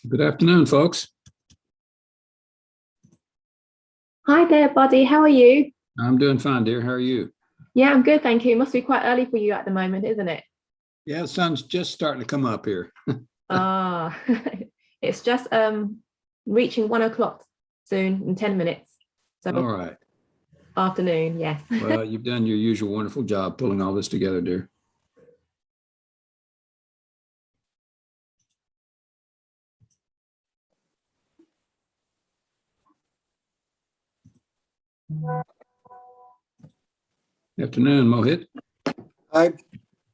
Good afternoon, folks. Hi there, buddy. How are you? I'm doing fine, dear. How are you? Yeah, I'm good, thank you. It must be quite early for you at the moment, isn't it? Yeah, the sun's just starting to come up here. Ah, it's just reaching 1 o'clock soon in 10 minutes. So All right. afternoon, yes. Well, you've done your usual wonderful job pulling all this together, dear. Afternoon, Mohit. Hi,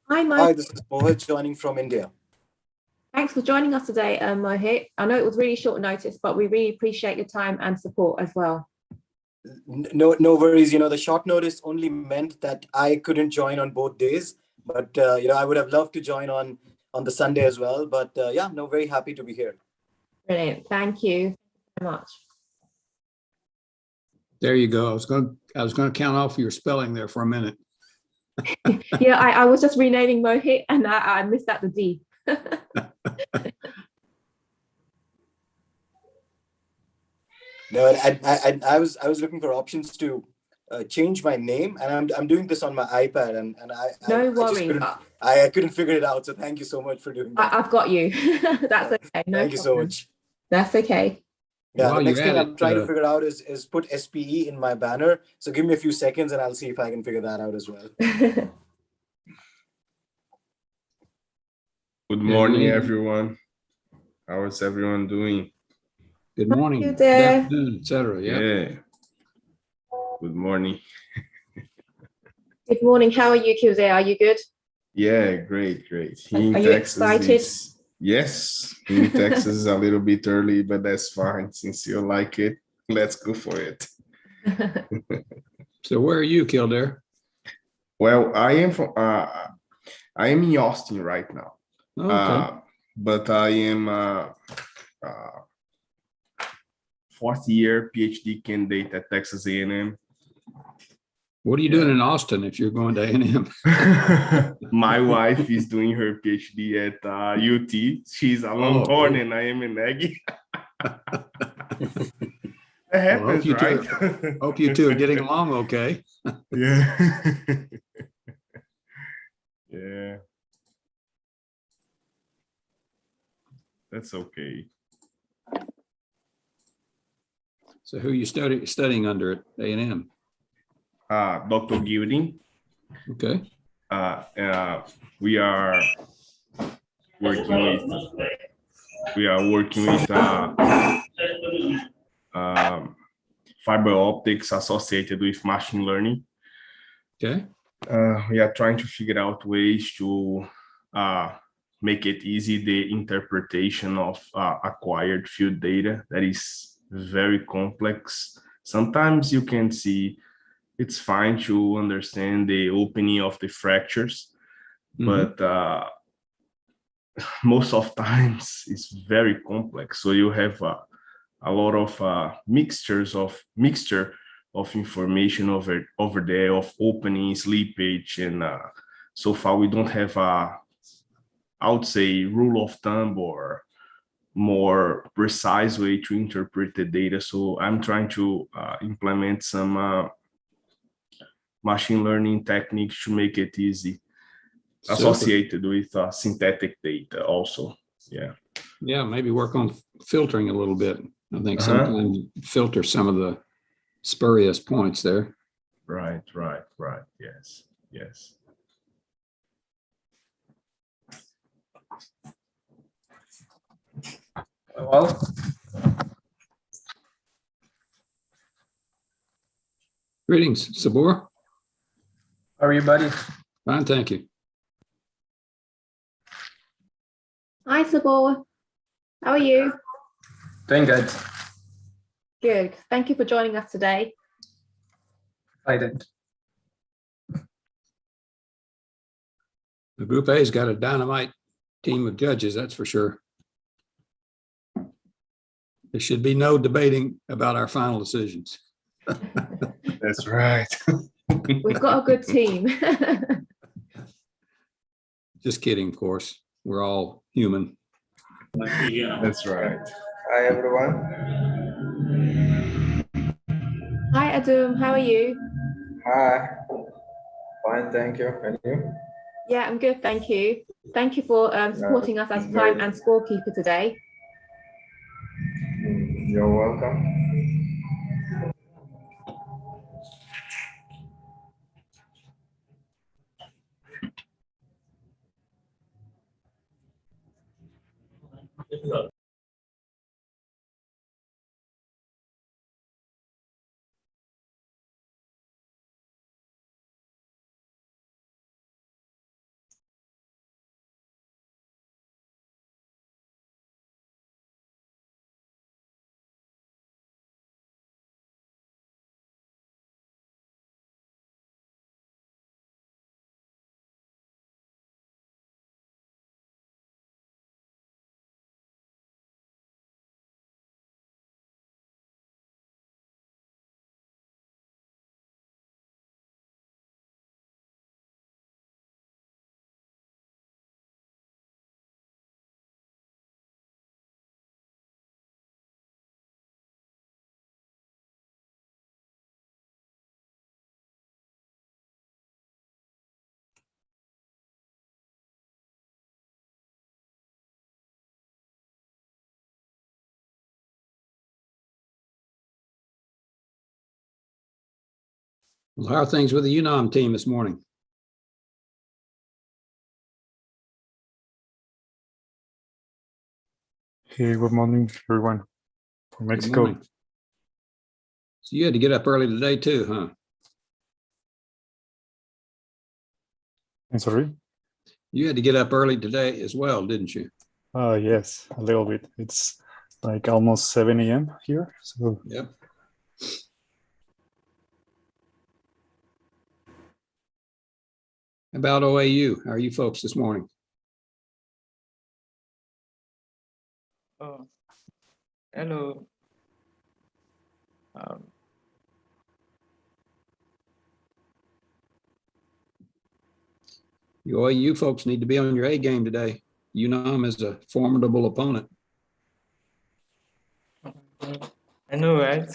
Hi, Mo. hi, this is Mohit joining from India. Thanks for joining us today, Mohit. I know it was really short notice, but we really appreciate your time and support as well. No worries. The short notice only meant that I couldn't join on both days, but I would have loved to join on the Sunday as well. But yeah, no, very happy to be here. Brilliant. Thank you very much. There you go. I was going to count off your spelling there for a minute. Yeah, I was just renaming Mohit and I missed out the D. No, I was looking for options to change my name, and I'm doing this on my iPad, and No I just worries. couldn't figure it out. So thank you so much for doing that. I've got you. That's okay. No Thank you so problem. much. That's okay. Yeah, While the next you're thing at I'm it, trying to figure out is put SPE in my banner. So give me a few seconds, and I'll see if I can figure that out as well. Good morning, Yeah. everyone. How is everyone doing? Good morning, you good there. afternoon, et cetera. Yeah. Yeah. Good morning. Good morning. How are you, Kildare? Are you good? Yeah, great. Here Are in you Texas, excited? yes, in Texas is a little bit early, but that's fine. Since you like it, let's go for it. So where are you, Kildare? Well, I am in Austin right now. Oh, okay. But I am fourth year PhD candidate at Texas A&M. What are you doing in Austin if you're going to A&M? My wife is doing her PhD at UT. She's a Longhorn and I am an Aggie. That happens, right? Hope you two are getting along okay. Yeah. Yeah. That's okay. So who are you studying under at A&M? Dr. Gilding. Okay. We are working with fiber optics associated with machine learning. Okay. We are trying to figure out ways to make it easy, the interpretation of acquired field data that is very complex. Sometimes you can see it's fine to understand the opening of the fractures, but most of times it's very complex. So you have a lot of mixture of information over there, of opening, slippage, and so far we don't have I would say rule of thumb or more precise way to interpret the data. So I'm trying to implement some machine learning techniques to make it easy, associated with synthetic data also. Yeah. Yeah, maybe work on filtering a little bit. I think sometimes filter some of the spurious points there. Right. Yes. Well, Greetings, Sabur. how are you, buddy? Fine, thank you. Hi, Sabor. How are you? Doing good. Good. Thank you for joining us today. I did. The Group A's got a dynamite team of judges, that's for sure. There should be no debating about our final decisions. That's right. We've got a good team. Just kidding, of course. We're all human. That's right. Hi everyone. Hi, Adam. How are you? Hi. Fine, thank you. And you? Yeah, I'm good, thank you. Thank you for supporting us as Great. prime and scorekeeper today. You're welcome. Well, how are things with the UNAM team this morning? Hey, good morning, everyone from Good Mexico. morning. So you had to get up early today too, huh? I'm sorry. You had to get up early today as well, didn't you? Yes, a little bit. It's like almost 7 a.m. here. So Yep. About OAU, how are you folks this morning? Oh, hello. Um, You OAU folks need to be on your A game today. UNAM is a formidable opponent. I know, right?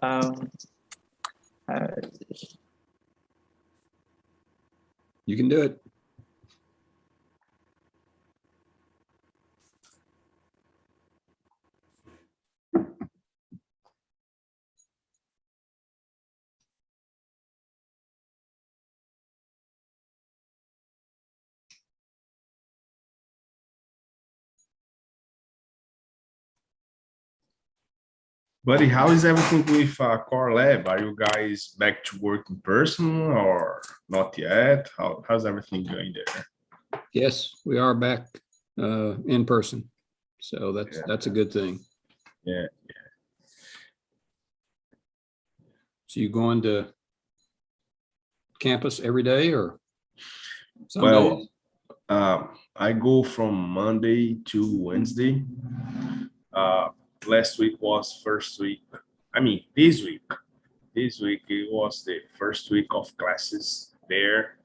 um, uh, You can do it. Buddy, how is everything with Core Lab? Are you guys back to work in person or not yet? How's everything going there? Yes, we are back in person. So that's a good thing. Yeah. So you going to campus every day or some Well, days? I go from Monday to Wednesday. Last week was first week. I mean, this week. This week it was the first week of classes there.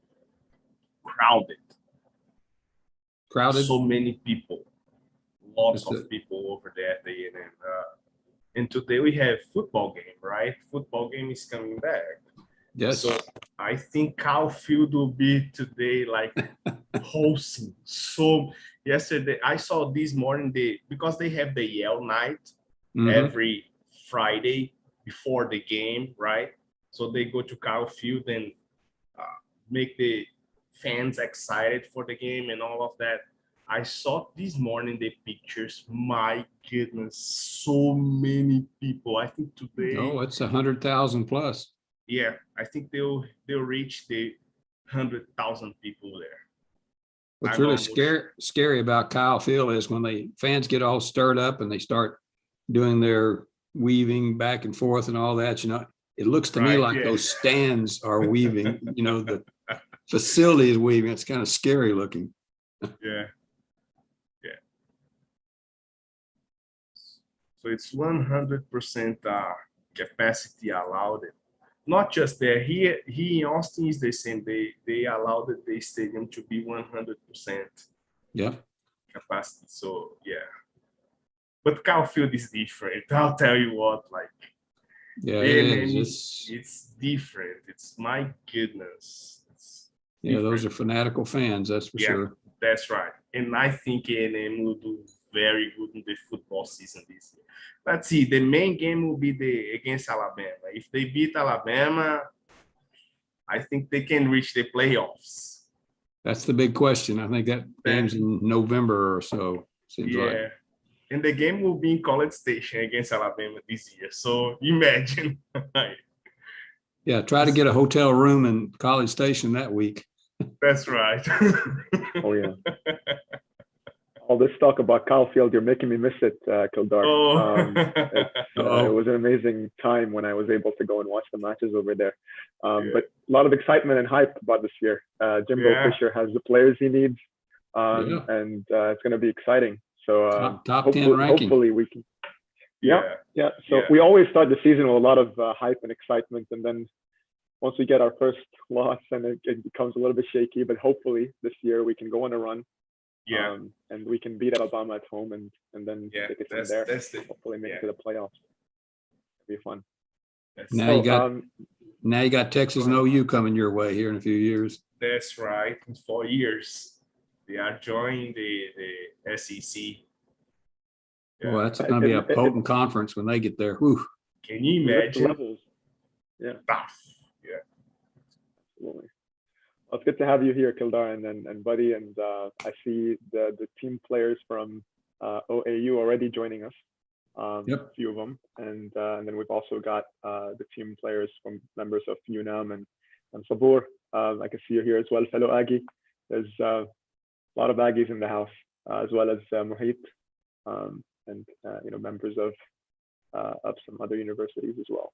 Crowded. Crowded? So many people. Lots It's a- of people over there at the end. And today we have football game, right? Football game is coming back. Yes. So I think Kyle Field will be today like hosting. So yesterday I saw this morning because they have the Yell night every Friday before the game, right? So they go to Kyle Field and make the fans excited for the game and all of that. I saw this morning the pictures. My goodness, so many people. I think today. Oh, it's 100,000 plus. Yeah, I think they'll reach the 100,000 people there. What's really scary about Kyle Field is when the fans get all stirred up and they start doing their weaving back and forth and all that, it looks to me like those stands are weaving, the facility is weaving. It's kind of scary looking. Yeah. So it's 100% capacity allowed. Not just there. Here in Austin is the same. They allowed the stadium to be 100%. Yeah. capacity. So yeah, but Kyle Field is different. I'll tell you what, like Yeah, A&M it is. it's different. It's my goodness. Yeah, those different. are fanatical fans, that's for Yeah, sure. that's right. And I think A&M will do very good in the football season this year. Let's see, the main game will be against Alabama. If they beat Alabama, I think they can reach the playoffs. That's the big question. I think that game's in November or so, seems like. Yeah. And the game will be in College Station against Alabama this year. So imagine. Yeah, try to get a hotel room in College Station that week. That's right. Oh yeah. All this talk about Kyle Field, you're making me miss it, Kildare. Oh. It was an amazing time when I was able to go and watch the matches over there. Yeah. But a lot of excitement and hype about this year. Jimbo Fisher has the players he needs, and it's going to be exciting. So top 10 ranking. Hopefully we can. Yeah. So we always start the season with a lot of hype and excitement, and then once we get our first loss, and it becomes a little bit shaky. But hopefully this year we can go on a run. Yeah. And we can beat Alabama at home, and then take it from there. Hopefully make it to the playoffs. It'll be fun. Now you got Texas and OU coming your way here in a few years. That's right. In 4 years, they are joining the SEC. Yeah. Well, that's going to be a potent conference when they get there. Whew. Can you imagine? Yeah. Tough. Yeah. Absolutely. Well, it's good to have you here, Kildare and Buddy. And I see the team players from OAU already joining us. A few of them, and then we've also got the team players from members of UNAM and Sabur. I can see you here as well, fellow Aggie. There's a lot of Aggies in the house, as well as Mohit, and members of some other universities as well.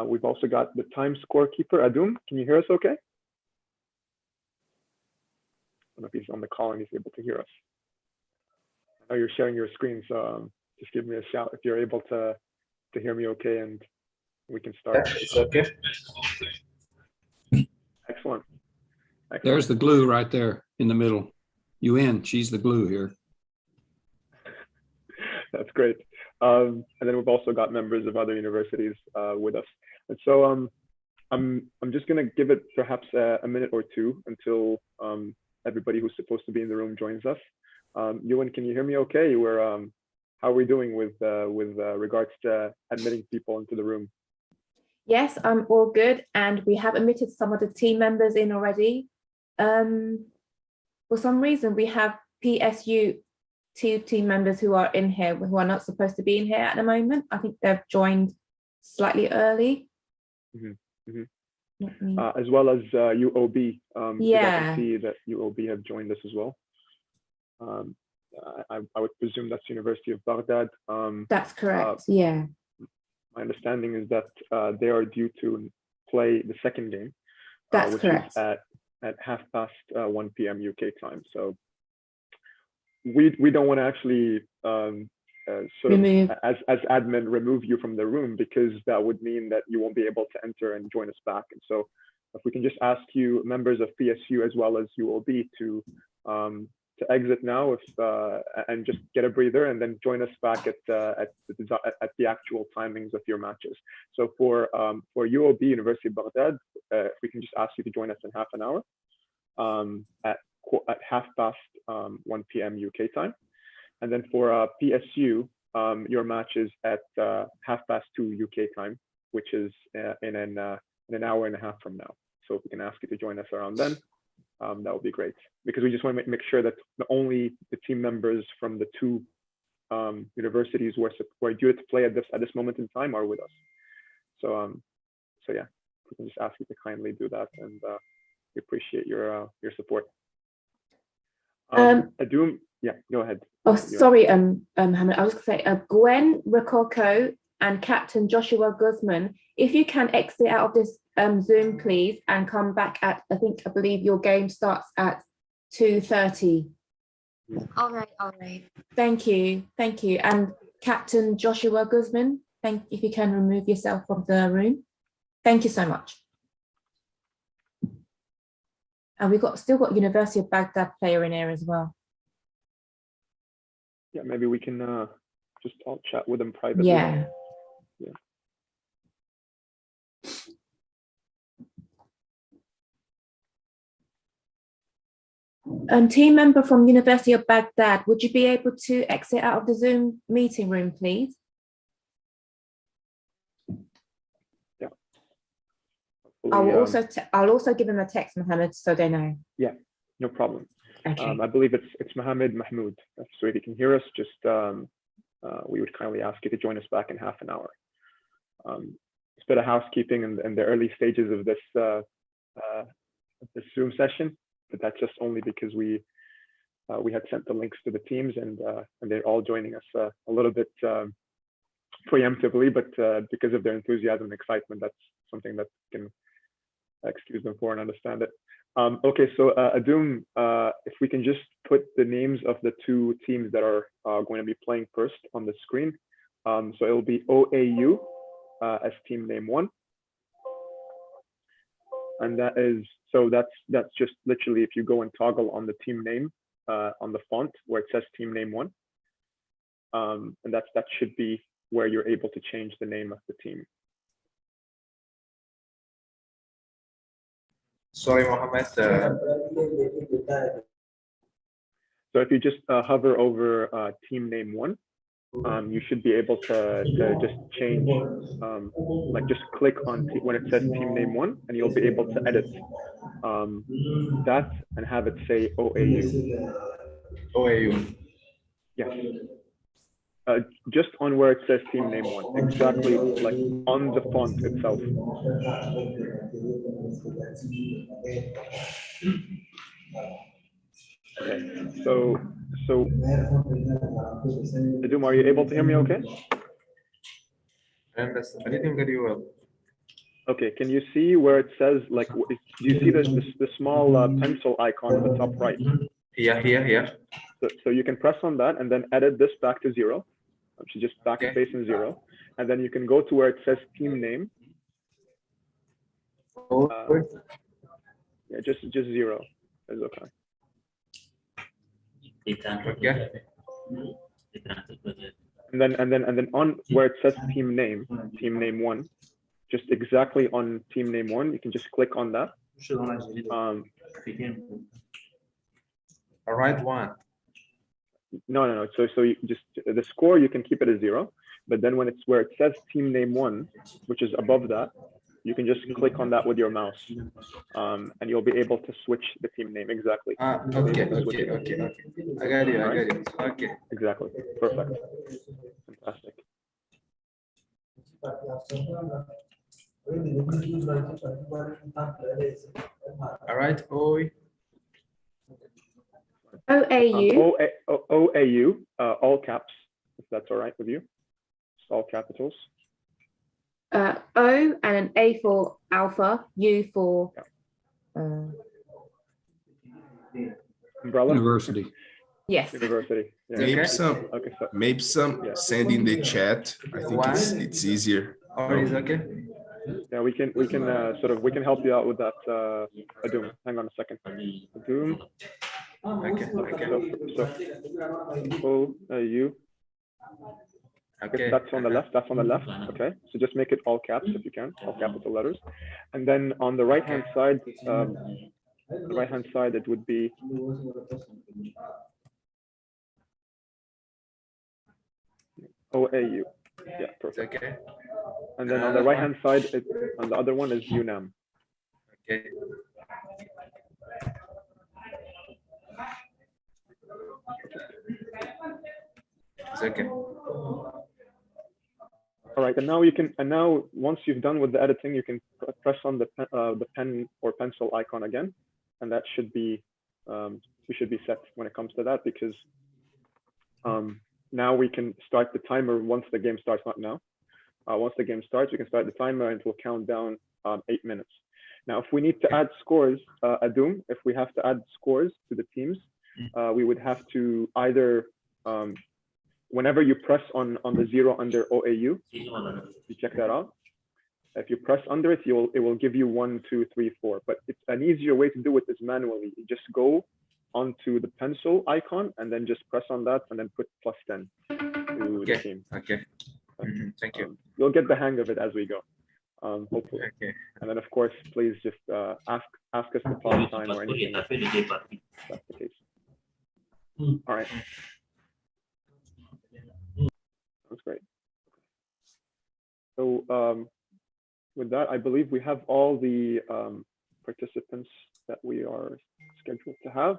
We've also got the time scorekeeper, Adum. Can you hear us okay? I don't know if he's on the call and he's able to hear us. I know you're sharing your screen, so just give me a shout if you're able to hear me okay, and we can start. Yeah, it's okay. Excellent. There's the glue right there in the middle. She's the glue here. That's great. And then we've also got members of other universities with us. And so I'm just going to give it perhaps a minute or two until everybody who's supposed to be in the room joins us. Ewan, can you hear me okay? How are we doing with regards to admitting people into the room? Yes, I'm all good, and we have admitted some of the team members in already. For some reason, we have PSU 2 team members who are in here who are not supposed to be in here at the moment. I think they've joined slightly early. As well as UOB. I can see that UOB have joined us as well. I would presume that's University of Baghdad. That's correct. Yeah. My understanding is that they are due to play the second game. That's which correct. Is at 1 p.m. UK time. So we don't want to actually sort of as admin remove you from the room, because that would mean that you won't be able to enter and join us back. And so if we can just ask you, members of PSU as well as UOB, to exit now, and just get a breather, and then join us back at the actual timings of your matches. So for UOB, University of Baghdad, if we can just ask you to join us in half an hour at 1 p.m. UK time, and then for PSU, your match is at 2:30 UK time, which is in an hour and a half from now. So if we can ask you to join us around then, that would be great, because we just want to make sure that only the team members from the two universities who are due to play at this moment in time are with us. So yeah, we can just ask you to kindly do that, and we appreciate your support. Adum, yeah, go ahead. Oh, sorry, Hamid. I was going to say, Gwen Rococo and Captain Joshua Guzman, if you can exit out of this Zoom, please, and come back at, I believe your game starts at 2:30. All right. Thank you. And Captain Joshua Guzman, if you can remove yourself from the room. Thank you so much. And we've still got University of Baghdad player in here as well. Yeah, maybe we can just all chat with them privately. Yeah. Yeah. Team member from University of Baghdad, would you be able to exit out of the Zoom meeting room, please? Yeah. I'll also give them a text, Mohammed, so they know. Yeah, no problem. Okay. I believe it's Mohammed Mahmoud. So if you can hear us, just we would kindly ask you to join us back in half an hour. It's a bit of housekeeping in the early stages of this Zoom session, but that's just only because we had sent the links to the teams and they're all joining us a little bit preemptively, but because of their enthusiasm and excitement, that's something that can excuse them for and understand it. Okay, so Adum, if we can just put the names of the two teams that are going to be playing first on the screen. So it'll be OAU as team name 1. And that is, so that's just literally if you go and toggle on the team name on the font where it says team name 1. And that should be where you're able to change the name of the team. Sorry, Mohammed. So if you just hover over team name 1, you should be able to just change, like just click on when it says team name 1, and you'll be able to edit that and have it say OAU. OAU. Yes. Just on where it says team name 1, exactly like on the font itself. Okay, so Adum, are you able to hear me okay? I understand. I didn't very well. Okay, can you see where it says, like, do you see the small pencil icon on the top right? Here. So you can press on that and then edit this back to 0. So just backspace and 0. And then you can go to where it says team name. Yeah, just 0 is okay. Okay. And then on where it says team name 1, just exactly on team name 1, you can just click on that. All right, 1. No. So you just the score, you can keep it as 0, but then when it's where it says team name 1, which is above that, you can just click on that with your mouse, and you'll be able to switch the team name exactly. Okay. I got you. Okay. Exactly. Perfect. Fantastic. All right, OAU. OAU, all caps, if that's all right with you. It's all capitals. O and an A for alpha, U for umbrella. University. Yes. University. Yeah. Maybe some send in the chat. I think it's easier. Is okay. Yeah, we can we can help you out with that. Adum, hang on a second. Adum. Okay. So OAU. Okay. That's on the left. Okay. So just make it all caps if you can, all capital letters. And then on the right hand side, it would be OAU. Yeah, perfect. Okay. And then on the right hand side, on the other one is UNAM. Okay. It's okay. All right, and now you can. And now, once you've done with the editing, you can press on the pen or pencil icon again, and that should be we should be set when it comes to that, because now we can start the timer once the game starts. Not now. Once the game starts, we can start the timer and it will count down 8 minutes. Now, if we need to add scores, Adum, if we have to add scores to the teams, we would have to either whenever you press on the 0 under OAU, you check that out. If you press under it, it will give you 1, 2, 3, 4. But it's an easier way to do it is manually. You just go onto the pencil icon and then just press on that and then put +10 to the team. Okay. Thank you. You'll get the hang of it as we go, hopefully. Okay. And then, of course, please just ask us to pause time or anything if that's the case. All right. That's great. So with that, I believe we have all the participants that we are scheduled to have.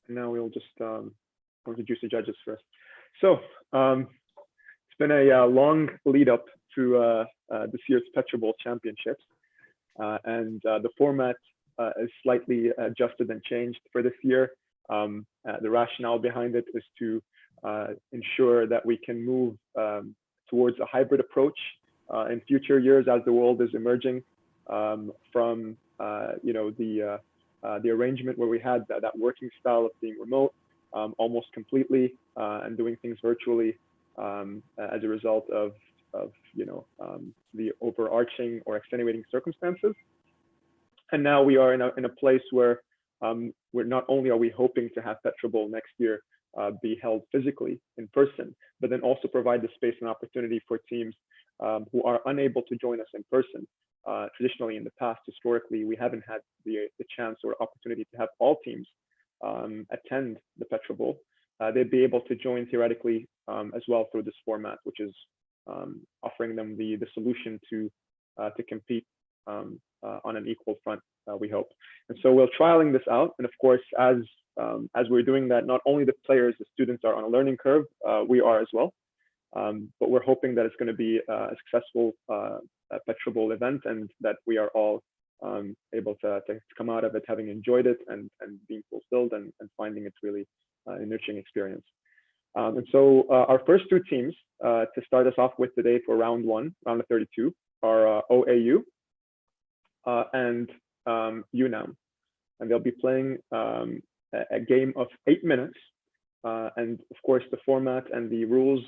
And now we'll just introduce the judges first. So it's been a long lead up to this year's PetroBowl championships. And the format is slightly adjusted and changed for this year. The rationale behind it is to ensure that we can move towards a hybrid approach in future years as the world is emerging from the arrangement where we had that working style of being remote almost completely and doing things virtually as a result of the overarching or extenuating circumstances. And now we are in a place where we're not only are we hoping to have PetroBowl next year be held physically in person, but then also provide the space and opportunity for teams who are unable to join us in person. Traditionally, in the past, historically, we haven't had the chance or opportunity to have all teams attend the PetroBowl. They'd be able to join theoretically as well through this format, which is offering them the solution to compete on an equal front, we hope. And so we're trialing this out. And of course, as we're doing that, not only the players, the students are on a learning curve, we are as well. But we're hoping that it's going to be a successful PetroBowl event and that we are all able to come out of it having enjoyed it and being fulfilled and finding it really an enriching experience. And so our first two teams to start us off with today for round of 32 are OAU and UNAM. And they'll be playing a game of 8 minutes. And of course, the format and the rules,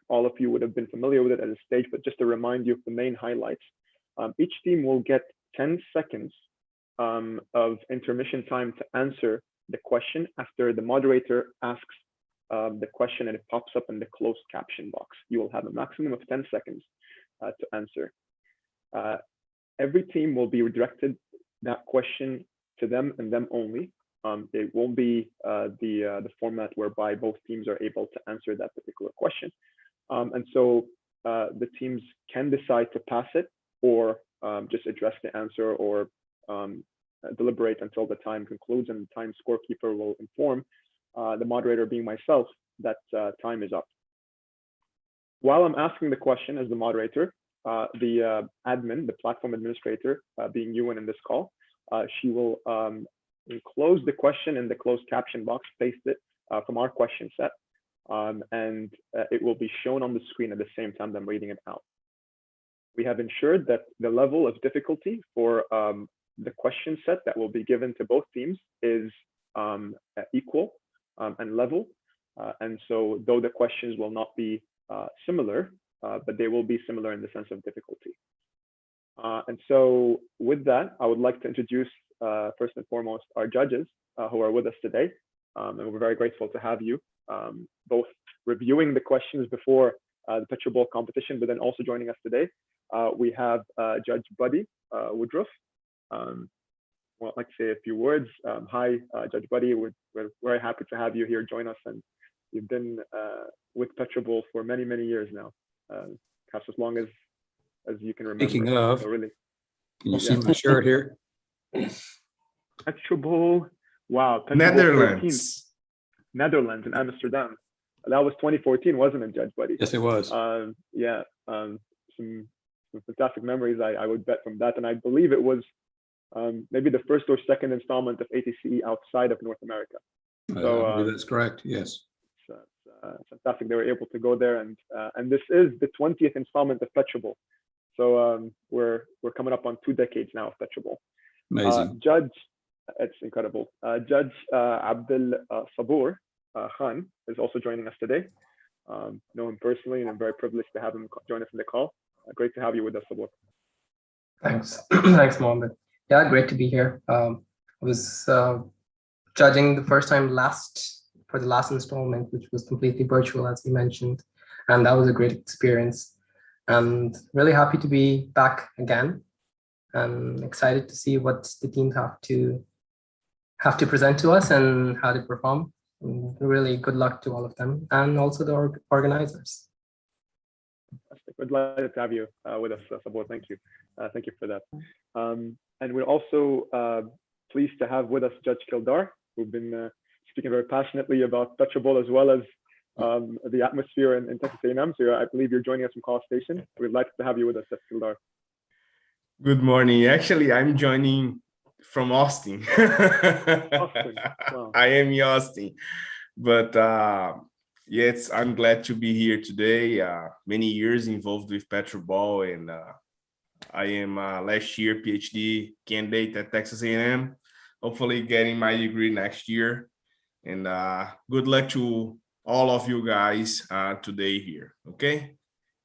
all of you would have been familiar with it at this stage, but just to remind you of the main highlights. Each team will get 10 seconds of intermission time to answer the question after the moderator asks the question and it pops up in the closed caption box. You will have a maximum of 10 seconds to answer. Every team will be redirected that question to them and them only. It won't be the format whereby both teams are able to answer that particular question. And so the teams can decide to pass it or just address the answer or deliberate until the time concludes, and the time scorekeeper will inform the moderator, being myself, that time is up. While I'm asking the question as the moderator, the admin, the platform administrator, being Ewan in this call, she will enclose the question in the closed caption box, paste it from our question set, and it will be shown on the screen at the same time that I'm reading it out. We have ensured that the level of difficulty for the question set that will be given to both teams is equal and level. And so though the questions will not be similar, but they will be similar in the sense of difficulty. And so with that, I would like to introduce first and foremost our judges who are with us today. And we're very grateful to have you both reviewing the questions before the PetroBowl competition, but then also joining us today. We have Judge Buddy Woodruff. Well, I'd like to say a few words. Hi, Judge Buddy. We're very happy to have you here join us. And you've been with PetroBowl for many, many years now, perhaps as long as you can remember. Speaking of, so really, can you see my shirt here? PetroBowl, wow. PetroBowl Netherlands. 13, Netherlands in Amsterdam. That was 2014, wasn't it, Judge Buddy? Yes, it was. Yeah, some fantastic memories I would bet from that. And I believe it was maybe the first or second installment of ATCE outside of North America. So I believe that's correct, yes. It's fantastic they were able to go there. And this is the 20th installment of PetroBowl. So we're coming up on 2 decades now of PetroBowl. Amazing. Judge, it's incredible. Judge Abdel Sabur Khan is also joining us today. Know him personally, and I'm very privileged to have him join us in the call. Great to have you with us, Sabur. Thanks. Thanks, Mohammed. Yeah, great to be here. I was judging the first time for the last installment, which was completely virtual, as you mentioned, and that was a great experience. And really happy to be back again. I'm excited to see what the teams have to present to us and how they perform. And really good luck to all of them and also the organizers. We're delighted to have you with us, Sabor. Thank you. Thank you for that. And we're also pleased to have with us Judge Kildar, who've been speaking very passionately about PetroBowl as well as the atmosphere in Texas A&M. So I believe you're joining us from College Station. We'd like to have you with us, Judge Kildar. Good morning. Actually, I'm joining from Austin. Austin. Wow. I am in Austin, but yes, I'm glad to be here today. Many years involved with PetroBowl, and I am last year PhD candidate at Texas A&M. Hopefully, getting my degree next year. And good luck to all of you guys today here. Okay,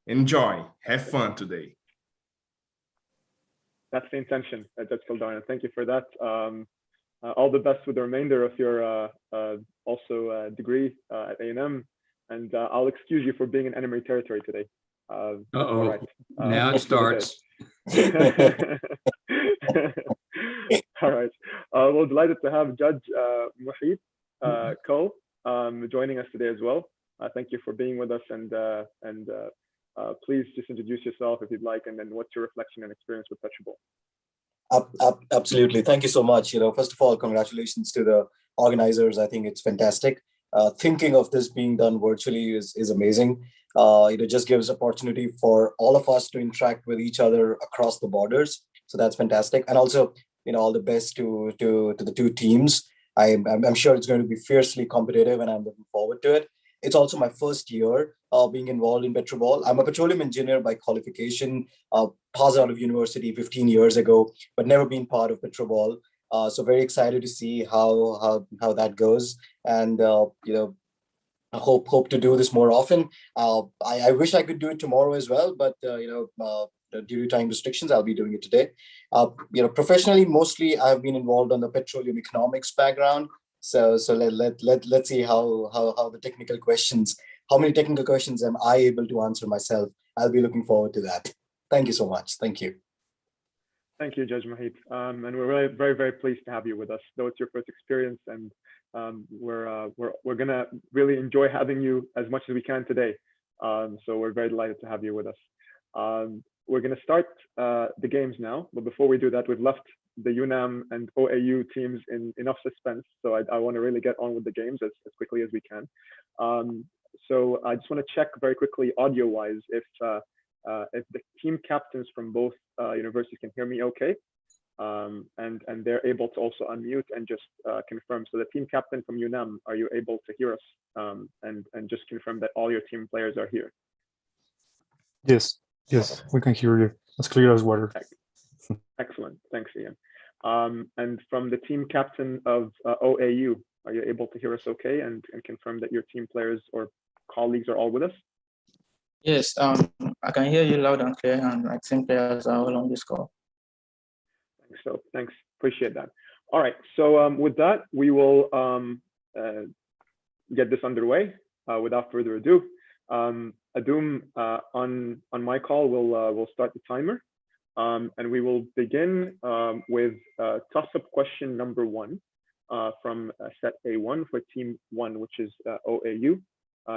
enjoy, have fun today. That's the intention, Judge Kildar. Thank you for that. All the best with the remainder of your degree at A&M. And I'll excuse you for being in enemy territory today. Uh-oh, right. now it starts. All right. Well, delighted to have Judge Muhit Ko joining us today as well. Thank you for being with us, and please just introduce yourself if you'd like, and then what's your reflection and experience with PetroBowl? Absolutely. Thank you so much. First of all, congratulations to the organizers. I think it's fantastic. Thinking of this being done virtually is amazing. It just gives opportunity for all of us to interact with each other across the borders. So that's fantastic. And also, all the best to the two teams. I'm sure it's going to be fiercely competitive, and I'm looking forward to it. It's also my first year being involved in PetroBowl. I'm a petroleum engineer by qualification, passed out of university 15 years ago, but never been part of PetroBowl. So very excited to see how that goes, and I hope to do this more often. I wish I could do it tomorrow as well, but due to time restrictions, I'll be doing it today. Professionally, mostly I've been involved on the petroleum economics background. So let's see how the technical questions, how many technical questions am I able to answer myself? I'll be looking forward to that. Thank you so much. Thank you. Thank you, Judge Muhit. And we're really very, very pleased to have you with us, though it's your first experience, and we're gonna really enjoy having you as much as we can today. So we're very delighted to have you with us. We're gonna start the games now, but before we do that, we've left the UNAM and OAU teams in enough suspense. So I want to really get on with the games as quickly as we can. So I just want to check very quickly audio-wise if the team captains from both universities can hear me okay, and they're able to also unmute and just confirm. So the team captain from UNAM, are you able to hear us and just confirm that all your team players are here? Yes, we can hear you as clear as water. Excellent, thanks, Ian. And from the team captain of OAU, are you able to hear us okay and confirm that your team players or colleagues are all with us? Yes, I can hear you loud and clear, and my team players are all on this call. Thanks, appreciate that. All right, so with that, we will get this underway. Without further ado, Adum, on my call, we'll start the timer, and we will begin with toss-up question number 1 from set A1 for team 1, which is OAU.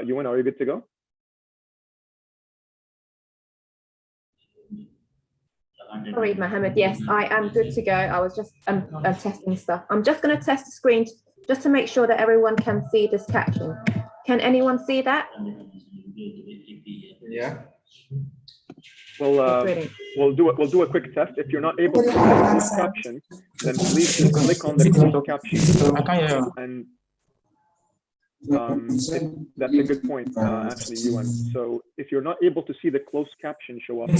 Ewan, are you good to go? Sorry, Mohammed. Yes, I am good to go. I was just testing stuff. I'm just going to test the screen just to make sure that everyone can see this caption. Can anyone see that? Yeah. We'll do a quick test. If you're not able to see the closed caption, then please just click on the closed caption. I can hear you. And that's a good point, actually, Ewan. So if you're not able to see the closed caption show up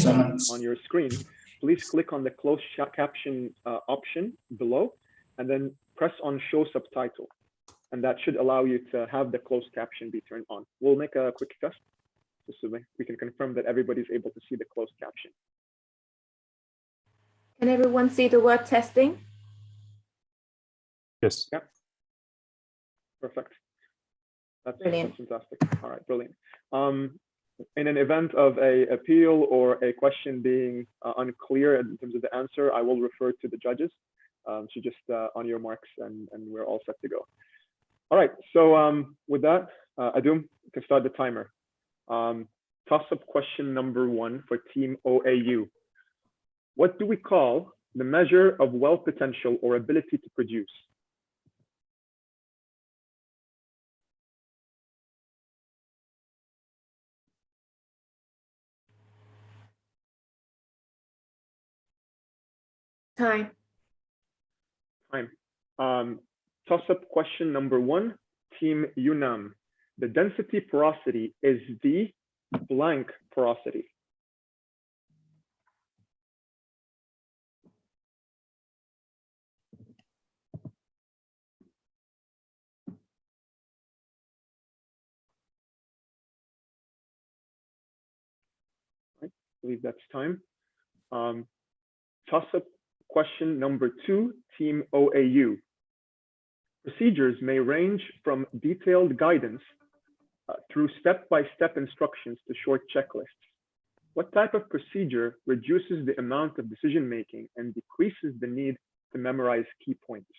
on your screen, please click on the closed caption option below, and then press on show subtitle. And that should allow you to have the closed caption be turned on. We'll make a quick test just so we can confirm that everybody's able to see the closed caption. Can everyone see the word testing? Yes. Yeah. Perfect. That's Brilliant. That's fantastic. All right, brilliant. In an event of a appeal or a question being unclear in terms of the answer, I will refer to the judges. So just on your marks, and we're all set to go. All right. So with that, Adum, you can start the timer. Toss-up question number 1 for Team OAU. What do we call the measure of well potential or ability to produce? Time. Toss-up question number 1, Team UNAM. The density porosity is the blank porosity. I believe that's time. Toss-up question number 2, Team OAU. Procedures may range from detailed guidance through step-by-step instructions to short checklists. What type of procedure reduces the amount of decision-making and decreases the need to memorize key points?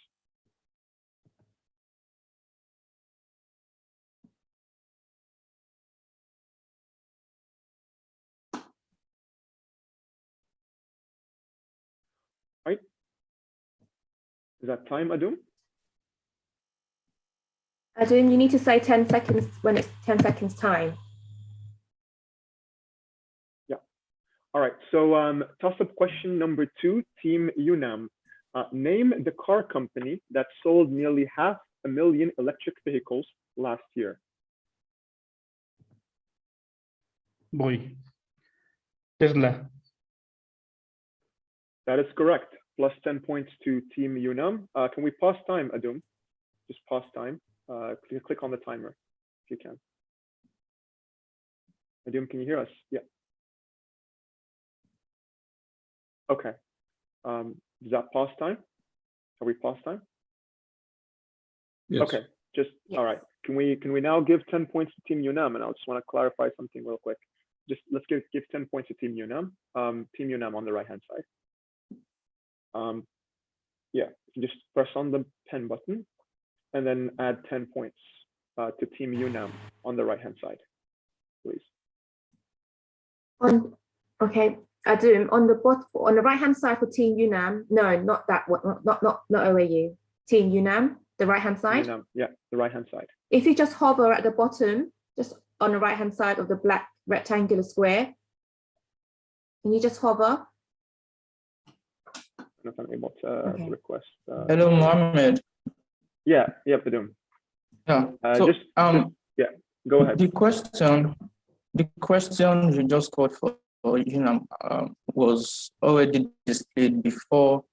Right? Is that time, Adum? Adum, you need to say 10 seconds when it's 10 seconds time. Yeah. All right. So toss-up question number 2, Team UNAM. Name the car company that sold nearly 500,000 electric vehicles last year. Boy. Tesla. That is correct. Plus 10 points to Team UNAM. Can we pause time, Adum? Just pause time. Click on the timer if you can. Adum, can you hear us? Yeah. Okay. Is that pause time? Are we pause time? Yes. Okay. Just all right. Can we now give 10 points to Team UNAM? And I just want to clarify something real quick. Just let's give 10 points to Team UNAM. Team UNAM on the right hand side. Yeah, just press on the pen button and then add 10 points to Team UNAM on the right hand side, please. Okay, Adum, on the right hand side for Team UNAM. No, not that one. Not OAU. Team UNAM, the right hand side. UNAM, yeah, the right hand side. If you just hover at the bottom, just on the right hand side of the black rectangular square, can you just hover? If I'm able to request. Hello, Mohammed. Yeah, Adum. Yeah. Yeah, go ahead. The question you just called for UNAM was already displayed before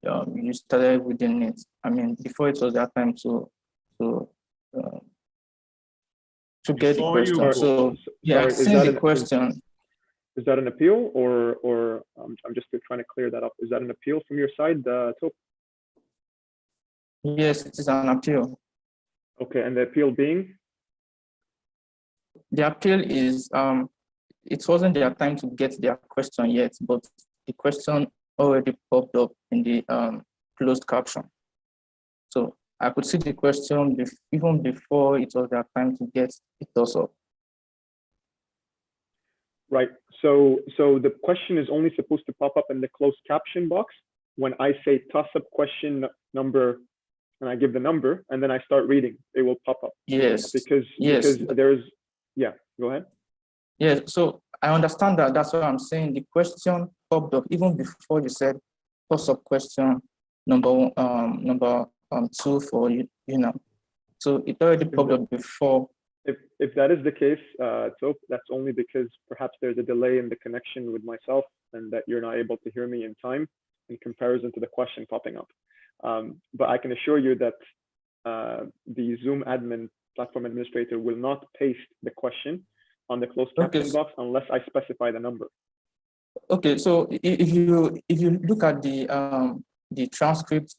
you started within it. I mean, before it was that time to get the question. So yeah, I've seen the question. Is that an appeal, or I'm just trying to clear that up? Is that an appeal from your side, Top? Yes, it is an appeal. Okay, and the appeal being? The appeal is it wasn't their time to get their question yet, but the question already popped up in the closed caption. So I could see the question even before it was their time to get it also. Right. So the question is only supposed to pop up in the closed caption box when I say toss-up question number, and I give the number, and then I start reading. It will pop up. Yes. Because there's, yeah. Go ahead. Yeah. So I understand that. That's what I'm saying. The question popped up even before you said toss-up question number 2 for UNAM. So it already popped up before. If that is the case, so that's only because perhaps there's a delay in the connection with myself and that you're not able to hear me in time in comparison to the question popping up. But I can assure you that the Zoom admin platform administrator will not paste the question on the closed caption box unless I specify the number. Okay, so if you look at the transcript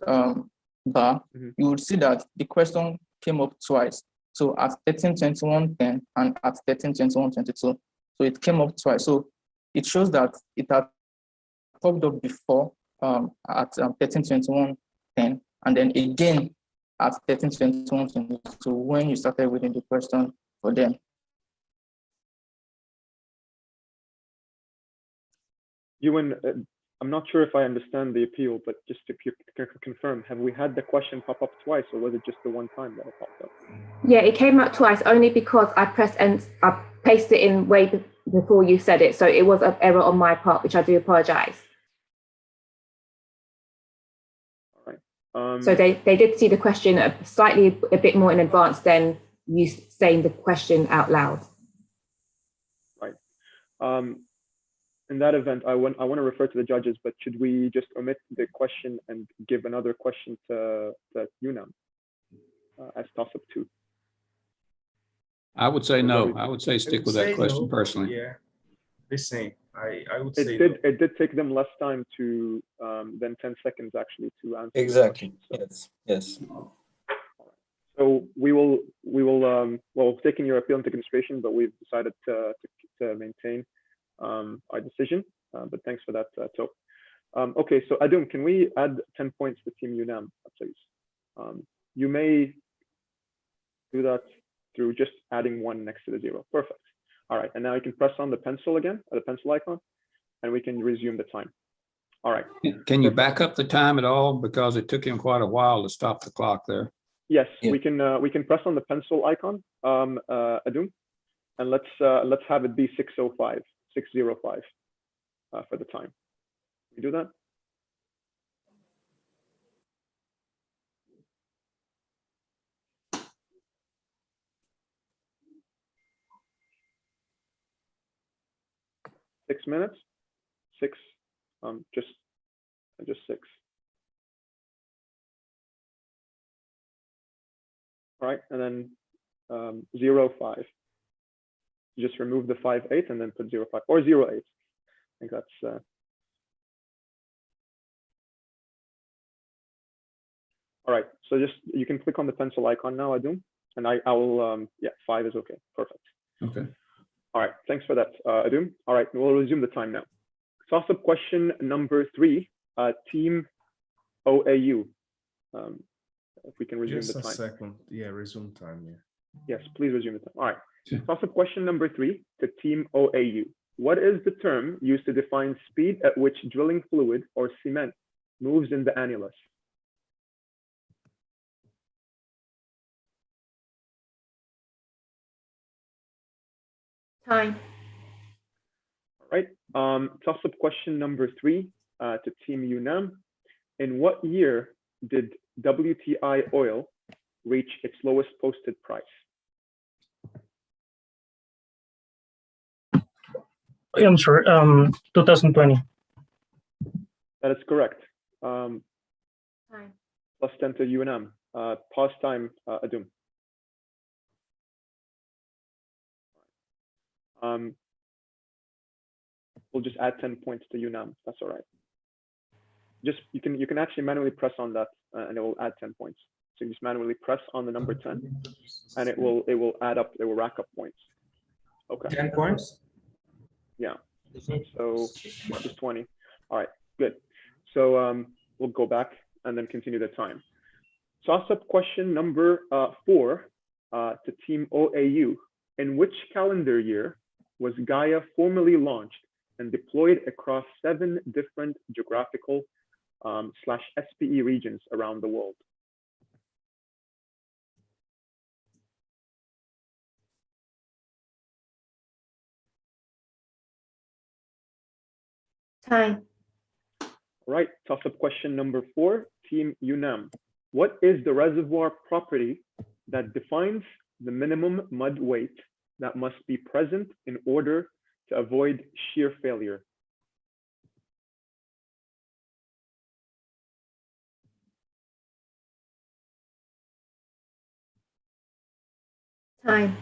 bar, you would see that the question came up twice. So at 13:21:10 and at 13:21:22. So it came up twice. So it shows that it had popped up before at 13:21:10 and then again at 13:21:22. So when you started reading the question for them. Ewan, I'm not sure if I understand the appeal, but just to confirm, have we had the question pop up twice, or was it just the one time that it popped up? Yeah, it came up twice only because I pressed and I pasted it in way before you said it. So it was an error on my part, which I do apologize. All right. So they did see the question slightly a bit more in advance than you saying the question out loud. Right. In that event, I want to refer to the judges, but should we just omit the question and give another question to UNAM as toss-up 2? I would say no. I would say stick with that question personally. Yeah, the same. I would It say did. No. It did take them less time to than 10 seconds actually to answer. Exactly. Question, so. Yes. So we will well, taking your appeal into consideration, but we've decided to maintain our decision. But thanks for that, To. Okay, so Adum, can we add 10 points to Team UNAM, please? You may do that through just adding 1 next to the 0. Perfect. All right, and now you can press on the pencil again, or the pencil icon, and we can resume the time. All right. Can you back up the time at all? Because it took him quite a while to stop the clock there. Yes, yeah. We can press on the pencil icon, Adum, and let's have it be 6:05 for the time. Can you do that? Six minutes, just 6. All right, and then 05. Just remove the 58 and then put 05 or 08. I think that's. All right, so just you can click on the pencil icon now, Adum, and I will. Yeah, 5 is okay. Perfect. Okay. All right, thanks for that, Adum. All right, we'll resume the time now. Toss-up question number 3, Team OAU. If we can resume the time. Just a second. Yeah, resume time. Yeah. Yes, please resume the time. All right. Toss-up question number 3 to Team OAU. What is the term used to define speed at which drilling fluid or cement moves in the annulus? Time. All right. Toss-up question number 3 to Team UNAM. In what year did WTI oil reach its lowest posted price? I'm sorry, 2020. That is correct. Time. Plus 10 to UNAM. Pause time, Adum. We'll just add 10 points to UNAM. That's all right. Just you can actually manually press on that, and it will add 10 points. So you just manually press on the number 10, and it will add up. It will rack up points. Okay. 10 points. Yeah. So just 20. All right. Good. So we'll go back and then continue the time. Toss-up question number 4 to Team OAU. In which calendar year was Gaia formally launched and deployed across 7 different geographical /SPE regions around the world? Time. All right, toss-up question number 4, Team UNAM. What is the reservoir property that defines the minimum mud weight that must be present in order to avoid shear failure? Time.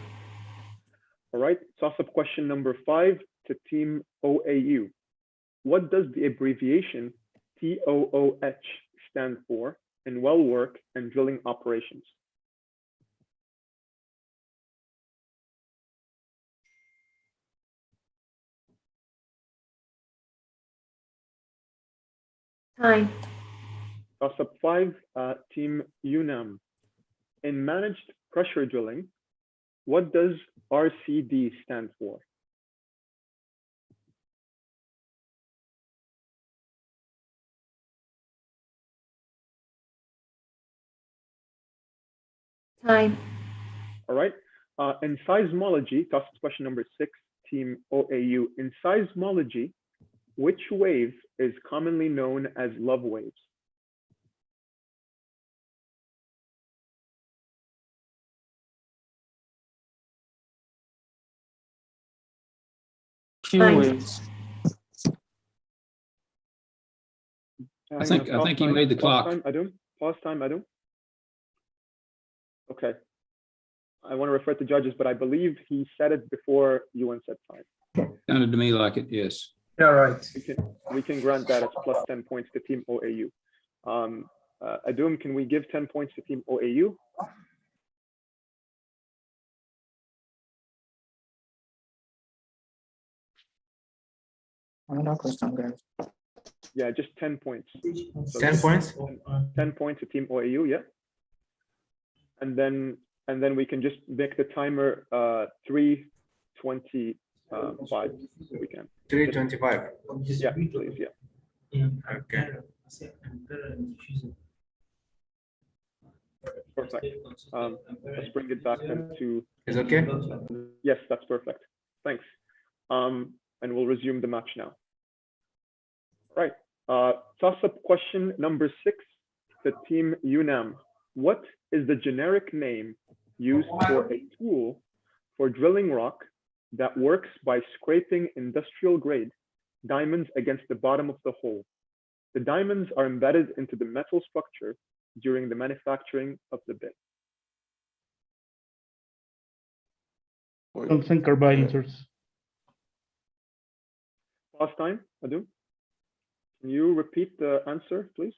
All right, toss-up question number 5 to Team OAU. what does the abbreviation TOOH stand for in well work and drilling operations? Time. Toss up 5, Team UNAM. In managed pressure drilling, what does RCD stand for? Time. All right. In seismology, toss up question number 6, Team OAU. In seismology, which wave is commonly known as love waves? Q waves. I think he made the clock. Pause time, Adum. Okay. I want to refer to judges, but I believe he said it before Ewan said time. Sounded to me like it, yes. Yeah, right. We can grant that as plus 10 points to Team OAU. Adum, can we give 10 points to Team OAU? Another question, guys. Yeah, just 10 points. So 10 points? 10 points to Team OAU, yeah. And then we can just make the timer 3:25. We can. 3:25. Yeah, please, yeah. Okay. Perfect. Let's bring it back then to. Is okay? Yes, that's perfect. Thanks. And we'll resume the match now. Right. Toss up question number 6 to Team UNAM. What is the generic name used for a tool for drilling rock that works by scraping industrial grade diamonds against the bottom of the hole? The diamonds are embedded into the metal structure during the manufacturing of the bit. Tungsten carbide inserts. Pause time, Adu. Can you repeat the answer, please?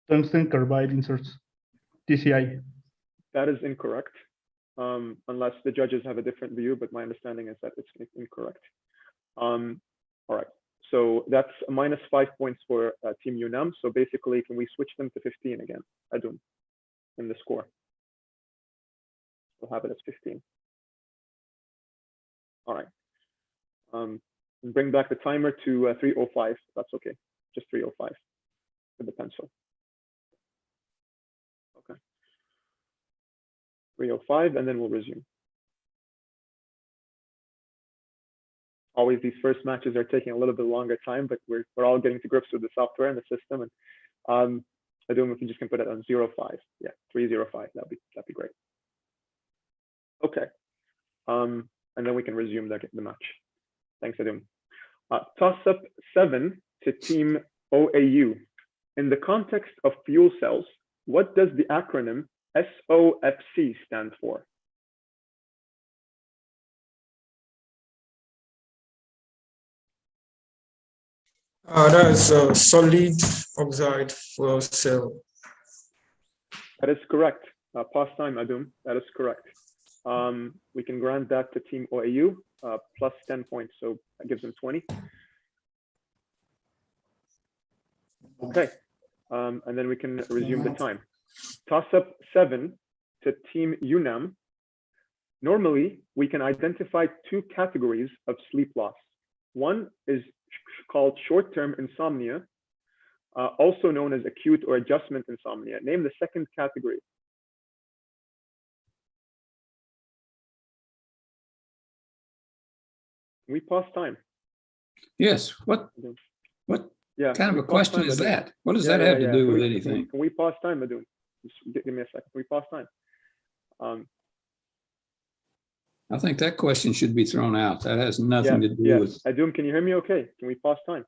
Tungsten carbide inserts. TCI. That is incorrect, unless the judges have a different view, but my understanding is that it's incorrect. All right, so that's a -5 points for Team UNAM. So basically, can we switch them to 15 again, Adun, in the score? We'll have it as 15. All right. Bring back the timer to 3:05. That's okay, just 3:05 with the pencil. Okay. 3:05, and then we'll resume. Always these first matches are taking a little bit longer time, but we're all getting to grips with the software and the system. And I don't know if you just can put it on 05. Yeah, 3:05. That'd be great. Okay. And then we can resume the match. Thanks, Adum. Toss up 7 to Team OAU. In the context of fuel cells, what does the acronym SOFC stand for? That is a solid oxide fuel cell. That is correct. Pause time, Adum. That is correct. We can grant that to Team OAU plus 10 points, so that gives them 20. Okay, and then we can resume the time. Toss up 7 to Team UNAM. Normally, we can identify 2 categories of sleep loss. One is called short-term insomnia, also known as acute or adjustment insomnia. Name the second category. We pause time. Yes. What Yeah, kind of a question is that? What does that have to do with anything? Can we pause time, Adun? Just give me a second. Can we pause time? I think that question should be thrown out. That has nothing to do with. Adun, can you hear me okay? Can we pause time?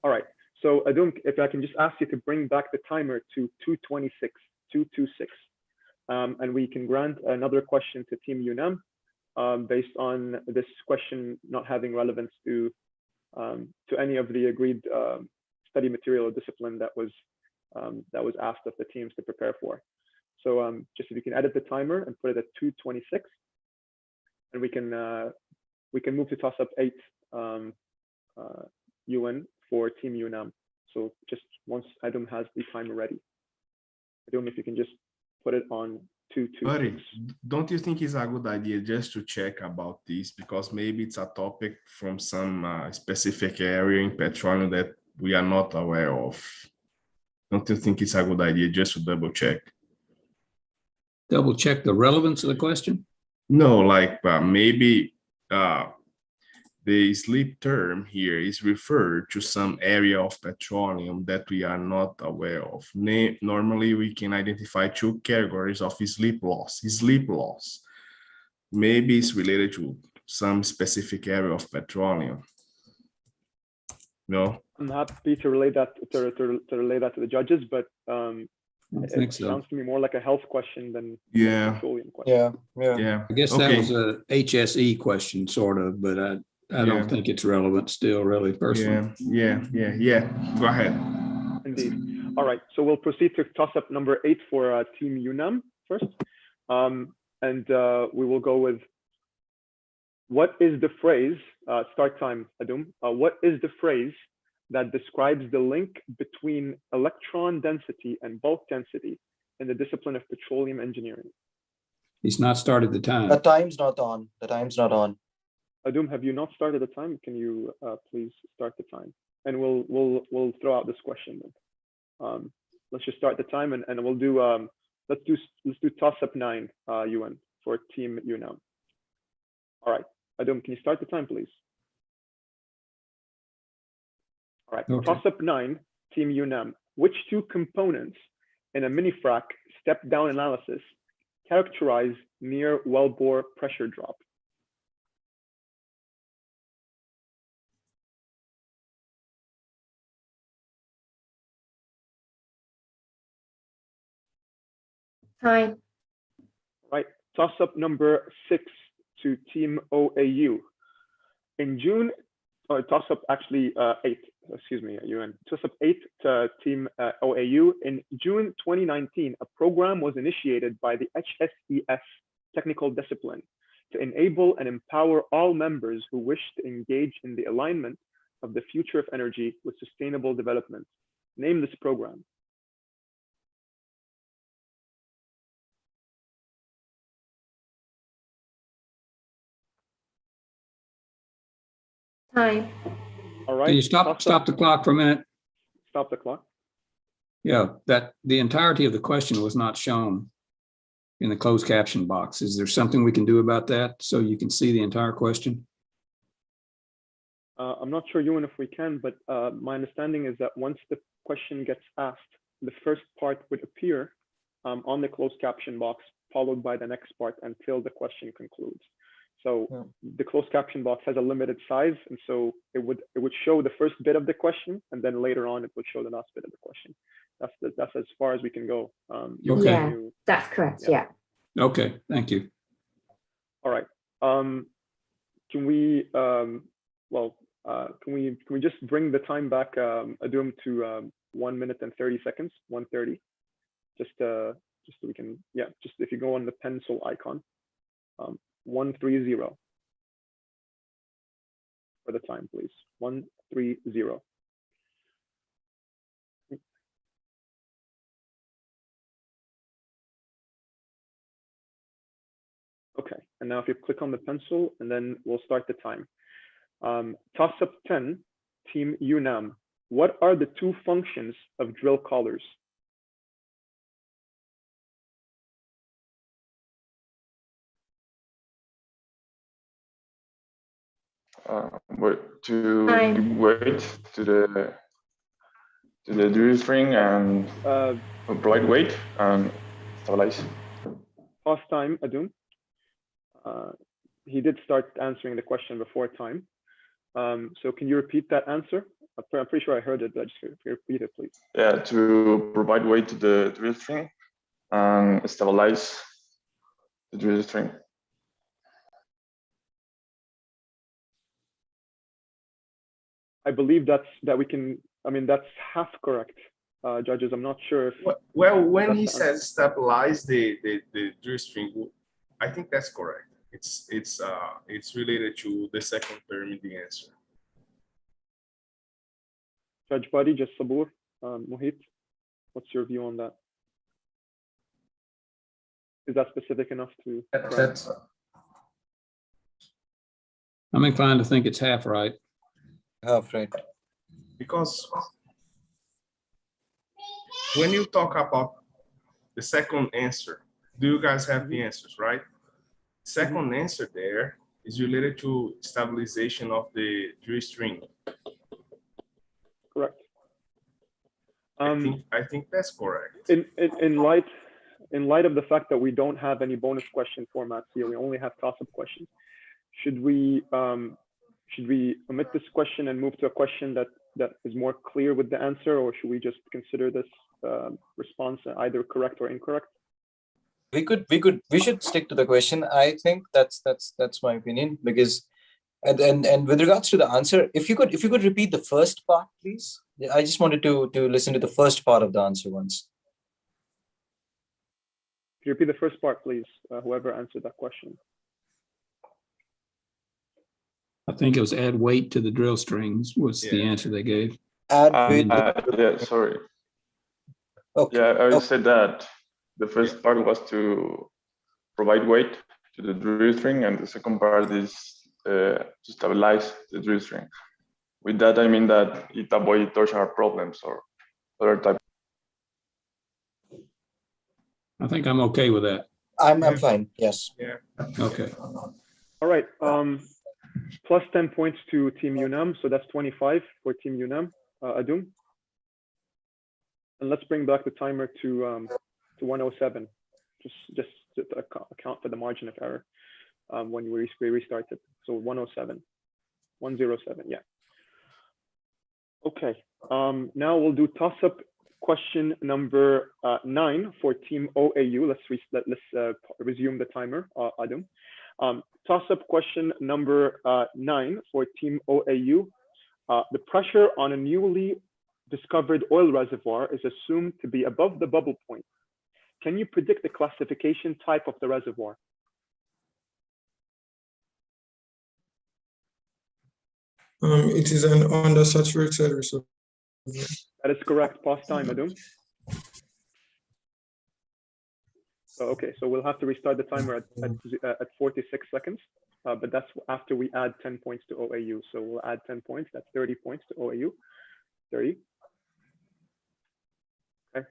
All right. So Adun, if I can just ask you to bring back the timer to 2:26. and we can grant another question to Team UNAM based on this question not having relevance to any of the agreed study material or discipline that was asked of the teams to prepare for. So just if you can edit the timer and put it at 2:26, and we can move to toss up 8 UN for Team UNAM. So just once Adam has the timer ready, Adam, if you can just put it on 2:26. Buddy, don't you think it's a good idea just to check about this, because maybe it's a topic from some specific area in petroleum that we are not aware of? Don't you think it's a good idea just to double check? Double check the relevance of the question? No, like maybe the sleep term here is referred to some area of petroleum that we are not aware of. Normally, we can identify 2 categories of sleep loss. Sleep loss, maybe it's related to some specific area of petroleum. No, I'm happy to relay that to relay that to the judges, but it sounds to me more like a health question than a petroleum question. Yeah. I guess that was a HSE question, sort of, but I don't think it's relevant still, really, personally. Yeah. Go ahead. Indeed. All right. So we'll proceed to toss up number 8 for Team UNAM first. And we will go with, what is the phrase, start time, Adum. What is the phrase that describes the link between electron density and bulk density in the discipline of petroleum engineering? He's not started the time. The time's not on. The time's not on. Adum, have you not started the time? Can you please start the time? And we'll throw out this question then. Let's just start the time, and we'll do let's do toss up 9 UN for Team UNAM. All right, Adum, can you start the time, please? All right, okay. Toss up 9, Team UNAM. Which 2 components in a mini frac step down analysis characterize near wellbore pressure drop? Time. Right, toss up number 6 to Team OAU. In June, or toss up actually 8, excuse me, UN. Toss up 8 to Team OAU. In June 2019, a program was initiated by the HSES technical discipline to enable and empower all members who wish to engage in the alignment of the future of energy with sustainable development. Name this program. Time. All right. Can you stop the clock for a minute? Stop the clock. Yeah, that the entirety of the question was not shown in the closed caption box. Is there something we can do about that so you can see the entire question? I'm not sure, Ewan, if we can, but my understanding is that once the question gets asked, the first part would appear on the closed caption box, followed by the next part until the question concludes. So the closed caption box has a limited size, and so it would show the first bit of the question, and then later on it would show the last bit of the question. That's as far as we can go. Okay. Yeah, that's correct. Yeah. Okay, thank you. All right. Can we can we just bring the time back, Adum, to 1 minute and 30 seconds, 1:30, just so we can, just if you go on the pencil icon, 130 for the time, please. 130. Okay, and now if you click on the pencil, and then we'll start the time. Toss up 10, Team UNAM. What are the 2 functions of drill collars? To give weight to the drill string and provide weight and stabilize. Pause time, Adum. He did start answering the question before time. So can you repeat that answer? I'm pretty sure I heard it, but just repeat it, please. Yeah, to provide weight to the drill string and stabilize the drill string. I believe that's half correct, judges. I'm not sure if. Well, when he says stabilize the drill string, I think that's correct. It's related to the second term in the answer. Judge Buddy, just Sabur, Mohit, what's your view on that? Is that specific enough to? I'm inclined to think it's half right. Half right. Because when you talk about the second answer, do you guys have the answers, right? Second answer there is related to stabilization of the drill string. Correct. I think that's correct. In light of the fact that we don't have any bonus question formats here, we only have toss-up questions. Should we omit this question and move to a question that is more clear with the answer, or should we just consider this response either correct or incorrect? We should stick to the question. I think that's my opinion, because and with regards to the answer, if you could repeat the first part, please. I just wanted to listen to the first part of the answer once. Could you repeat the first part, please? Whoever answered that question. I think it was add weight to the drill strings was the answer they gave. Add weight. Yeah, sorry. Okay. Yeah, I said that the first part was to provide weight to the drill string, and the second part is to stabilize the drill string. With that, I mean that it avoids torsional problems or other type. I think I'm okay with that. I'm fine. Yes. Yeah. Okay. All right. Plus 10 points to Team UNAM, so that's 25 for Team UNAM. Adum. And let's bring back the timer to 107, just to account for the margin of error when we restarted. So 107, 107, yeah. Okay. Now we'll do toss-up question number 9 for Team OAU. Let's resume the timer, Adum. Toss-up question number 9 for Team OAU. The pressure on a newly discovered oil reservoir is assumed to be above the bubble point. Can you predict the classification type of the reservoir? It is an undersaturated reservoir. That is correct. Pause time, Adum. So, okay, so we'll have to restart the timer at 46 seconds, but that's after we add 10 points to OAU. So we'll add 10 points. That's 30 points to OAU. 30. Okay.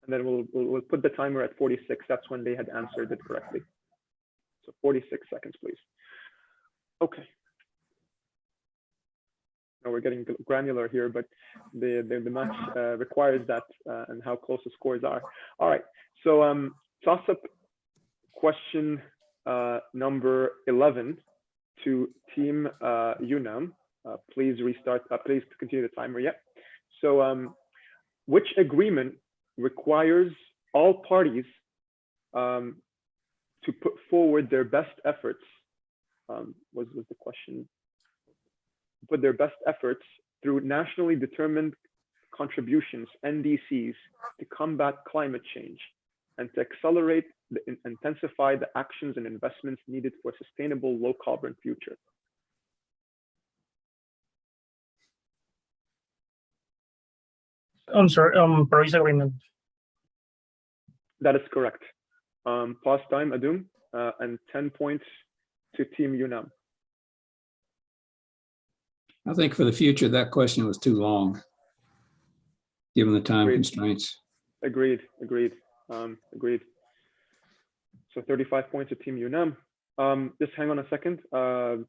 And then we'll put the timer at 46. That's when they had answered it correctly. So 46 seconds, please. Okay. Now we're getting granular here, but the match requires that and how close the scores are. All right. So toss-up question number 11 to Team UNAM. Please restart. Please continue the timer. Yeah. So which agreement requires all parties to put forward their best efforts? Was the question? Put their best efforts through nationally determined contributions, NDCs, to combat climate change and to accelerate and intensify the actions and investments needed for a sustainable low carbon future. I'm sorry, Paris Agreement. That is correct. Pause time, Adum, and 10 points to Team UNAM. I think for the future, that question was too long, given the time constraints. Agreed. Agreed. So 35 points to Team UNAM. Just hang on a second. Adum,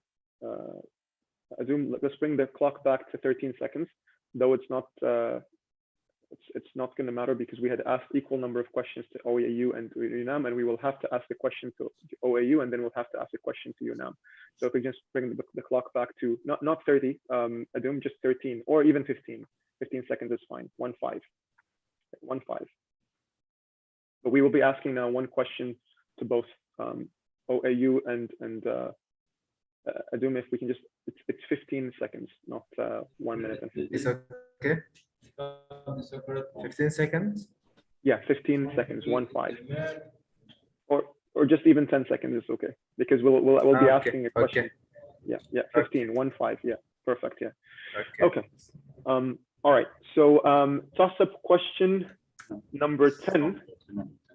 let's bring the clock back to 13 seconds, though it's not going to matter because we had asked equal number of questions to OAU and to UNAM, and we will have to ask the question to OAU, and then we'll have to ask the question to UNAM. So if we just bring the clock back to not 30, Adum, just 13 or even 15. 15 seconds is fine. 1-5. 1-5. But we will be asking now one question to both OAU and Adum, if we can just, it's 15 seconds, not 1 minute. And 15. It's okay. 15 seconds? Yeah, 15 seconds, 1-5. Or just even 10 seconds is okay, because we'll be asking a question. Okay. Yeah, 15, 1-5, yeah, perfect, yeah. Okay. All right, so toss-up question number 10,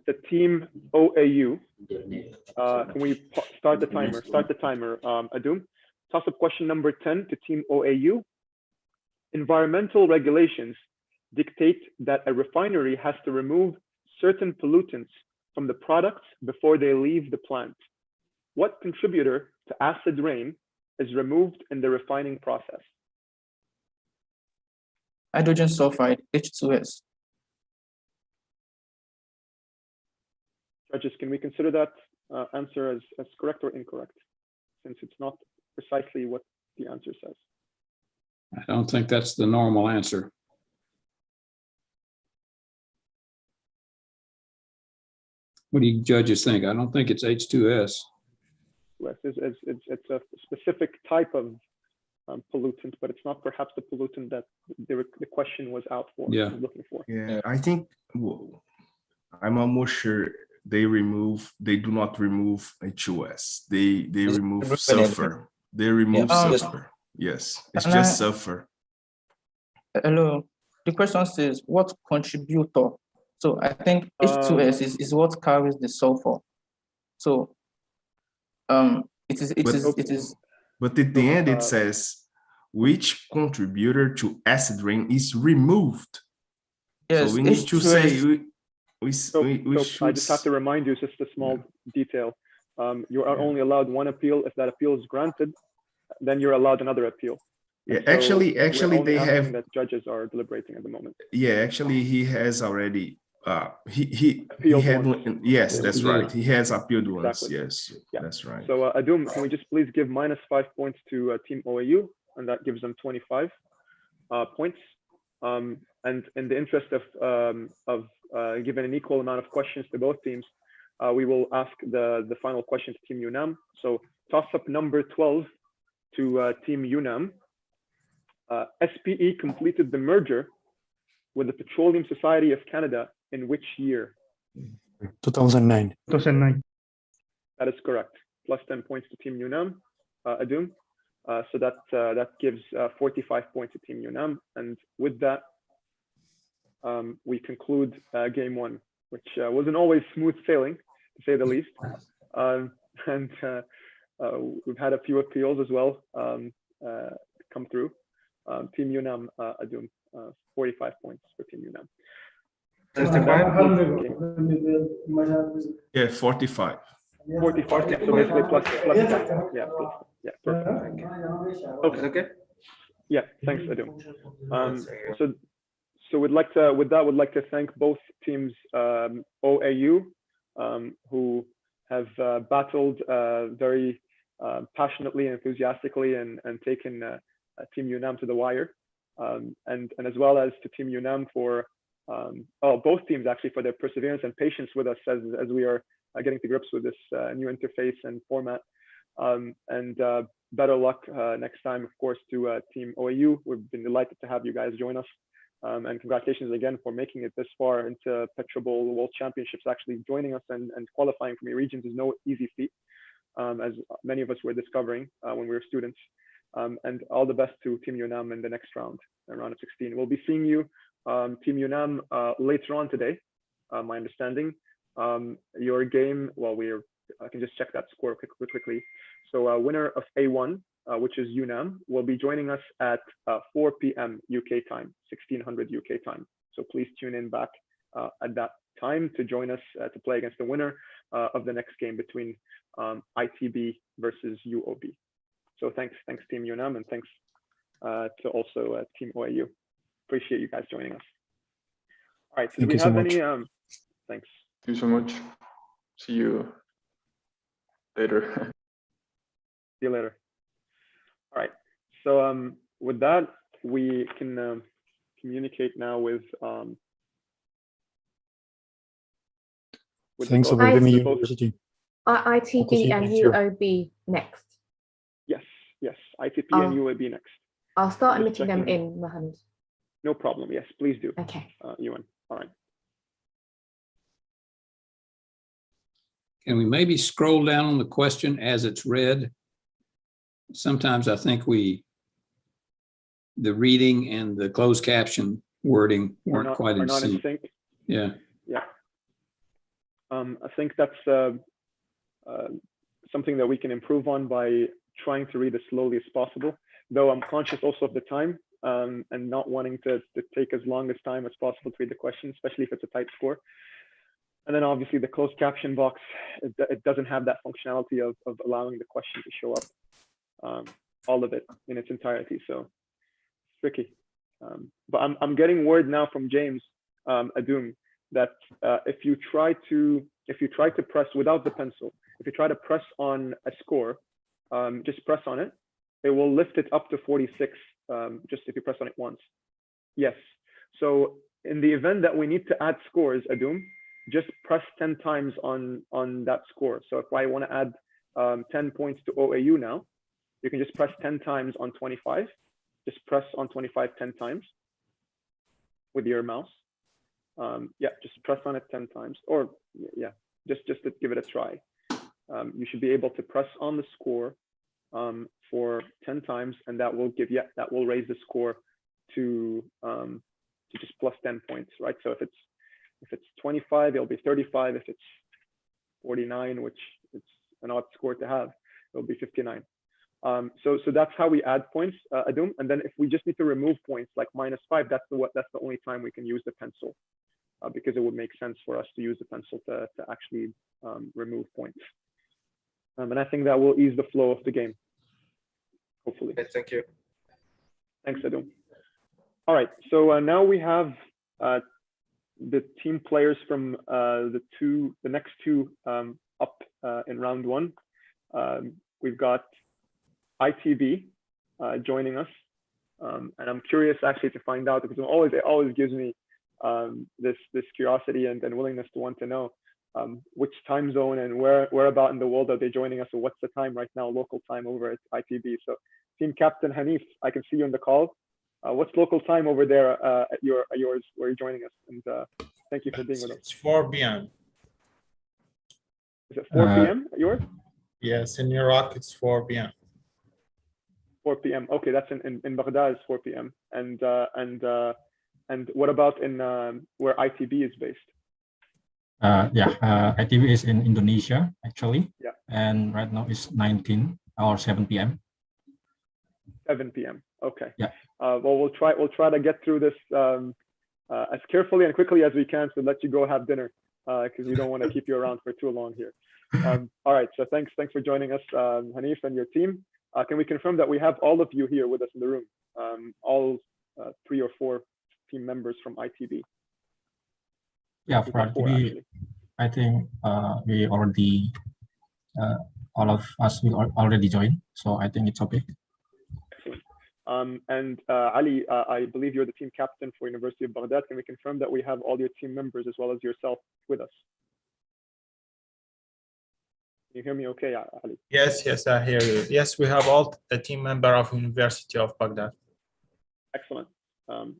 the team OAU. Can we start the timer? Adum. Toss-up question number 10 to team OAU. Environmental regulations dictate that a refinery has to remove certain pollutants from the products before they leave the plant. What contributor to acid rain is removed in the refining process? Hydrogen sulfide, H2S. Judges, can we consider that answer as correct or incorrect, since it's not precisely what the answer says? I don't think that's the normal answer. What do you judges think? I don't think it's H2S. It's a specific type of pollutant, but it's not perhaps the pollutant that the question was out for. Yeah. Looking for. Yeah, I think I'm almost sure they do not remove H2S. They remove sulfur. They remove sulfur. Yes, it's just sulfur. Hello. The question says what contributor? So I think H2S is what carries the sulfur. So it is. But at the end it says which contributor to acid rain is removed. Yes, so we need to say we should. I just have to remind you, just a small detail. You are only allowed one appeal. If that appeal is granted, then you're allowed another appeal. Yeah, so actually they have that judges are deliberating at the moment. Yeah, actually he has already he had one. Yes, that's right. He has appealed once. Yes, yeah. That's right. So Adum, can we just please give -5 points to Team OAU, and that gives them 25 points. And in the interest of giving an equal amount of questions to both teams, we will ask the final question to Team UNAM. So toss-up number 12 to Team UNAM. SPE completed the merger with the Petroleum Society of Canada in which year? 2009. 2009. That is correct. Plus 10 points to Team UNAM, Adum. So that gives 45 points to Team UNAM. And with that, we conclude game one, which wasn't always smooth sailing, to say the least. And we've had a few appeals as well come through. Team UNAM, Adum, 45 points for Team UNAM. Yeah, 45. 45, so basically plus 10. Yeah, perfect. Okay. Yeah, thanks, Adum. So we'd like to thank both teams, OAU, who have battled very passionately and enthusiastically and taken Team UNAM to the wire, and as well as to Team UNAM for both teams actually for their perseverance and patience with us as we are getting to grips with this new interface and format. And better luck next time, of course, to Team OAU. We've been delighted to have you guys join us. And congratulations again for making it this far into PetroBowl World Championships. Actually joining us and qualifying from your regions is no easy feat, as many of us were discovering when we were students. And all the best to Team UNAM in the next round of 16. We'll be seeing you, Team UNAM, later on today, my understanding. Your game, well, I can just check that score quickly. So winner of A1, which is UNAM, will be joining us at 4 p.m. UK time, 1600 UK time. So please tune in back at that time to join us to play against the winner of the next game between ITB versus UOB. So thanks Team UNAM, and thanks to also Team OAU. Appreciate you guys joining us. All right, so do we have any, thanks. Thank you so much. See you later. See you later. All right, so with that, we can communicate now with Thanks for having me, University. ITB and UOB next. Yes, ITP and UOB next. I'll start admitting them in, Mohammed. No problem. Yes, please do. Okay. Ewan. All right. Can we maybe scroll down on the question as it's read? Sometimes I think the reading and the closed caption wording weren't quite in sync. Yeah. I think that's something that we can improve on by trying to read as slowly as possible, though I'm conscious also of the time and not wanting to take as long as time as possible to read the question, especially if it's a tight score. And then obviously the closed caption box, it doesn't have that functionality of allowing the question to show up, all of it in its entirety. So it's tricky. But I'm getting word now from James Adum that if you try to press without the pencil, if you try to press on a score, just press on it, it will lift it up to 46. Just if you press on it once. Yes. So in the event that we need to add scores, Adum, just press 10 times on that score. So if I want to add 10 points to OAU now, you can just press 10 times on 25. Just press on 25 10 times with your mouse. Yeah, just press on it 10 times, or yeah, just to give it a try. You should be able to press on the score for 10 times, and that will raise the score to just plus 10 points, right? So if it's 25, it'll be 35. If it's 49, which it's an odd score to have, it'll be 59. So that's how we add points, Adum. And then if we just need to remove points like -5, that's the only time we can use the pencil, because it would make sense for us to use the pencil to actually remove points. And I think that will ease the flow of the game, hopefully. Okay, thank you. Thanks, Adum. All right, so now we have the team players from the next two up in round one. We've got ITB joining us, and I'm curious actually to find out, because it always gives me this curiosity and willingness to want to know which time zone and where about in the world are they joining us, or what's the time right now, local time over at ITB. So team captain Hanif, I can see you on the call. What's local time over there at yours where you're joining us? And thank you for being with us. It's 4 p.m. Is it 4 p.m. at yours? Yes, in Iraq it's 4 p.m. 4 p.m. Okay, that's in Baghdad is 4 p.m. And what about in where ITB is based? ITB is in Indonesia actually. Yeah. And right now it's 19 or 7 p.m. 7 p.m. Okay. Yeah. Well, we'll try to get through this as carefully and quickly as we can, so let you go have dinner, because we don't want to keep you around for too long here. All right. So thanks for joining us, Hanif and your team. Can we confirm that we have all of you here with us in the room? All 3 or 4 team members from ITB. Yeah, for ITB, I think we already all of us will already join, so I think it's okay. Excellent. And Ali, I believe you're the team captain for University of Baghdad. Can we confirm that we have all your team members as well as yourself with us? Can you hear me okay, Ali? Yes, I hear you. Yes, we have all the team member of University of Baghdad. Excellent.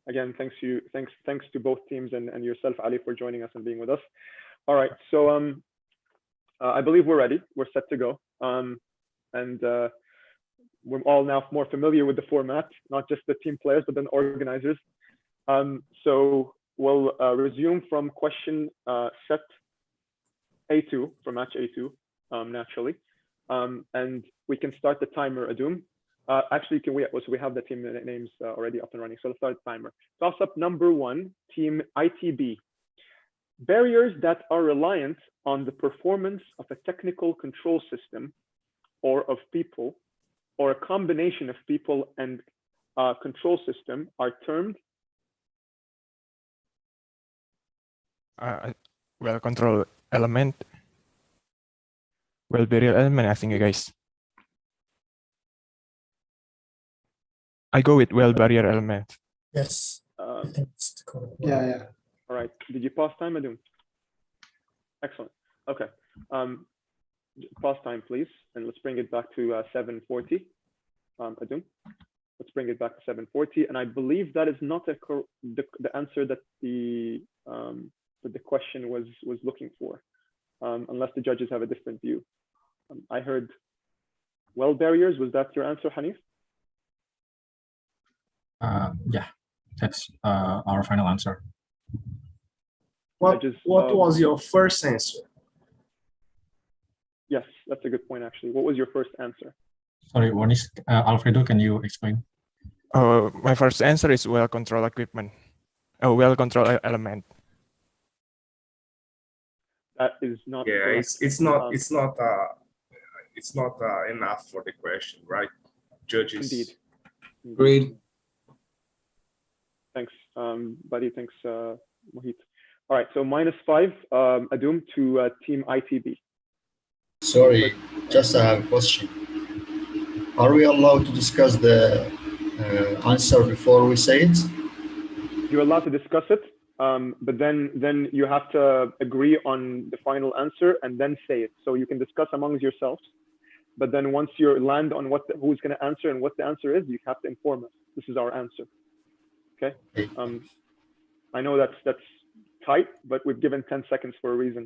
Again, thanks to both teams and yourself, Ali, for joining us and being with us. All right, so I believe we're ready. We're set to go. And we're all now more familiar with the format, not just the team players, but then organizers. So we'll resume from question set A2, from match A2, naturally. And we can start the timer, Adum. Actually, we have the team names already up and running, so let's start the timer. Toss up number 1, team ITB. Barriers that are reliant on the performance of a technical control system or of people, or a combination of people and control system are termed? Well, control element. Well, barrier element, I think, guys. I go with well barrier element. Yes. Yeah. All right. Did you pause time, Adum? Excellent. Okay. Pause time, please, and let's bring it back to 7:40. Adum, let's bring it back to 7:40. And I believe that is not the answer that the question was looking for, unless the judges have a different view. I heard well barriers. Was that your answer, Hanif? Yeah, that's our final answer. What was your first answer? Yes, that's a good point, actually. What was your first answer? Sorry, what is Alfredo? Can you explain? My first answer is well control equipment. A well control element. That is not. Yeah, correct. it's not enough for the question, right? Judges. Indeed. Agreed. Thanks, buddy. Thanks, Mohit. All right, so -5, Adum, to Team ITB. Sorry, just a question. Are we allowed to discuss the answer before we say it? You're allowed to discuss it, but then you have to agree on the final answer and then say it. So you can discuss amongst yourselves, but then once you land on who's going to answer and what the answer is, you have to inform us. This is our answer. Okay. I know that's tight, but we've given 10 seconds for a reason,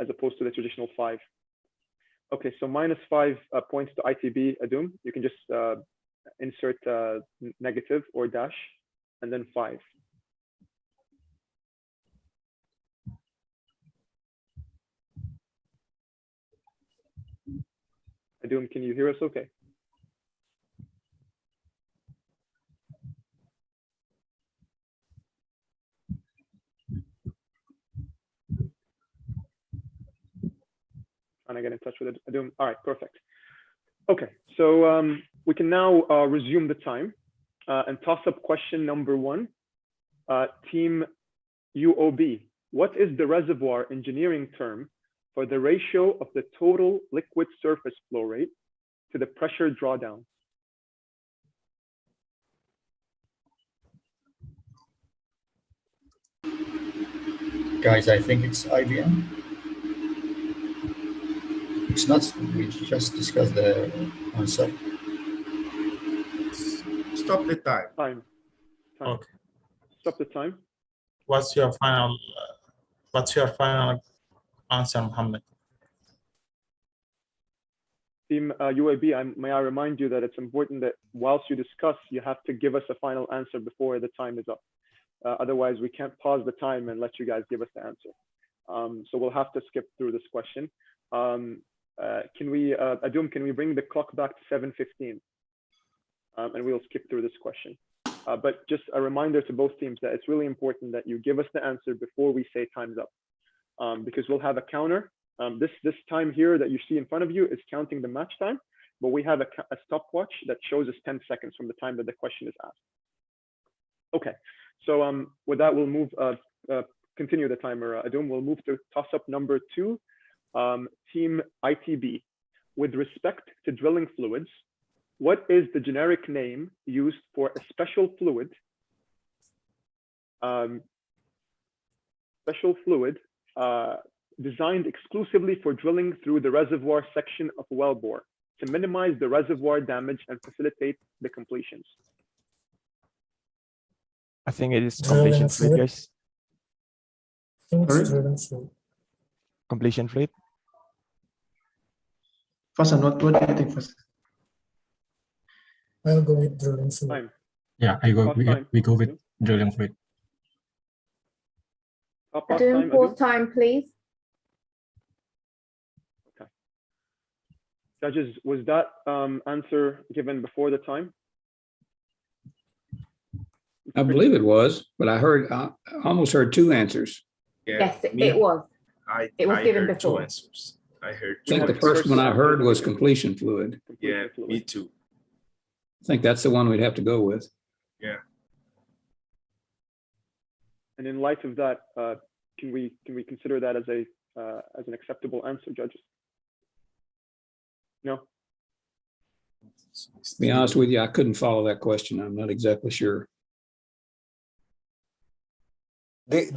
as opposed to the traditional 5. Okay, so -5 points to ITB, Adum. You can just insert negative or dash, and then 5. Adum, can you hear us okay? Trying to get in touch with Adum. All right, perfect. Okay, so we can now resume the time and toss up question number 1. Team UOB, what is the reservoir engineering term for the ratio of the total liquid surface flow rate to the pressure drawdown? Guys, I think it's IBM. It's not, we just discussed the answer. Stop the time. Time. Okay. Stop the time. What's your final answer, Mohammed? Team UAB, may I remind you that it's important that whilst you discuss, you have to give us a final answer before the time is up. Otherwise, we can't pause the time and let you guys give us the answer. So we'll have to skip through this question. Can we, Adum, can we bring the clock back to 7:15? And we'll skip through this question. But just a reminder to both teams that it's really important that you give us the answer before we say time's up, because we'll have a counter. This time here that you see in front of you is counting the match time, but we have a stopwatch that shows us 10 seconds from the time that the question is asked. Okay, so with that, we'll move, continue the timer, Adum. We'll move to toss up number 2, Team ITB. With respect to drilling fluids, what is the generic name used for a special fluid designed exclusively for drilling through the reservoir section of a wellbore to minimize the reservoir damage and facilitate the completions? I think it is completion fluid, guys. Completion fluid. Fasan, what do you think, Fasan? I'll go with drilling fluid. Yeah, we go with drilling fluid. Adum, pause time, please. Okay. Judges, was that answer given before the time? I believe it was, but I almost heard 2 answers. Yeah, yes, it was. It was given heard before. 2 answers. I heard I think the first one I heard was completion fluid. Yeah, me too. I think that's the one we'd have to go with. Yeah. And in light of that, can we consider that as an acceptable answer, judges? No. To be honest with you, I couldn't follow that question. I'm not exactly sure. They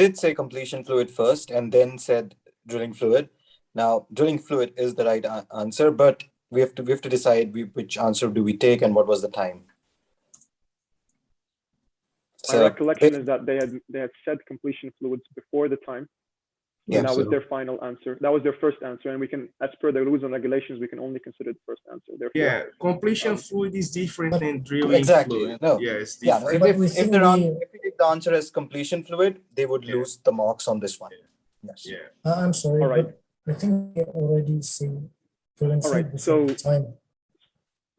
did say completion fluid first, and then said drilling fluid. Now, drilling fluid is the right answer, but we have to decide which answer do we take and what was the time. My recollection is that they had said completion fluids before the time. Yeah, that was their final answer. That was their first answer, and we can, as per the rules and regulations, we can only consider the first answer. Therefore, Yeah, completion fluid is different than drilling exactly. fluid. No. Yeah, it's Yeah, different. if we take the answer as completion fluid, they would lose the marks on this one. Yes. Yeah. I'm sorry, All right. but I think we already seen drilling All right. fluid before the time.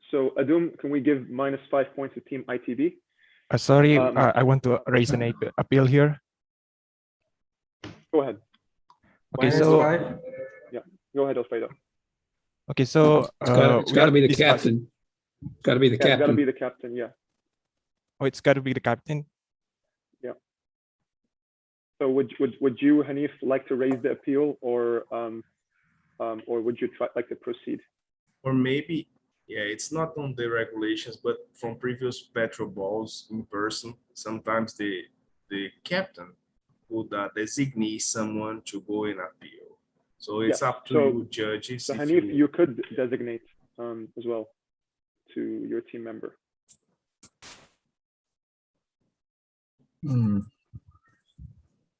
So Adum, can we give -5 points to Team ITB? Sorry, I want to raise an appeal here. Go ahead. Okay, so yeah, go ahead, Alfredo. Okay, so it's got to be the captain. It's got to be the captain. It's got to be the captain. Yeah. Oh, it's got to be the captain. Yeah. So would you, Hanif, like to raise the appeal, or would you like to proceed? Or maybe, yeah, it's not on the regulations, but from previous PetroBowls in person, sometimes the captain would designate someone to go in appeal. So it's up to you, judges. So Hanif, you could designate as well to your team member.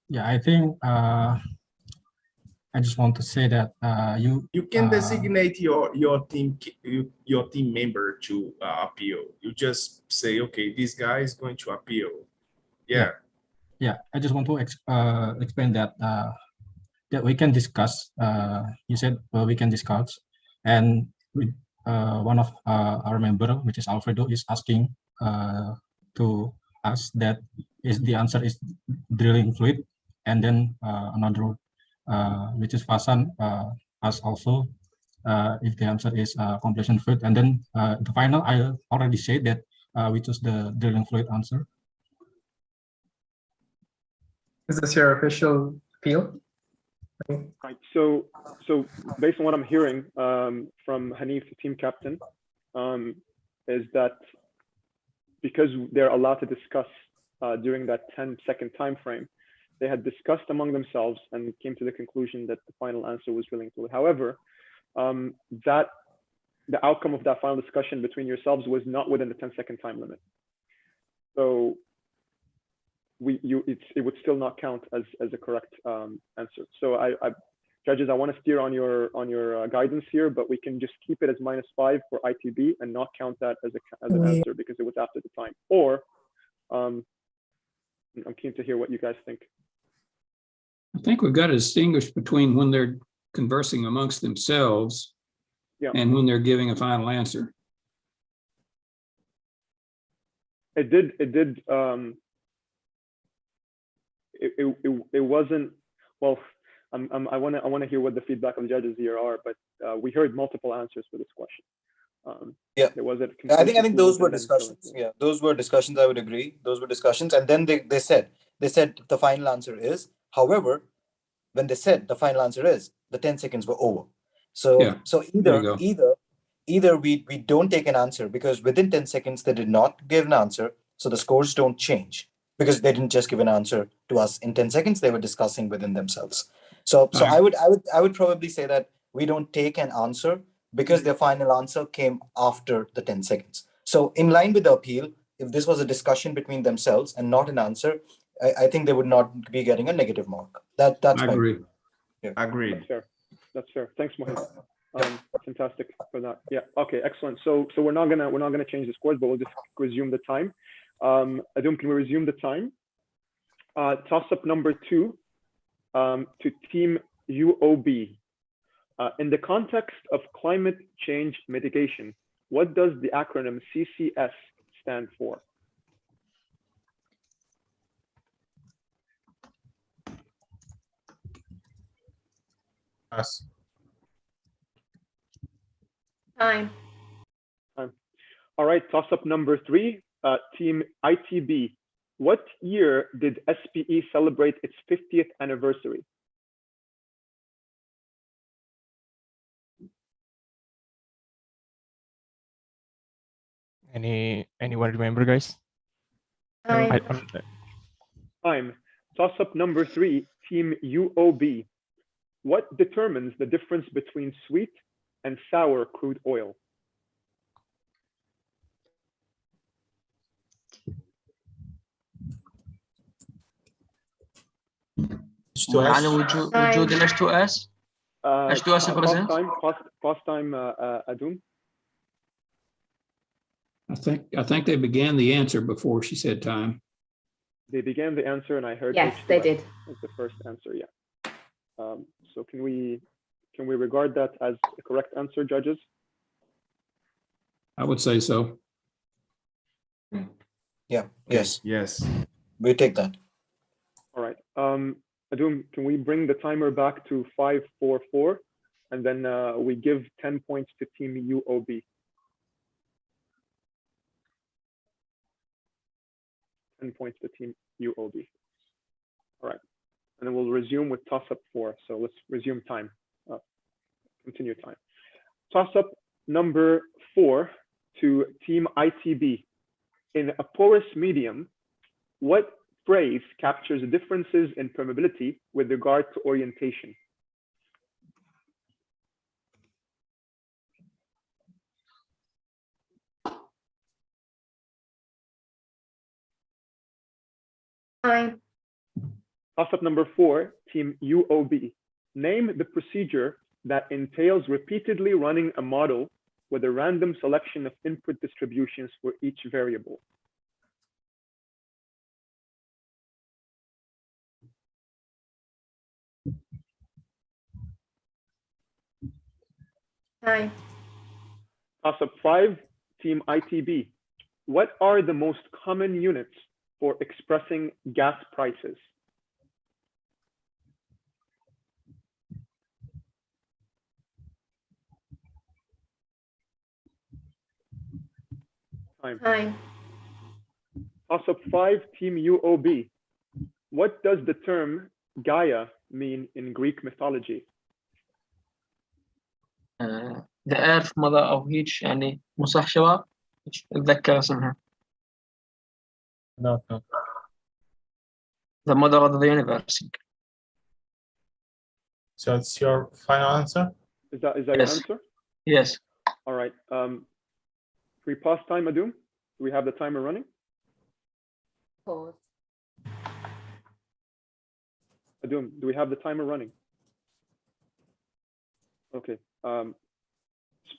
Yeah, I think I just want to say that you can designate your team member to appeal. You just say, okay, this guy is going to appeal. Yeah. Yeah, I just want to explain that that we can discuss. You said we can discuss, and with one of our member, which is Alfredo, is asking to us that the answer is drilling fluid, and then another which is Fasan asked also if the answer is completion fluid, and then the final I already said that we choose the drilling fluid answer. Is this your official appeal? Right. So based on what I'm hearing from Hanif, the team captain, is that because they're allowed to discuss during that 10-second time frame, they had discussed among themselves and came to the conclusion that the final answer was drilling fluid. However, that the outcome of that final discussion between yourselves was not within the 10-second time limit. So it would still not count as a correct answer. So judges, I want to steer on your guidance here, but we can just keep it as -5 for ITB and not count that as an answer because it was after the time. Or I'm keen to hear what you guys think. I think we've got to distinguish between when they're conversing amongst themselves and when they're giving a final answer. It wasn't, well, I want to hear what the feedback of the judges here are, but we heard multiple answers for this question. There was I think those were discussions. Yeah, those were discussions. I would agree. Those were discussions, and then they said the final answer is. However, when they said the final answer is, the 10 seconds were over. So either we don't take an answer because within 10 seconds they did not give an answer, so the scores don't change because they didn't just give an answer to us in 10 seconds. They were discussing within themselves. So I would probably say that we don't take an answer because their final answer came after the 10 seconds. So in line with the appeal, if this was a discussion between themselves and not an answer, I think they would not be getting a negative mark. That's I agree. Yeah. Agreed. That's fair. Thanks, Mohit. Fantastic for that. Yeah. Okay. Excellent. So we're not gonna change the scores, but we'll just resume the time. Adum, can we resume the time? Toss up number 2 to Team UOB. In the context of climate change mitigation, what does the acronym CCS stand for? Pass. Time. All right, toss up number 3, Team ITB. What year did SPE celebrate its 50th anniversary? Anyone remember, guys? Time. Toss up number 3, Team UOB. What determines the difference between sweet and sour crude oil? يعني وجود ال H2S H2S present. Past time, Adum. I think they began the answer before she said time. They began the answer, and I heard yes, H2S they did. as the first answer. Yeah. So can we regard that as a correct answer, judges? I would say so. Yeah. Yes. Yes. We take that. All right. Adum, can we bring the timer back to 5-4-4, and then we give 10 points to Team UOB. 10 points to Team UOB. All right. And then we'll resume with toss-up 4. So let's resume time. Continue time. Toss-up number 4 to Team ITB. In a porous medium, what phrase captures the differences in permeability with regard to orientation? Time. Toss-up number 4, Team UOB. Name the procedure that entails repeatedly running a model with a random selection of input distributions for each variable. Time. Toss-up 5, Team ITB. What are the most common units for expressing gas prices? Time. Toss-up 5, Team UOB. What does the term Gaia mean in Greek mythology? The Earth Mother of each يعني مصح شباب اتذكر اسمها. No. The Mother of the Universe. So it's your final answer? Is that Yes. your answer? Yes. All right. We pause time, Adum? Do we have the timer running? Pause. Adum, do we have the timer running? Okay.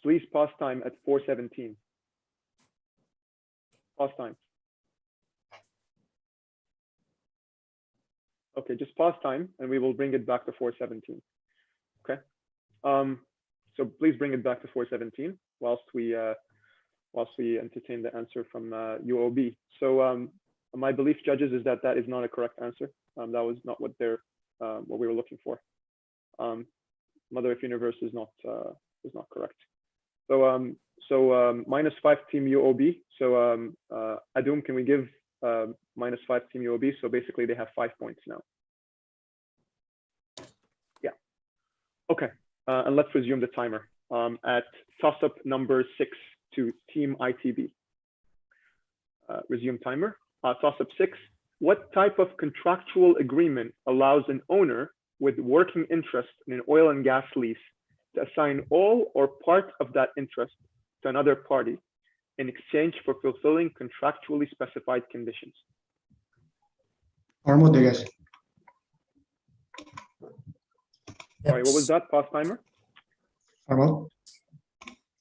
Please pause time at 4:17. Pause time. Okay, just pause time and we will bring it back to 4:17. Okay. So please bring it back to 4:17 whilst we entertain the answer from UOB. So my belief, judges, is that that is not a correct answer. That was not what we were looking for. Mother of Universe is not correct. So -5 Team UOB. So Adum, can we give -5 Team UOB? So basically they have 5 points now. Yeah. Okay. And let's resume the timer at toss-up number 6 to Team ITB. Resume timer. Toss-up 6. What type of contractual agreement allows an owner with working interest in an oil and gas lease to assign all or part of that interest to another party in exchange for fulfilling contractually specified conditions? Armod, I guess. Sorry, what was that? Pause timer? Armod.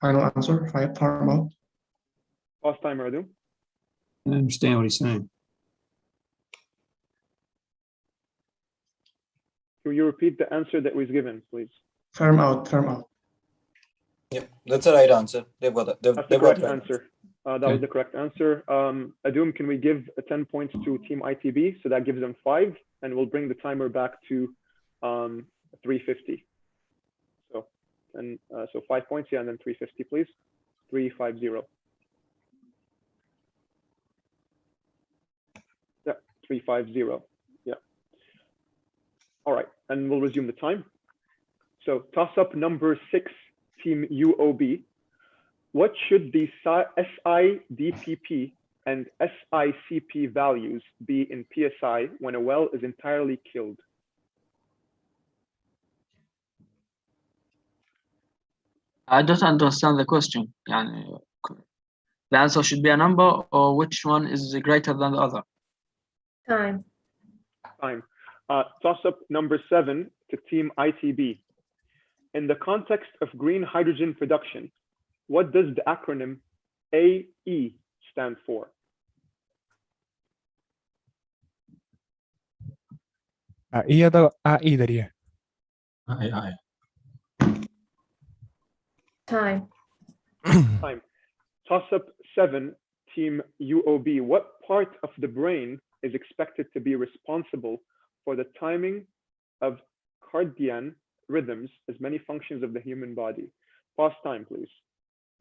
Final answer, Armod. Pause timer, Adum. I understand what he's saying. Can you repeat the answer that was given, please? Firm out. Yeah, that's the right answer. They've got that. That's the correct answer. That was the correct answer. Adum, can we give 10 points to Team ITB? So that gives them 5, and we'll bring the timer back to 350. So 5 points, yeah, and then 350, please. 350. Yeah, 350. Yeah. All right, and we'll resume the time. So toss-up number 6, Team UOB. What should the SIDPP and SICP values be in PSI when a well is entirely killed? I don't understand the question. يعني, the answer should be a number, or which one is greater than the other? Time. Time. Toss up number 7 to Team ITB. In the context of green hydrogen production, what does the acronym AE stand for? AI atau AI tadi ya? AI. Time. Time. Toss up 7, Team UOB. What part of the brain is expected to be responsible for the timing of cardiac rhythms as many functions of the human body? Pause time, please.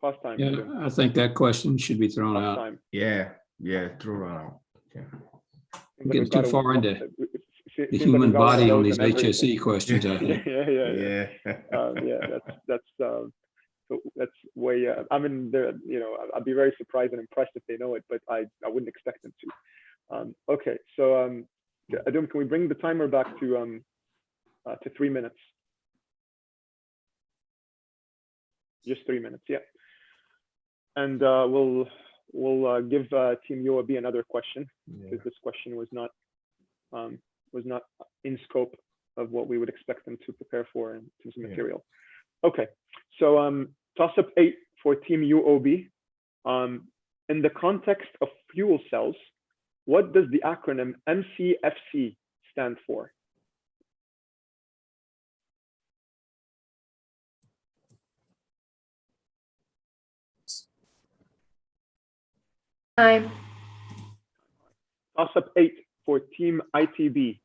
Pause time. Yeah, I think that question should be thrown Pause out. time. Yeah, throw it out. Yeah. We're getting too far into the human body on these HSE questions, I think. Yeah. That's way. I mean, I'd be very surprised and impressed if they know it, but I wouldn't expect them to. Okay, so Adum, can we bring the timer back to 3 minutes? Just 3 minutes, yeah. And we'll give Team UOB another question, because this question was not in scope of what we would expect them to prepare for in terms of material. Okay, so toss up 8 for Team UOB. In the context of fuel cells, what does the acronym MCFC stand for? Time. Toss up 8 for Team ITB.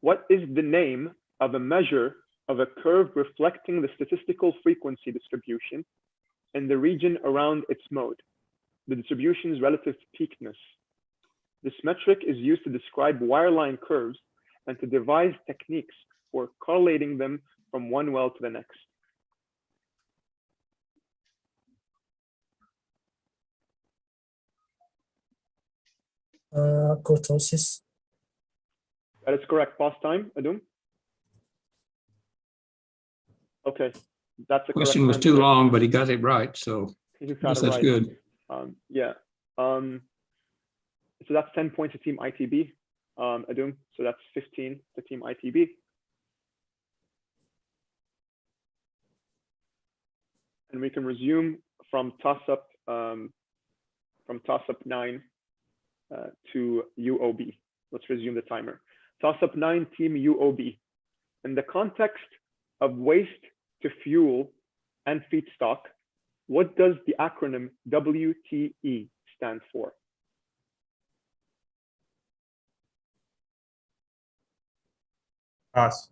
What is the name of a measure of a curve reflecting the statistical frequency distribution in the region around its mode, the distribution's relative peakness? This metric is used to describe wireline curves and to devise techniques for correlating them from one well to the next. Kurtosis. That is correct. Pause time, Adum. Okay, that's the question was too long, but he got it right, so that's right. good. Yeah. So that's 10 points to Team ITB, Adum. So that's 15 to Team ITB. And we can resume from toss up 9 to UOB. Let's resume the timer. Toss up 9, Team UOB. In the context of waste to fuel and feedstock, what does the acronym WTE stand for? Pass.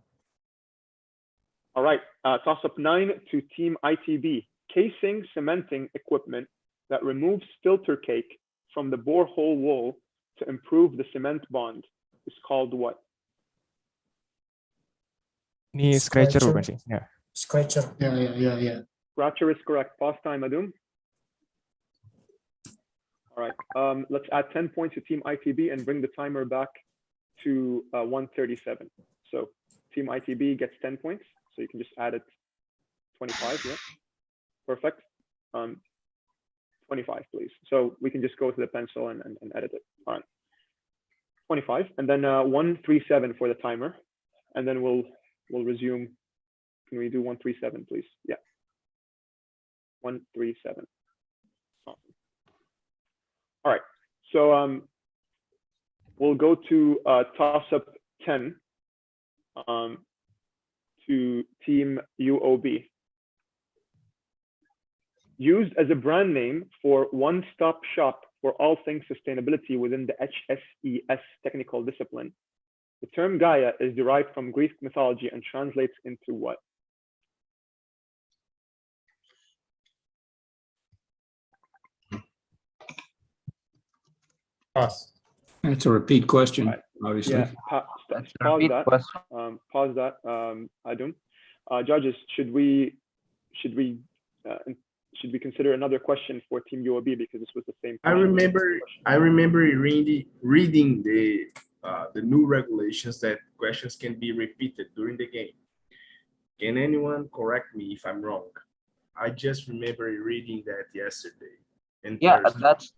All right, toss up 9 to Team ITB. Casing cementing equipment that removes filter cake from the borehole wall to improve the cement bond is called what? Ini scratcher bukan sih? Ya. Scratcher. Yeah. Scratcher is correct. Pause time, Adum. All right, let's add 10 points to Team ITB and bring the timer back to 137. So Team ITB gets 10 points. So you can just add it 25, yeah. Perfect. 25, please. So we can just go to the pencil and edit it. All right. 25, and then 137 for the timer, and then we'll resume. Can we do 137, please? Yeah. 137. Awesome. All right. So we'll go to toss up 10 to Team UOB. Used as a brand name for one-stop shop for all things sustainability within the HSES technical discipline, the term Gaia is derived from Greek mythology and translates into what? Pass. That's a repeat question, Right. obviously. Yeah, pause that. Adum. Judges, should we consider another question for Team UOB because this was the same question? I remember reading the new regulations that questions can be repeated during the game. Can anyone correct me if I'm wrong? I just remember reading that yesterday. And yeah, Thursday. that's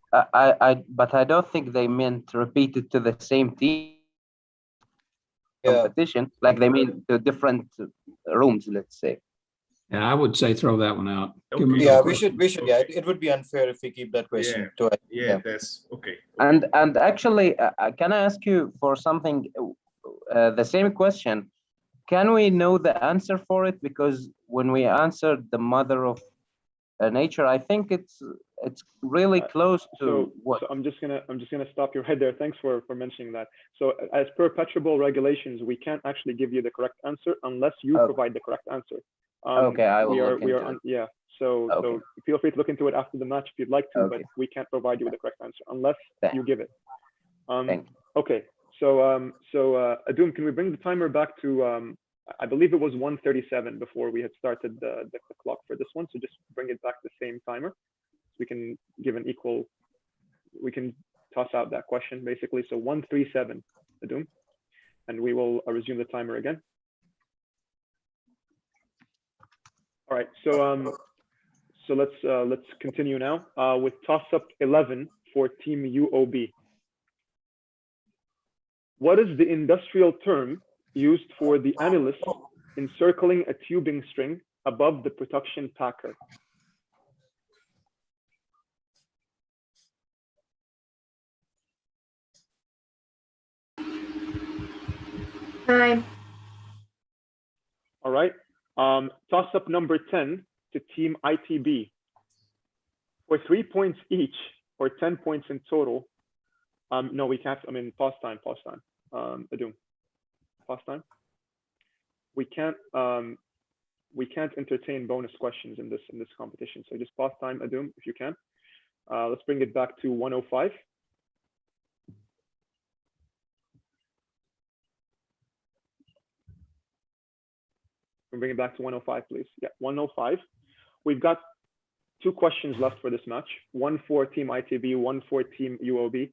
but I don't think they meant repeated to the same team competition, like they mean to different rooms, let's say. Yeah, I would say throw that one out. Okay. Yeah, we should. Yeah, it would be unfair if we keep that question to it. Yeah, that's okay. And actually, can I ask you for something? The same question. Can we know the answer for it? Because when we answered the mother of nature, I think it's really close to what. So I'm just gonna stop you right there. Thanks for mentioning that. So as per PetroBowl regulations, we can't actually give you the correct answer unless you provide the correct answer. Okay, I will look into it. Yeah. So feel free to look into it after the match if you'd like to, but we can't provide you with the correct answer unless you give it. Okay. So Adum, can we bring the timer back to I believe it was 1:37 before we had started the clock for this one. So just bring it back to the same timer. So we can give an equal. We can toss out that question basically. So 1:37, Adum, and we will resume the timer again. All right, so let's continue now with toss-up 11 for Team UOB. What is the industrial term used for the analyst encircling a tubing string above the production packer? Time. All right. Toss-up number 10 to Team ITB. For 3 points each, or 10 points in total. No, we can't. I mean, pause time. Adum, pause time. We can't entertain bonus questions in this competition. So just pause time, Adum, if you can. Let's bring it back to 105. We'll bring it back to 105, please. Yeah, 105. We've got 2 questions left for this match. One for Team ITB, one for Team UOB.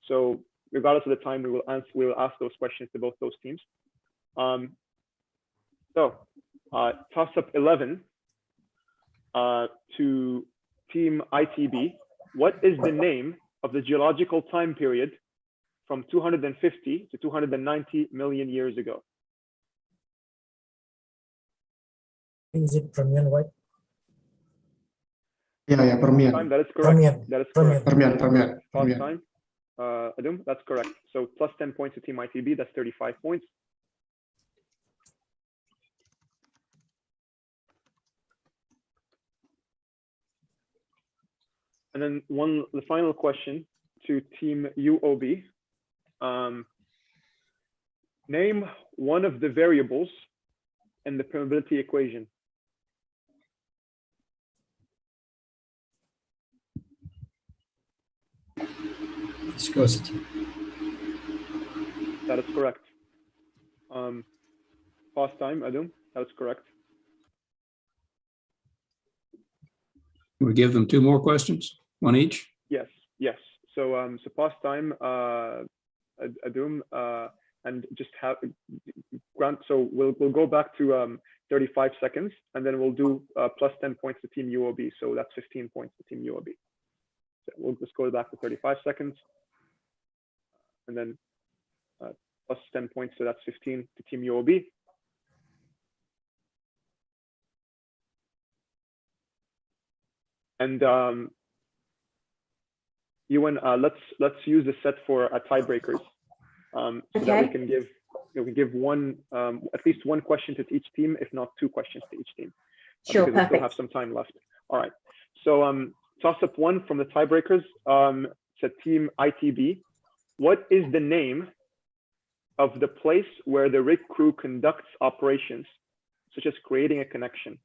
So regardless of the time, we will ask those questions to both those teams. Toss-up 11 to Team ITB. What is the name of the geological time period from 250 to 290 million years ago? Is it Permian, right? Yeah, Permian. Time, that is correct. That is correct. Permian. Pause time. Adum, that's correct. So plus 10 points to Team ITB, that's 35 points. And then the final question to Team UOB. Name one of the variables in the permeability equation. Viscosity. That is correct. Pause time, Adum. That is correct. Can we give them 2 more questions, one each? Yes. So pause time, Adum, and just have grant. So we'll go back to 35 seconds, and then we'll do plus 10 points to Team UOB. So that's 15 points to Team UOB. So we'll just go back to 35 seconds, and then plus 10 points. So that's 15 to Team UOB. And Ewan, let's use the set for tiebreakers, so that we can give one at least one question to each team, if not 2 questions to each team. Sure, because we still have some time left. All right. So toss up 1 from the tiebreakers. It's a Team ITB. What is the name of the place where the rig crew conducts operations, such as creating a connection?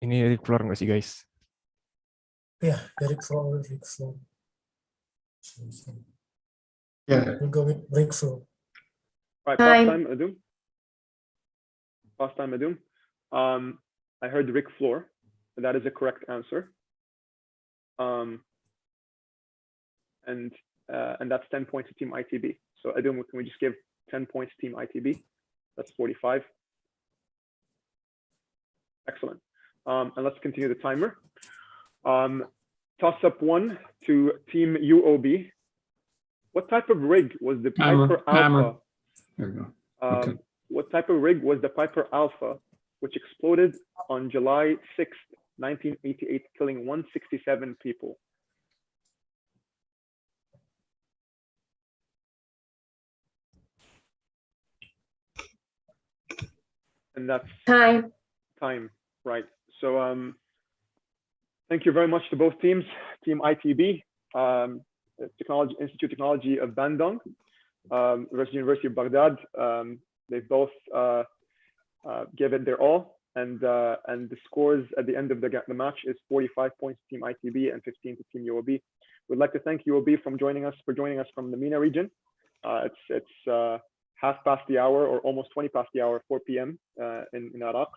Ini rig floor nggak sih, guys? Yeah, the rig floor. Yeah. We'll go with rig floor. Right, pause time, Adum. Pause time, Adum. I heard rig floor. That is a correct answer. And that's 10 points to Team ITB. So Adum, can we just give 10 points to Team ITB? That's 45. Excellent. And let's continue the timer. Toss up 1 to Team UOB. What type of rig was the Piper Alpha? There we go. Okay. What type of rig was the Piper Alpha, which exploded on July 6th, 1988, killing 167 people? And that's time, right? So thank you very much to both teams, Team ITB, Technology Institute of Technology of Bandung, University of Baghdad. They both gave it their all, and the scores at the end of the match is 45 points to Team ITB and 15 to Team UOB. We'd like to thank UOB for joining us from the MENA region. It's half past the hour, or almost 20 past the hour, 4 p.m. In Iraq.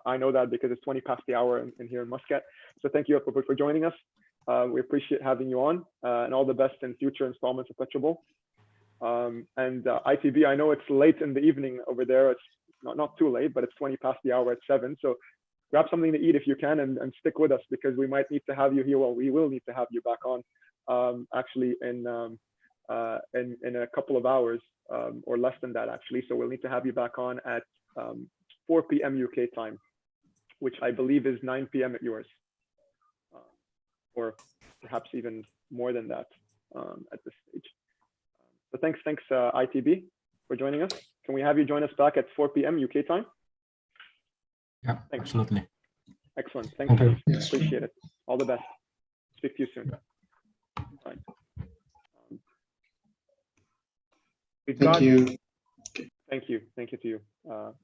I know that because it's 20 past the hour in here in Muscat. So thank you for joining us. We appreciate having you on, and all the best in future installments of PetroBowl. And ITB, I know it's late in the evening over there. It's not too late, but it's 20 past the hour at 7. So grab something to eat if you can, and stick with us, because we might need to have you here. Well, we will need to have you back on actually in a couple of hours, or less than that actually. So we'll need to have you back on at 4 p.m. UK time, which I believe is 9 p.m. at yours, or perhaps even more than that at this stage. So thanks ITB for joining us. Can we have you join us back at 4 p.m. UK time? Yeah, thanks. Absolutely. Excellent. Thank you. Appreciate it. All the best. Speak to you soon. Bye. Thank you. Thank you. Thank you to you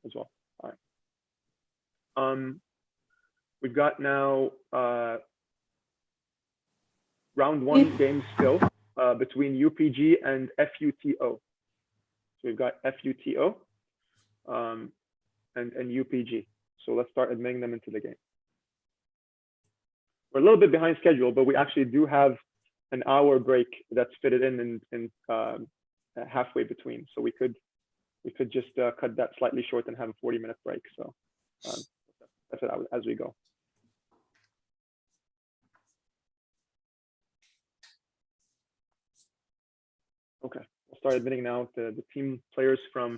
as well. All right. We've got now round 1 game still between UPG and FUTO. So we've got FUTO and UPG. So let's start admitting them into the game. We're a little bit behind schedule, but we actually do have an hour break that's fitted in halfway between. So we could just cut that slightly short and have a 40-minute break. So that's it as we go. Okay, we'll start admitting now the team players from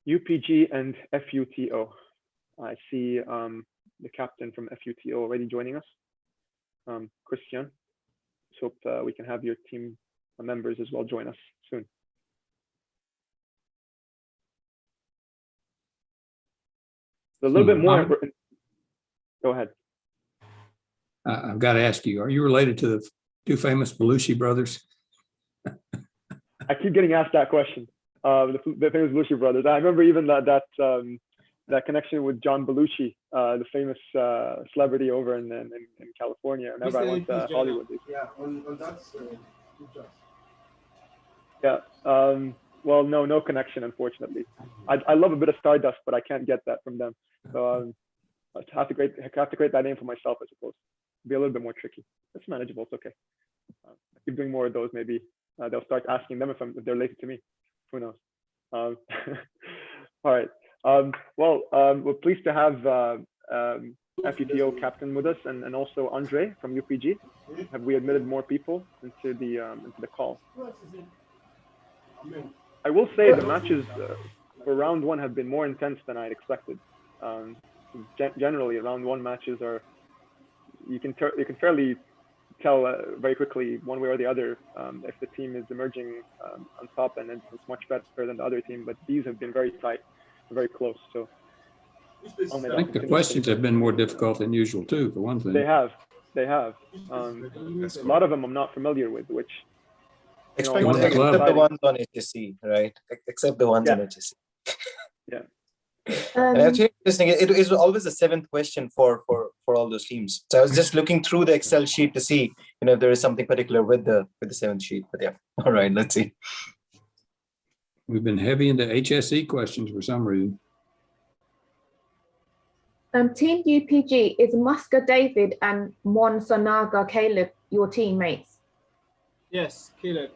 UPG and FUTO. I see the captain from FUTO already joining us, Christian. Let's hope we can have your team members as well join us soon. A little bit more. Go ahead. I've got to ask you, are you related to the 2 famous Belushi brothers? I keep getting asked that question. The famous Belushi brothers. I remember even that connection with John Belushi, the famous celebrity over in California. Whenever I went to Hollywood. Yeah, on that. Yeah. Well, no connection, unfortunately. I love a bit of Stardust, but I can't get that from them. So I have to create that name for myself, I suppose. It'll be a little bit more tricky. It's manageable. It's okay. I keep doing more of those. Maybe they'll start asking them if they're related to me. Who knows? All right. We're pleased to have FUTO captain with us, and also Andre from UPG. Have we admitted more people into the call? I will say the matches for round 1 have been more intense than I expected. Generally, round 1 matches are you can fairly tell very quickly one way or the other if the team is emerging on top, and it's much better than the other team. But these have been very tight, very close. So I think the questions have been more difficult than usual too, for one thing. They have. A lot of them I'm not familiar with, which except the ones on HSC, right? Except the ones on HSC. Yeah. And actually, it is always the 7th question for all those teams. So I was just looking through the Excel sheet to see, if there is something particular with the 7th sheet. But yeah, all right, let's see. We've been heavy into HSE questions for some reason. Team UPG, is Muska David and Monsanaga Caleb your teammates? Yes, Caleb.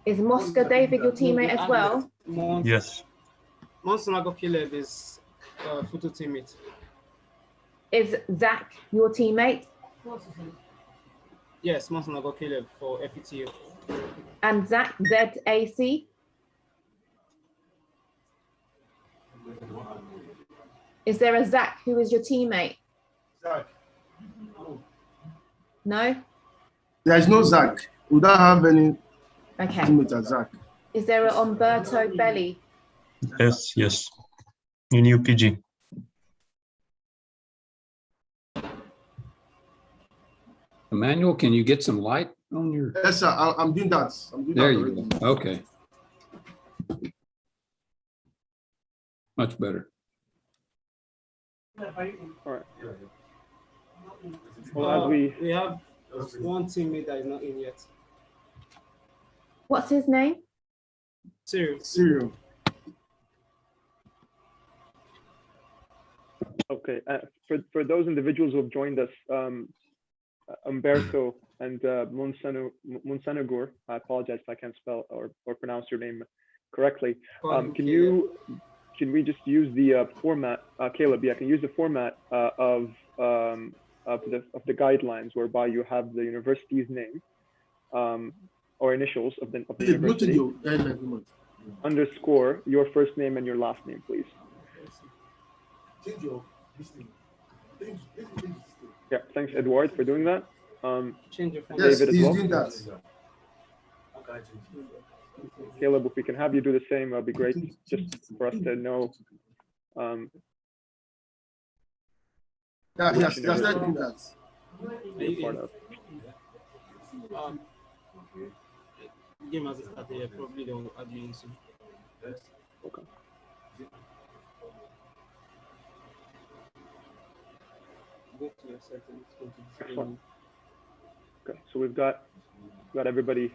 Is Muska David your teammate as well? Yes. Monsanaga Caleb is photo teammate. Is Zach your teammate? Yes, Monsonago Caleb for FETU. And Zach, Z-A-C? Is there a Zach who is your teammate? Zach. No? There is no Zach. We don't have any Okay. teammate as Zach. Is there a Umberto Belli? Yes, yes. In UPG. Emmanuel, can you get some light on your? Yes, sir. I'm doing that. I'm doing There that you already. go. Okay. Much better. All right. Well, as we have one teammate that is not in yet. What's his name? Cyril. Okay. For those individuals who have joined us, Umberto and Monsanogor, I apologize if I can't spell or pronounce your name correctly. Can we just use the format, Caleb? Yeah, can use the format of the guidelines whereby you have the university's name or initials of the university underscore your first name and your last name, please. Yeah, thanks, Edward, for doing that. Yes, David as he's well. doing that. Caleb, if we can have you do the same, that'd be great, just for us to know. Yeah, yes, that's not doing that. Part of. Game has started here, probably they will add you in soon. Okay. Go to your settings, go to the Excellent. Okay, so we've got everybody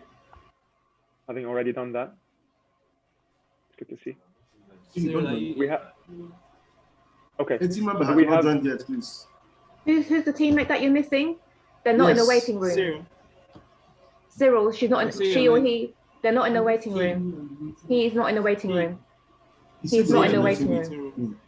having already done that. It's good to see. We have. Okay. A team member has we not have joined yet, please. Who's the teammate that you're missing? They're not in the waiting room. Cyril, she's not in, she or he, they're not in the waiting room. He is not in the waiting room. He's not in the waiting room.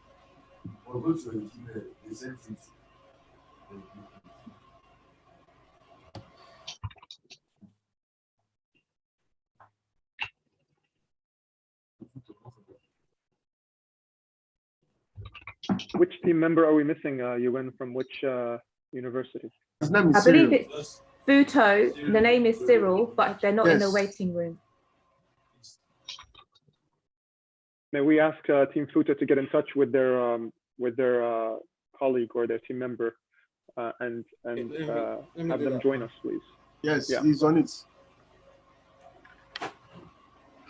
Which team member are we missing? You went from which university? His name is I believe Cyril. it's Futo. The name is Cyril, but they're not in the Yes. waiting room. May we ask Team Futa to get in touch with their colleague or their team member and have them join us, please? Yes, Yeah. he's on it.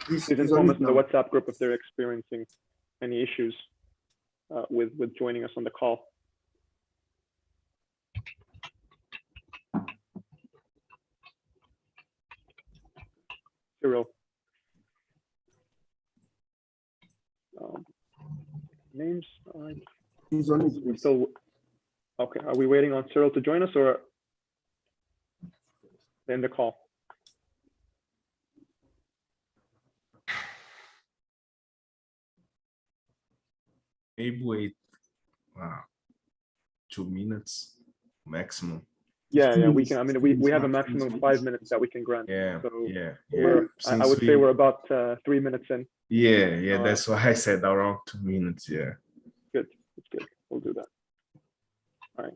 Please inform us in the WhatsApp group if they're experiencing any issues with joining us on the call. Cyril. Names. He's on it. We still. Okay. Are we waiting on Cyril to join us or end the call? Maybe wait 2 minutes maximum. Yeah, we can. I mean, we have a maximum of 5 minutes that we can grant. Yeah, so yeah. I would say we're about 3 minutes in. Yeah. That's why I said around 2 minutes. Yeah. Good. That's good. We'll do that. All right.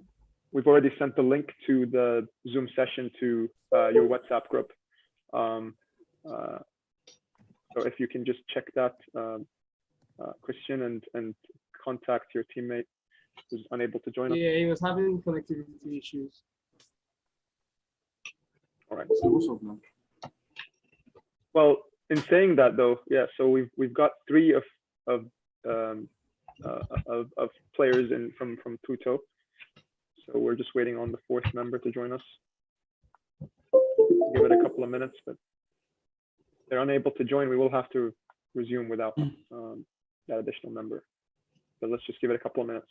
We've already sent the link to the Zoom session to your WhatsApp group. So if you can just check that, Christian, and contact your teammate who's unable to join us. Yeah, he was having connectivity issues. All right. Well, in saying that though, yeah. So we've got 3 of players from Tuto. So we're just waiting on the 4th member to join us. Give it a couple of minutes, but if they're unable to join, we will have to resume without that additional member. But let's just give it a couple of minutes.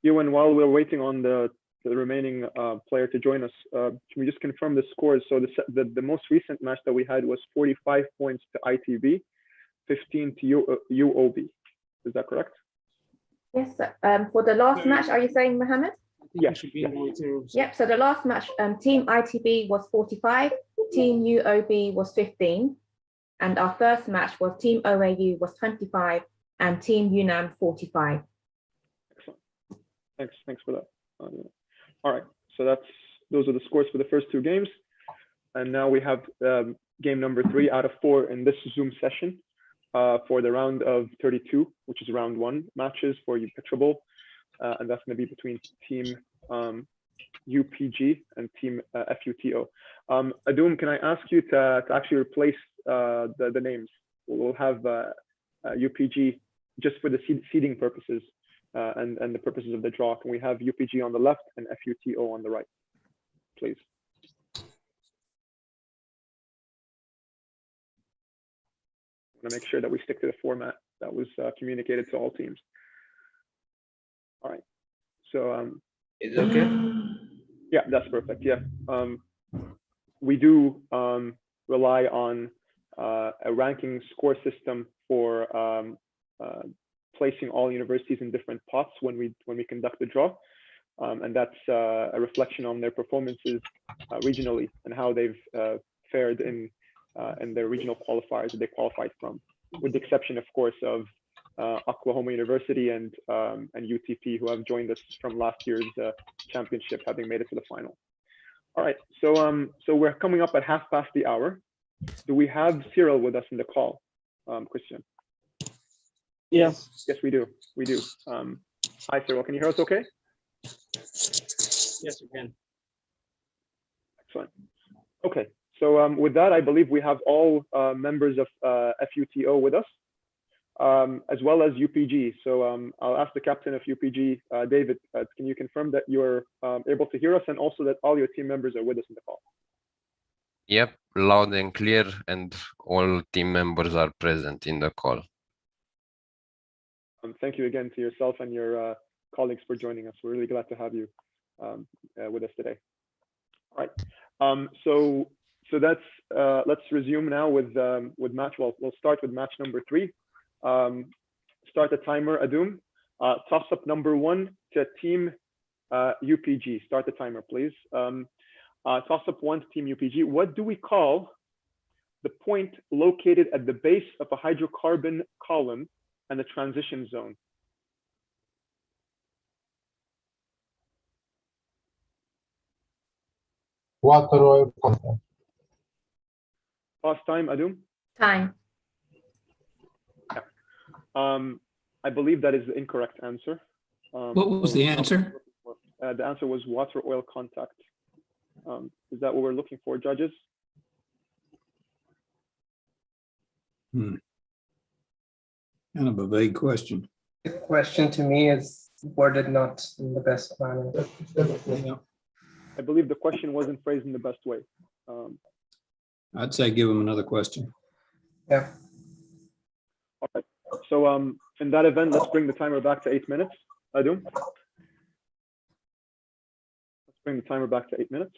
Ewan, while we're waiting on the the remaining player to join us. Can we just confirm the scores? So the most recent match that we had was 45 points to ITB, 15 to UOB. Is that correct? Yes. For the last match, are you saying, Mohammed? Yes. Yep. So the last match, Team ITB was 45, Team UOB was 15, and our first match was Team OAU was 25, and Team UNAM 45. Excellent. Thanks for that. All right. So those are the scores for the first two games, and now we have game number 3 out of 4 in this Zoom session for the round of 32, which is round 1 matches for PetroBowl. And that's going to be between Team UPG and Team FUTO. Adum, can I ask you to actually replace the names? We'll have UPG just for the seeding purposes and the purposes of the draw. Can we have UPG on the left and FUTO on the right, please? I want to make sure that we stick to the format that was communicated to all teams. All right, so is it okay? Yeah, that's perfect. Yeah, we do rely on a ranking score system for placing all universities in different pots when we conduct the draw, and that's a reflection on their performances regionally and how they've fared in their regional qualifiers that they qualified from, with the exception, of course, of Oklahoma University and UTP, who have joined us from last year's championship, having made it to the final. All right, so we're coming up at 1/2 the hour. Do we have Cyril with us in the call, Christian? Yes. Yes, we do. We do. Hi, Cyril. Can you hear us okay? Yes, we can. Excellent. Okay, so with that, I believe we have all members of FUTO with us, as well as UPG. So I'll ask the captain of UPG, David, can you confirm that you're able to hear us, and also that all your team members are with us in the call? Yep, loud and clear, and all team members are present in the call. Thank you again to yourself and your colleagues for joining us. We're really glad to have you with us today. All right, so that's let's resume now with match. Well, we'll start with match number 3. Start the timer, Adum. Toss up number 1 to Team UPG. Start the timer, please. Toss up 1 to Team UPG. What do we call the point located at the base of a hydrocarbon column and the transition zone? Water oil content. Pause time, Adum. Time. Yeah. I believe that is the incorrect answer. What was the answer? The answer was water oil contact. Is that what we're looking for, judges? Kind of a vague question. The question to me is worded not in the best manner. Yeah. I believe the question wasn't phrased in the best way. I'd say give them another question. Yeah. All right. So in that event, let's bring the timer back to 8 minutes. Adum. Let's bring the timer back to 8 minutes.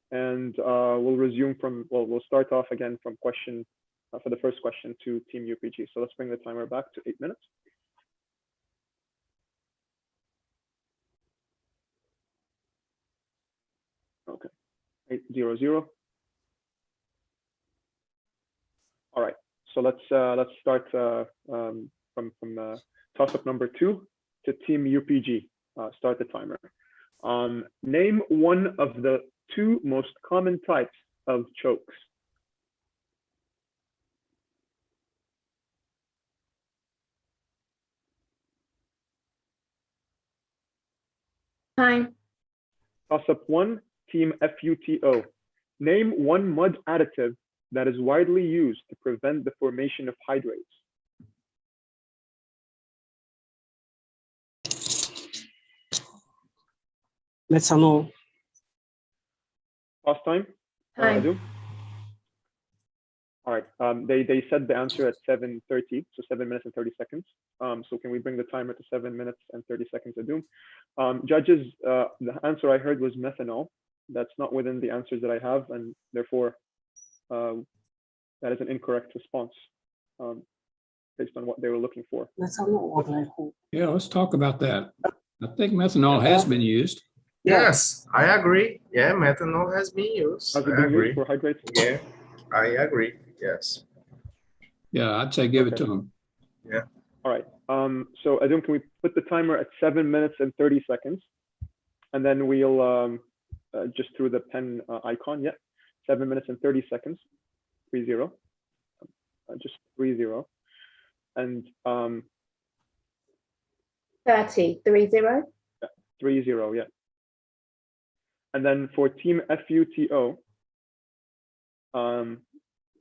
And we'll resume from, well, we'll start off again from question, for the first question to Team UPG. So let's bring the timer back to 8 minutes. Okay, 8:00. All right, so let's start from toss up number 2 to Team UPG. Start the timer. Name one of the 2 most common types of chokes. Time. Toss up 1, Team FUTO. Name one mud additive that is widely used to prevent the formation of hydrates. Let's know. Pause time. Time. All right. They said the answer at 7:30, so 7 minutes and 30 seconds. So can we bring the timer to 7 minutes and 30 seconds, Adum? Judges, the answer I heard was methanol. That's not within the answers that I have, and therefore that is an incorrect response based on what they were looking for. Yeah, let's talk about that. I think methanol has been used. Yes, I agree. Yeah, methanol has been used. Has it I been agree. used for hydrates? Yeah, I agree. Yes. Yeah, I'd say give it to them. Yeah. All right. So Adum, can we put the timer at 7 minutes and 30 seconds? And then we'll just through the pen icon. Yeah. 7 minutes and 30 seconds. 30. Just 30. And 30. 30. Yeah, 30. Yeah. And then for team FUTO,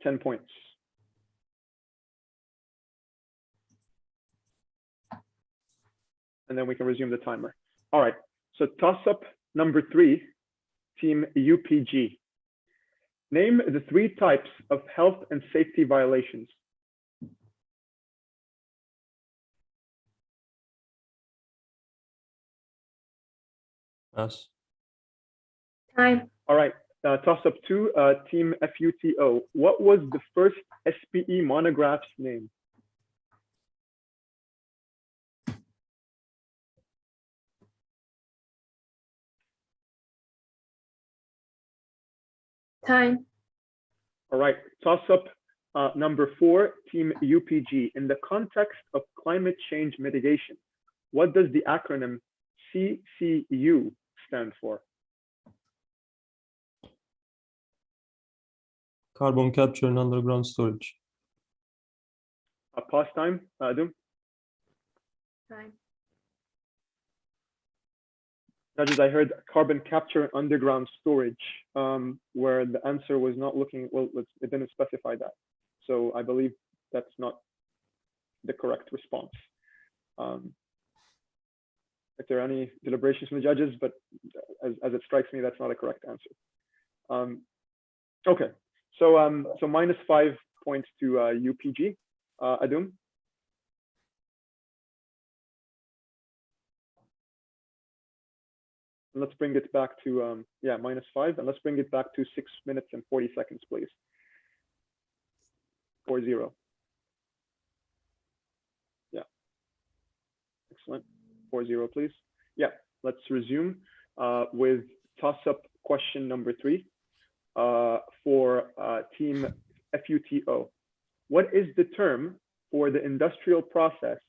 10 points. And then we can resume the timer. All right. So toss up number 3, team UPG. Name the 3 types of health and safety violations. Pass. Time. All right. Toss up 2, team FUTO. What was the first SPE monograph's name? Time. All right. Toss up number 4, team UPG. In the context of climate change mitigation, what does the acronym CCU stand for? Carbon capture and underground storage. Pause time, Adum. Time. Judges, I heard carbon capture and underground storage, where the answer was not looking, well, it didn't specify that. So I believe that's not the correct response. If there are any deliberations from the judges, but as it strikes me, that's not a correct answer. Okay, so so -5 points to UPG. Adum. And let's bring it back to yeah, -5, and let's bring it back to 6 minutes and 40 seconds, please. 40. Yeah. Excellent. 40, please. Yeah. Let's resume with toss-up question number 3 for team FUTO. What is the term for the industrial process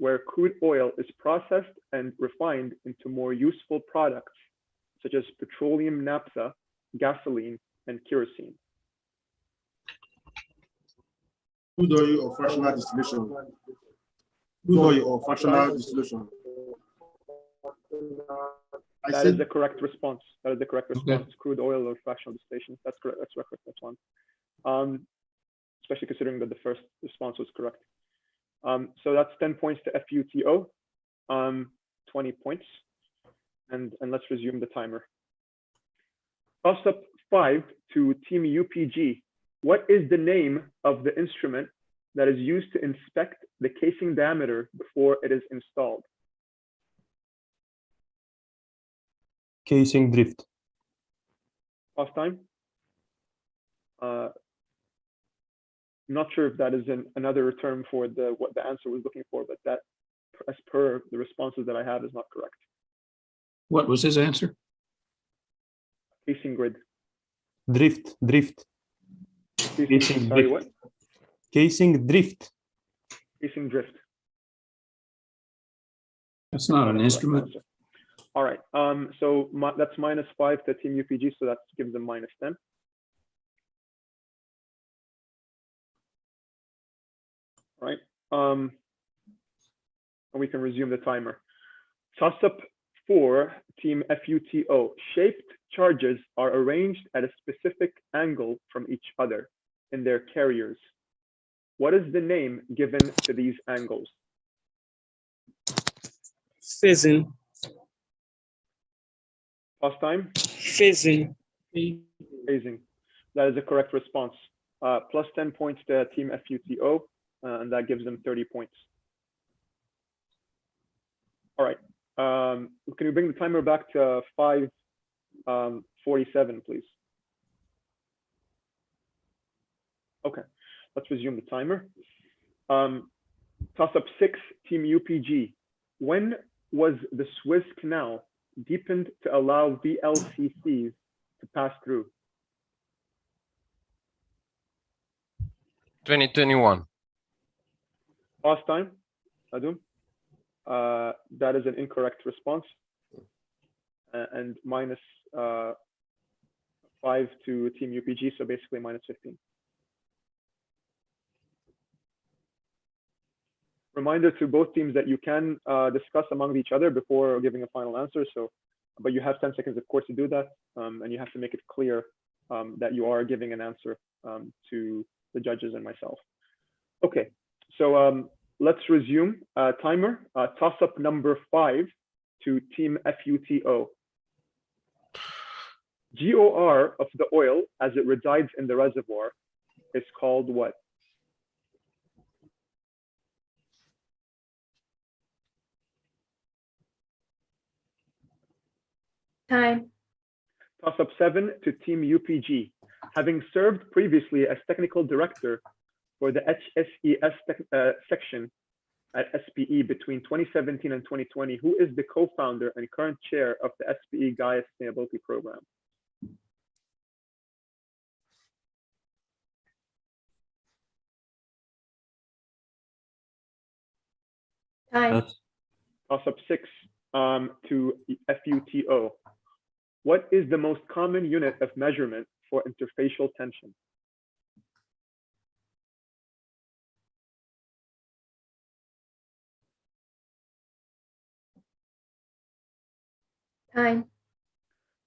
where crude oil is processed and refined into more useful products, such as petroleum naphtha, gasoline, and kerosene? Crude oil or fractional distillation. Crude oil or fractional distillation. That is the correct response. That is the correct response. Okay. Crude oil or fractional distillation. That's correct. That's correct. That's one. Especially considering that the first response was correct. So that's 10 points to FUTO, 20 points. And let's resume the timer. Toss up 5 to team UPG. What is the name of the instrument that is used to inspect the casing diameter before it is installed? Casing drift. Pause time. Not sure if that is another term for what the answer was looking for, but that, as per the responses that I have, is not correct. What was his answer? Casing grid. Drift. Casing sorry, drift. what? Casing drift. Casing drift. That's not an instrument. All right. So that's -5 to team UPG, so that gives them -10. Right. And we can resume the timer. Toss up 4, team FUTO. Shaped charges are arranged at a specific angle from each other in their carriers. What is the name given to these angles? Phasing. Pause time. Phasing. Phasing. That is the correct response. plus 10 points to Team FUTO, and that gives them 30 points. All right. Can you bring the timer back to 5:47, please? Okay, let's resume the timer. Toss up 6, Team UPG. When was the Suez Canal deepened to allow VLCCs to pass through? 2021. Past time, Adum. That is an incorrect response. And minus 5 to Team UPG, so basically minus 15. Reminder to both teams that you can discuss among each other before giving a final answer. So, but you have 10 seconds, of course, to do that, and you have to make it clear that you are giving an answer to the judges and myself. Okay, so let's resume. Timer. Toss up number 5 to Team FUTO. GOR of the oil as it resides in the reservoir is called what? Time. Toss up 7 to Team UPG. Having served previously as technical director for the HSES section at SPE between 2017 and 2020, who is the co-founder and current chair of the SPE Gaia Sustainability Program? Time. Toss up 6 to FUTO. What is the most common unit of measurement for interfacial tension? Time.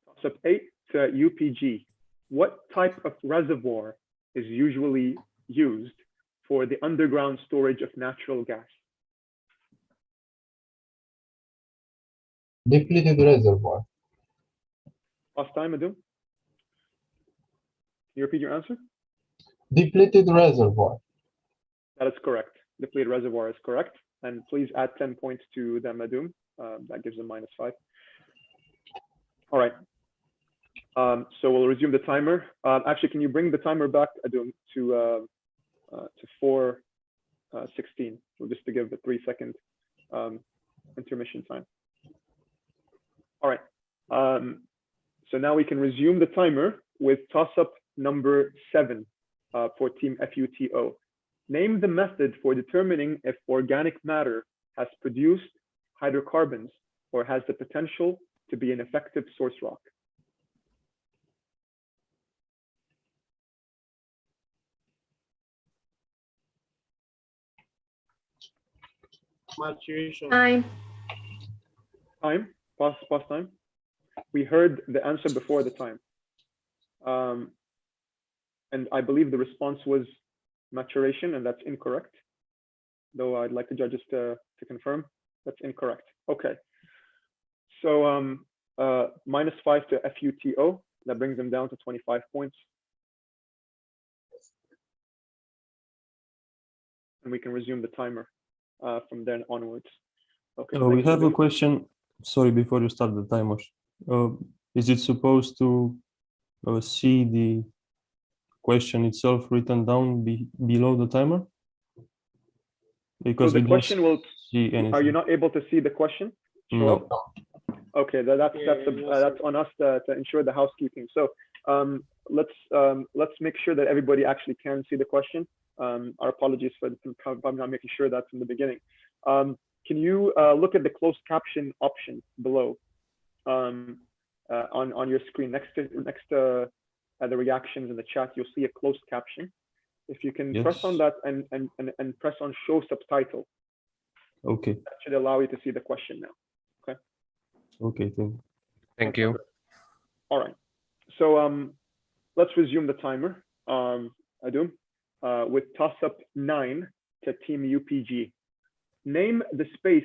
Toss up 8 to UPG. What type of reservoir is usually used for the underground storage of natural gas? Depleted reservoir. Last time, Adum. Can you repeat your answer? Depleted reservoir. That is correct. Depleted reservoir is correct. And please add 10 points to them, Adum. That gives them minus 5. All right. So we'll resume the timer. Actually, can you bring the timer back, Adum, to 4:16, so just to give the 3-second intermission time. All right. So now we can resume the timer with toss-up number 7 for Team FUTO. Name the method for determining if organic matter has produced hydrocarbons or has the potential to be an effective source rock. Maturation. Time. Time. Pause time. We heard the answer before the time. And I believe the response was maturation, and that's incorrect. Though I'd like the judges to confirm that's incorrect. Okay. So minus 5 to FUTO. That brings them down to 25 points. And we can resume the timer from then onwards. Okay. We have a question. Sorry, before you start the timer. Is it supposed to see the question itself written down below the timer? Because so the question will see anything. Are you not able to see the question? No. Okay, that's on us to ensure the housekeeping. So let's make sure that everybody actually can see the question. Our apologies for not making sure that from the beginning. Can you look at the closed caption option below on your screen next to the reactions in the chat? You'll see a closed caption. If you can press on that and press on show subtitle. Okay. That should allow you to see the question now. Okay. Okay. Thank you. All right. So let's resume the timer. Adum, with toss-up 9 to Team UPG. Name the space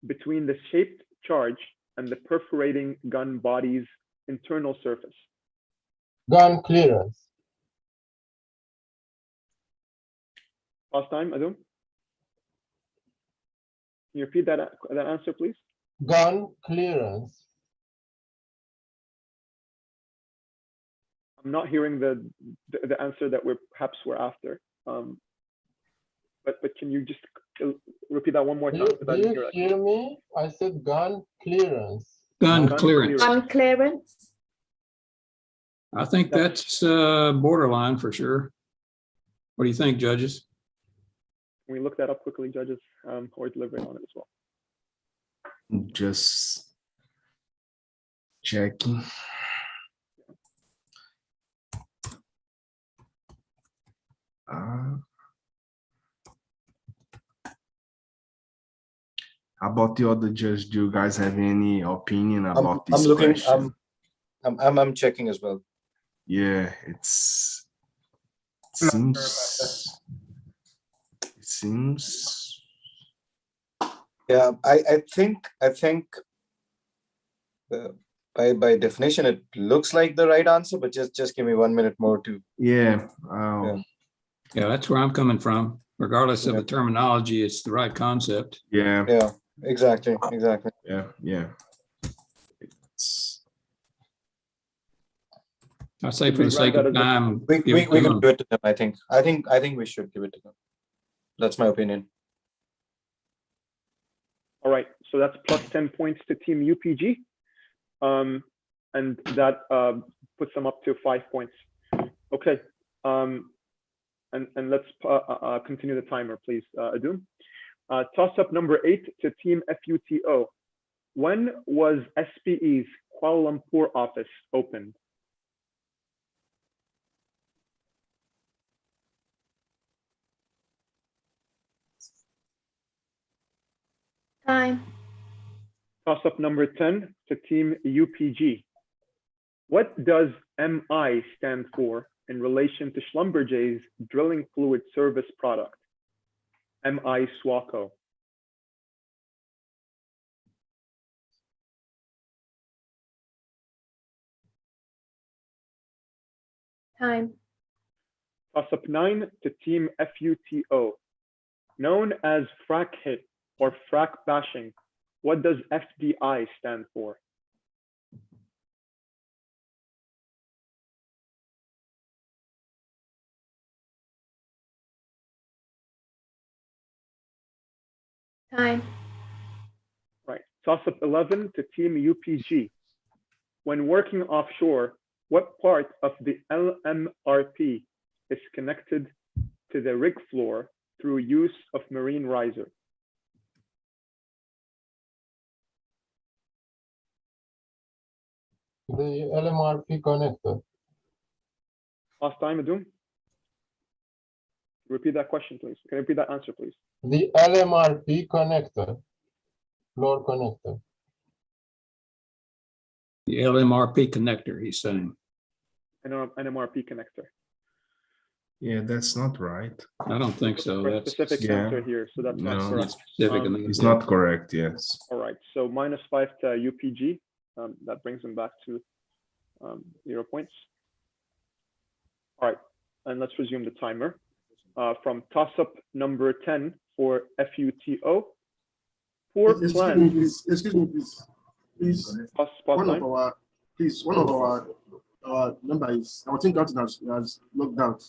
between the shaped charge and the perforating gun body's internal surface. Gun clearance. Pause time, Adum. Can you repeat that answer, please? Gun clearance. I'm not hearing the answer that we're after. But can you just repeat that one more time? Do you hear me? I said gun clearance. Gun clearance. Gun clearance. I think that's borderline for sure. What do you think, judges? Can we look that up quickly, judges, or deliberate on it as well? Just checking. How about the other judge? Do you guys have any opinion about this question? I'm checking as well. Yeah, it seems. Yeah, I think by definition it looks like the right answer, but just give me 1 minute more to. Yeah. Yeah, that's where I'm coming from. Regardless of the terminology, it's the right concept. Yeah. Yeah, exactly. Yeah. I say for the sake of time, we can do it to them. I think we should give it to them. That's my opinion. All right, so that's plus 10 points to Team UPG, and that puts them up to 5 points. Okay, and let's continue the timer, please, Adum. Toss-up number 8 to Team FUTO. When was SPE's Kuala Lumpur office opened? Time. Toss-up number 10 to Team UPG. What does MI stand for in relation to Schlumberger's drilling fluid service product? MI SWACO. Time. Toss-up 9 to Team FUTO. Known as frac hit or frac bashing, what does FDI stand for? Time. Right. Toss-up 11 to Team UPG. When working offshore, what part of the LMRP is connected to the rig floor through use of marine riser? The LMRP connector. Last time, Adum. Repeat that question, please. Can you repeat that answer, please? The LMRP connector. Floor connector. The LMRP connector, he's saying. NMRP connector. Yeah, that's not right. I don't think so. For a That's specific answer here, so that's not correct. Specific it's not correct, yes. All right, so -5 to UPG. That brings them back to 0 points. All right, and let's resume the timer. From toss-up number 10 for FUTO. Poor plan. Excuse me, please. One of our member is, I think Captain has logged out.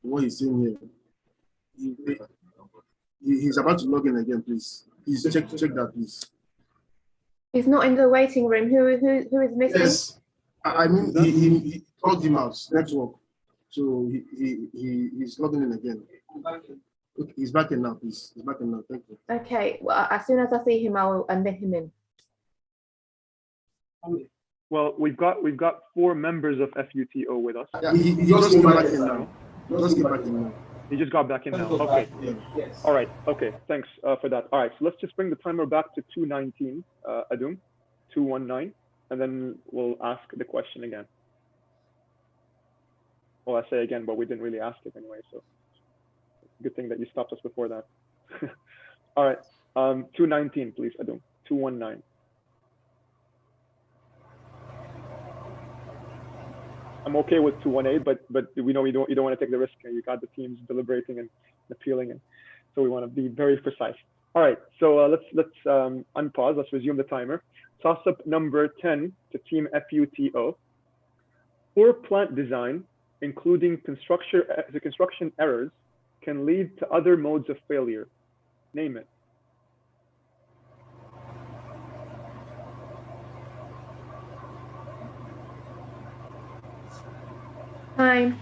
What he's saying here. He's about to log in again, please. Please check that, please. He's not in the waiting room. Who is missing? Yes, I mean he called him out network, so he's logging in again. Okay, he's back in now, please. He's back in now. Thank you. Okay. Well, as soon as I see him, I'll admit him in. Well, we've got 4 members of FUTO with us. Yeah, he just came back in now. He just got back in now. Okay. Yes. All right. Okay. Thanks for that. All right. So let's just bring the timer back to 2:19, Adum, 2:19, and then we'll ask the question again. Well, I say again, but we didn't really ask it anyway. So good thing that you stopped us before that. All right. 2:19, please, Adum. 2:19. I'm okay with 218, but we know you don't want to take the risk. You got the teams deliberating and appealing, and so we want to be very precise. All right, so let's unpause. Let's resume the timer. Toss up number 10 to team FUTO. Poor plant design, including construction errors, can lead to other modes of failure. Name it. Time.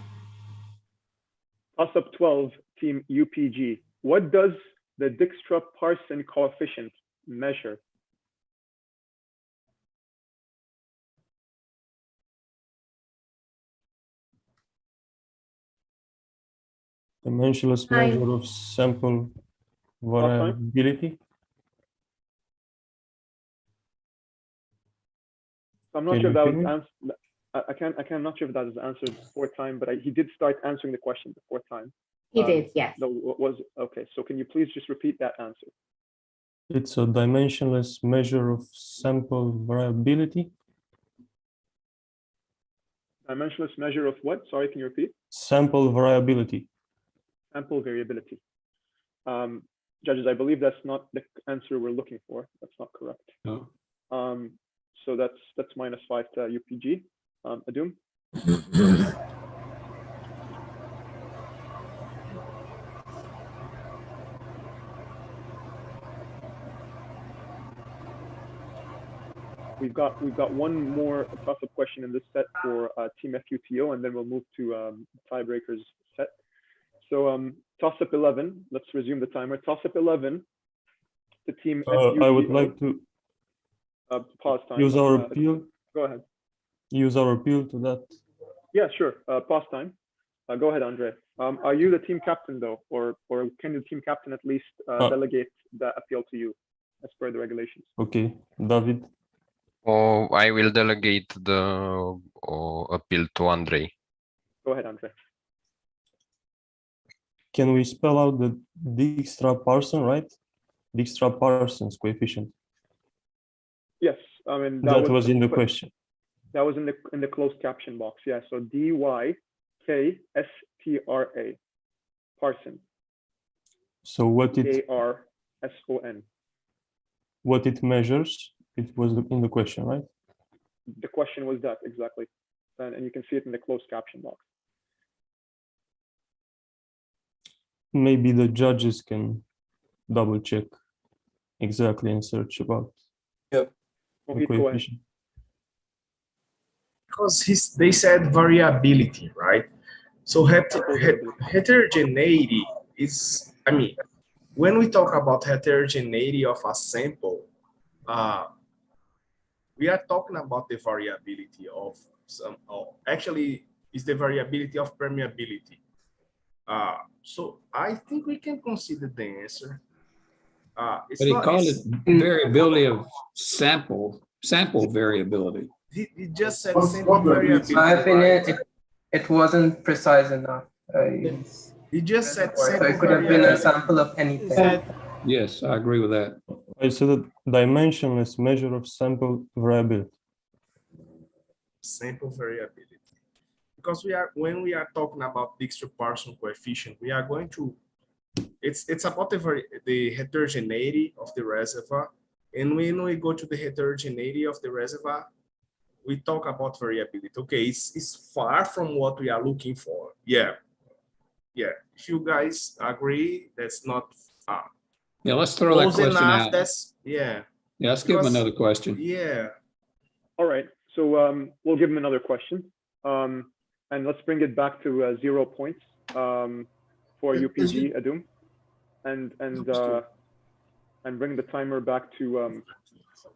Toss up 12, team UPG. What does the Dijkstra-Parson coefficient measure? Dimensionless measure of sample variability. I'm not sure if that was answered. I'm not sure if that was answered the fourth time, but he did start answering the question the fourth time. He did, yes. No, was okay. So can you please just repeat that answer? It's a dimensionless measure of sample variability. Dimensionless measure of what? Sorry, can you repeat? Sample variability. Sample variability. Judges, I believe that's not the answer we're looking for. That's not correct. No. So that's -5 to UPG. Adum? We've got one more toss-up question in this set for Team FUTO, and then we'll move to tiebreakers set. So toss-up 11. Let's resume the timer. Toss-up 11. The Team FUTO. I would like to pause time. Use our appeal. Go ahead. Use our appeal to that. Yeah, sure. Pause time. Go ahead, Andre. Are you the team captain though, or can the team captain at least delegate the appeal to you as per the regulations? Okay, David. Oh, I will delegate the appeal to Andre. Go ahead, Andre. Can we spell out the Dijkstra-Parson, right? Dijkstra-Parson's coefficient. Yes, I mean that was in the question. That was in the closed caption box. Yeah, so DYKSTRA, Parson. So what it ARSON. What it measures? It was in the question, right? The question was that exactly, and you can see it in the closed caption box. Maybe the judges can double check exactly and search about. Yep. Okay, go ahead. Because they said variability, right? So heterogeneity is, I mean, when we talk about heterogeneity of a sample, we are talking about the variability of some, actually it's the variability of permeability. So I think we can consider the answer. But he called it variability of sample variability. He just said sample variability. In my opinion, it wasn't precise enough. He just said so it could have been a sample of anything. Yes, I agree with that. I said a dimensionless measure of sample variability. Sample variability. Because when we are talking about Dijkstra-Parson coefficient, we are going to, it's about the heterogeneity of the reservoir. And when we go to the heterogeneity of the reservoir, we talk about variability. Okay, it's far from what we are looking for. Yeah. If you guys agree, that's not yeah, let's throw that question out. Yeah, let's give him another question. Yeah. All right, so we'll give him another question. And let's bring it back to 0 points for UPG, Adum, and bring the timer back to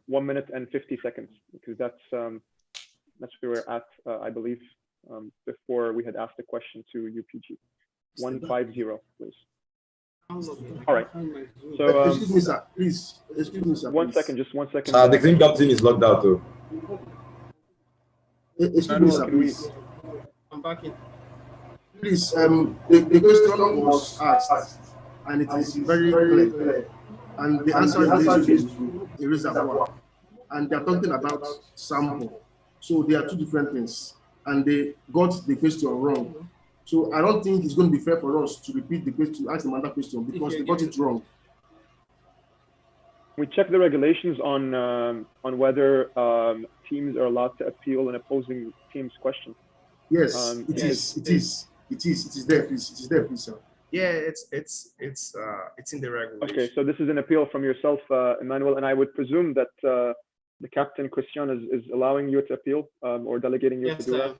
1 minute and 50 seconds, because that's where we're at, I believe, before we had asked the question to UPG. 150, please. All right. So excuse me, sir. Please, excuse me, sir. Just 1 second. The green captain is locked out too. Excuse me, sir, please. I'm back in. Please, the question was asked, and it is very clear. And the answer is to a reservoir. And they are talking about sample. So they are two different things. and they got the question wrong. So I don't think it's going to be fair for us to repeat the question, to ask them another question because they got it wrong. We check the regulations on whether teams are allowed to appeal an opposing team's question. Yes, it is there, please. It is there, please, sir. Yeah, it's in the regulation. Okay, so this is an appeal from yourself, Emmanuel, and I would presume that the captain Christian is allowing you to appeal or delegating you to do that.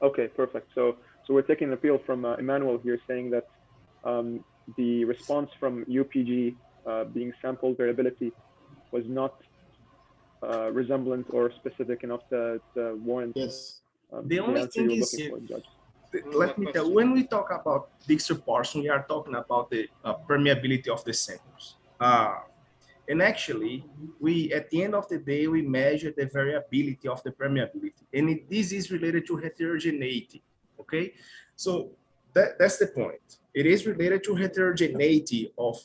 Okay, perfect. So we're taking an appeal from Emmanuel here, saying that the response from UPG being sample variability was not resemblant or specific enough to warrant. Yes. The only thing is, let me tell you, when we talk about Dijkstra portion, we are talking about the permeability of the samples. And actually, at the end of the day, we measure the variability of the permeability. And this is related to heterogeneity, okay? So that's the point. It is related to heterogeneity of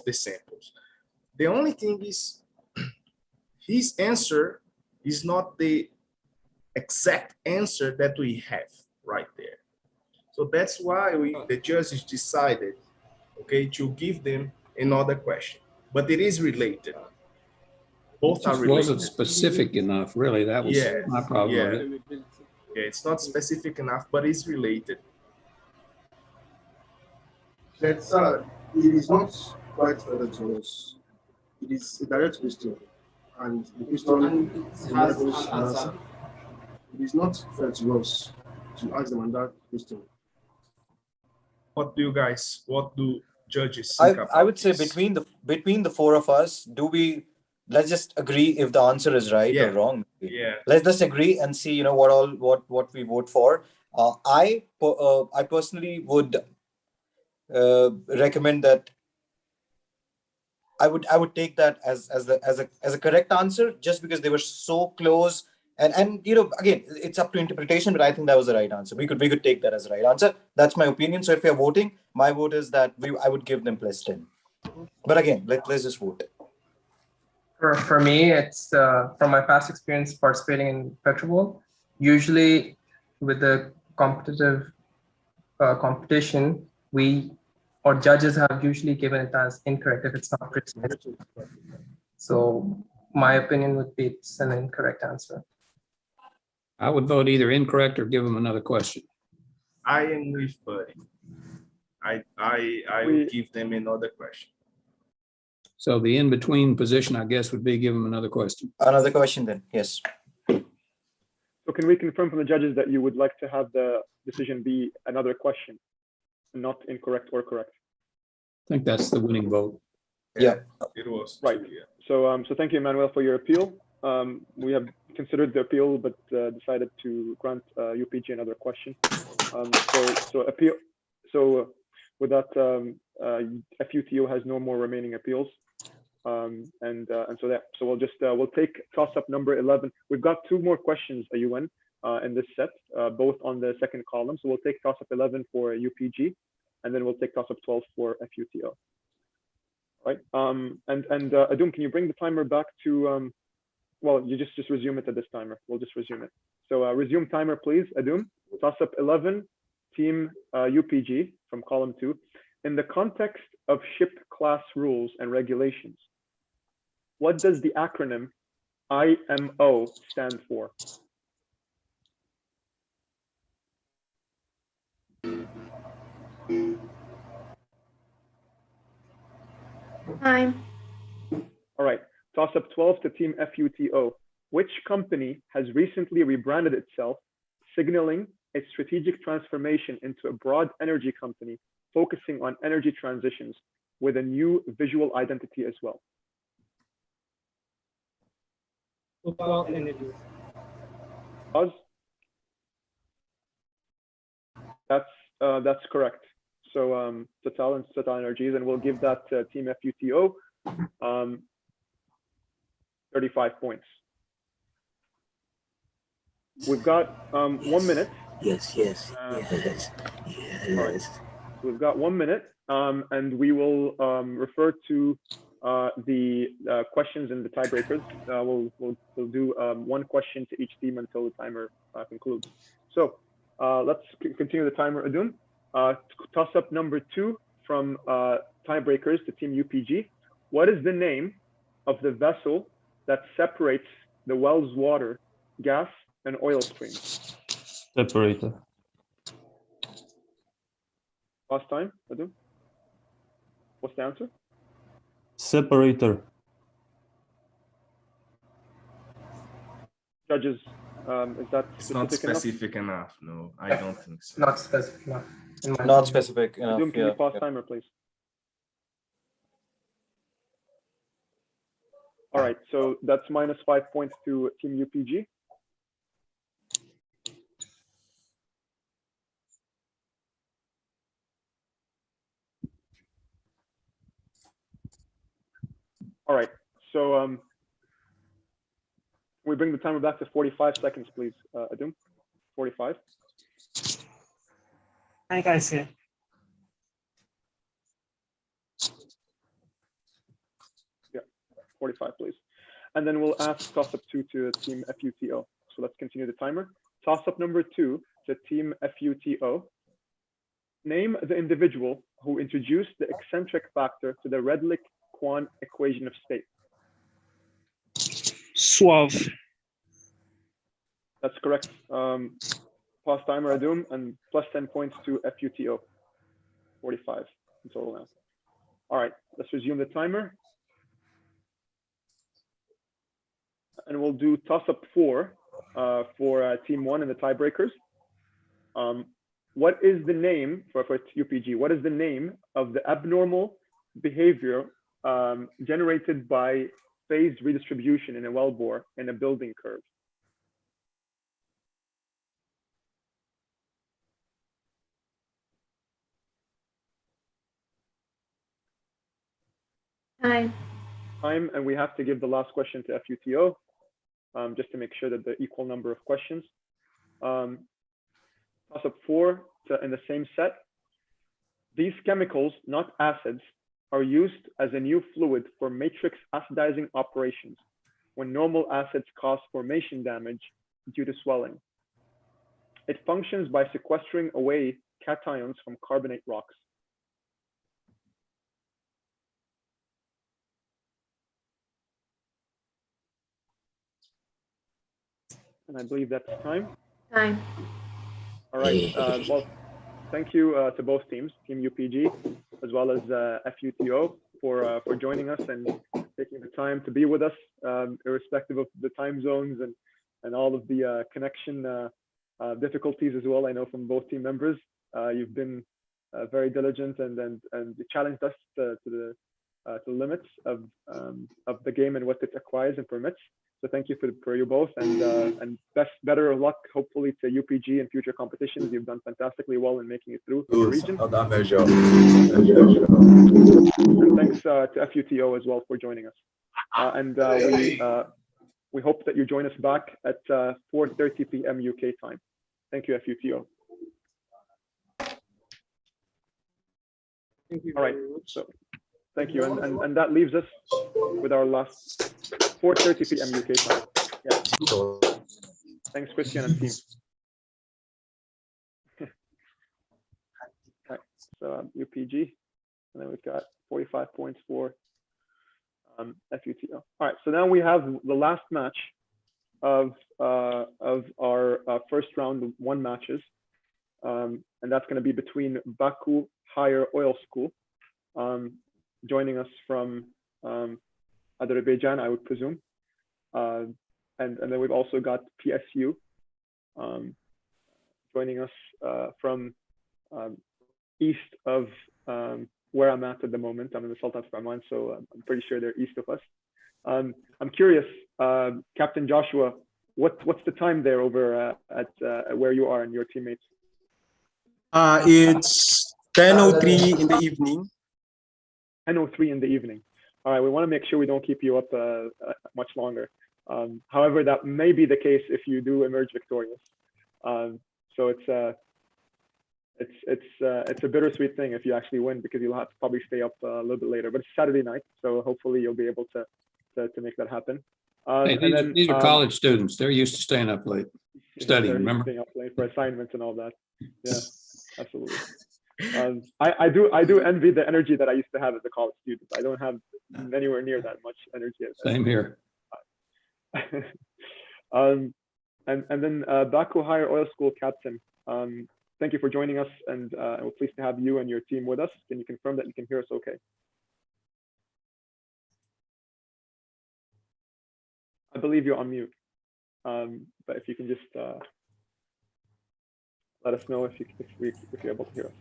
the samples. The only thing is, his answer is not the exact answer that we have right there. So that's why the judges decided, okay, to give them another question. But it is related. Both are related. It wasn't specific enough, really. That was my problem. Yeah. Yeah, it's not specific enough, but it's related. That's it is not quite further to us. It is a direct question, and the question has an answer. It is not fair to us to ask them on that question. What do judges think about I would say this? between the four of us, let's just agree if the answer is right or wrong. Yeah. Let's just agree and see, what we vote for. I personally would recommend that I would take that as a correct answer, just because they were so close. And again, it's up to interpretation, but I think that was the right answer. We could take that as the right answer. That's my opinion. So if you're voting, my vote is that I would give them +10. But again, let's just vote. For me, it's from my past experience participating in PetroBowl. Usually, with the competitive competition, judges have usually given it as incorrect if it's not precise. So my opinion would be it's an incorrect answer. I would vote either incorrect or give them another question. I am with Buddy. I would give them another question. So the in-between position, I guess, would be give them another question. Another question then, yes. So can we confirm from the judges that you would like to have the decision be another question, not incorrect or correct? I think that's the winning vote. Yeah, it was. Right. So so thank you, Emmanuel, for your appeal. We have considered the appeal, but decided to grant UPG another question. So with that, FUTO has no more remaining appeals. So we'll take toss-up number 11. We've got 2 more questions, AUN, in this set, both on the second column. So we'll take toss-up 11 for UPG, and then we'll take toss-up 12 for FUTO. Right. Adum, can you bring the timer back to? Well, you just resume it at this timer. We'll just resume it. So resume timer, please, Adum. Toss-up 11, team UPG from column 2. In the context of ship class rules and regulations, what does the acronym IMO stand for? Time. All right. Toss-up 12 to team FUTO. Which company has recently rebranded itself, signaling a strategic transformation into a broad energy company focusing on energy transitions with a new visual identity as well? Oz? That's correct. So Total and Total Energies, and we'll give that to team FUTO 35 points. We've got 1 minute. Yes. Right. We've got 1 minute, and we will refer to the questions and the tiebreakers. We'll do one question to each team until the timer concludes. So let's continue the timer, Adun. Toss up number 2 from tiebreakers to Team UPG. What is the name of the vessel that separates the well's water, gas, and oil streams? Separator. Last time, Adun. What's the answer? Separator. Judges, is that It's not specific enough? No, I don't think so. Not specific enough. Not specific enough. Adun, can you pause timer, please? All right, so that's -5 points to Team UPG. All right, so we bring the timer back to 45 seconds, please, Adun. 45. Hi, guys. Here. Yeah, 45, please. And then we'll ask toss-up 2 to Team FUTO. So let's continue the timer. Toss-up number 2 to Team FUTO. Name the individual who introduced the eccentric factor to the Redlich-Kwon equation of state. Suave. That's correct. Pause timer, Adum, and plus 10 points to FUTO. 45 in total now. All right, let's resume the timer. And we'll do toss-up 4 for Team 1 and the tiebreakers. What is the name for UPG? What is the name of the abnormal behavior generated by phased redistribution in a wellbore in a building curve? Time. Time, and we have to give the last question to FUTO, just to make sure that the equal number of questions. Toss-up 4 in the same set. These chemicals, not acids, are used as a new fluid for matrix acidizing operations when normal acids cause formation damage due to swelling. It functions by sequestering away cations from carbonate rocks. And I believe that's time. Time. All right. Well, thank you to both teams, Team UPG as well as FUTO, for joining us and taking the time to be with us, irrespective of the time zones and all of the connection difficulties as well. I know from both team members, you've been very diligent and challenged us to the limits of the game and what it acquires and permits. So thank you for you both, and better luck hopefully to UPG in future competitions. You've done fantastically well in making it through the region. And thanks to FUTO as well for joining us. We hope that you join us back at 4:30 p.m. UK time. Thank you, FUTO. Thank you. All right. So thank you, and that leaves us with our last 4:30 p.m. UK time. Yeah. Thanks, Christian and team. Right. So UPG, and then we've got 45 points for FUTO. All right. So now we have the last match of our first round 1 matches, and that's going to be between Baku Higher Oil School, joining us from Azerbaijan, I would presume, and then we've also got PSU joining us from east of where I'm at the moment. I'm in the Sultanate of Oman, so I'm pretty sure they're east of us. I'm curious, Captain Joshua, what's the time there over at where you are and your teammates? It's 10:03 in the evening. 10:03 in the evening. All right, we want to make sure we don't keep you up much longer. However, that may be the case if you do emerge victorious. So it's a bittersweet thing if you actually win, because you'll have to probably stay up a little bit later. But it's Saturday night, so hopefully you'll be able to make that happen. Hey, these are college students. They're used to staying up late, studying. Remember, staying up late for assignments and all that. Yeah, absolutely. I do envy the energy that I used to have as a college student. I don't have anywhere near that much energy. Same here. And then Baku Higher Oil School captain. Thank you for joining us, and we're pleased to have you and your team with us. Can you confirm that you can hear us okay? I believe you're on mute, but if you can just let us know if you're able to hear us.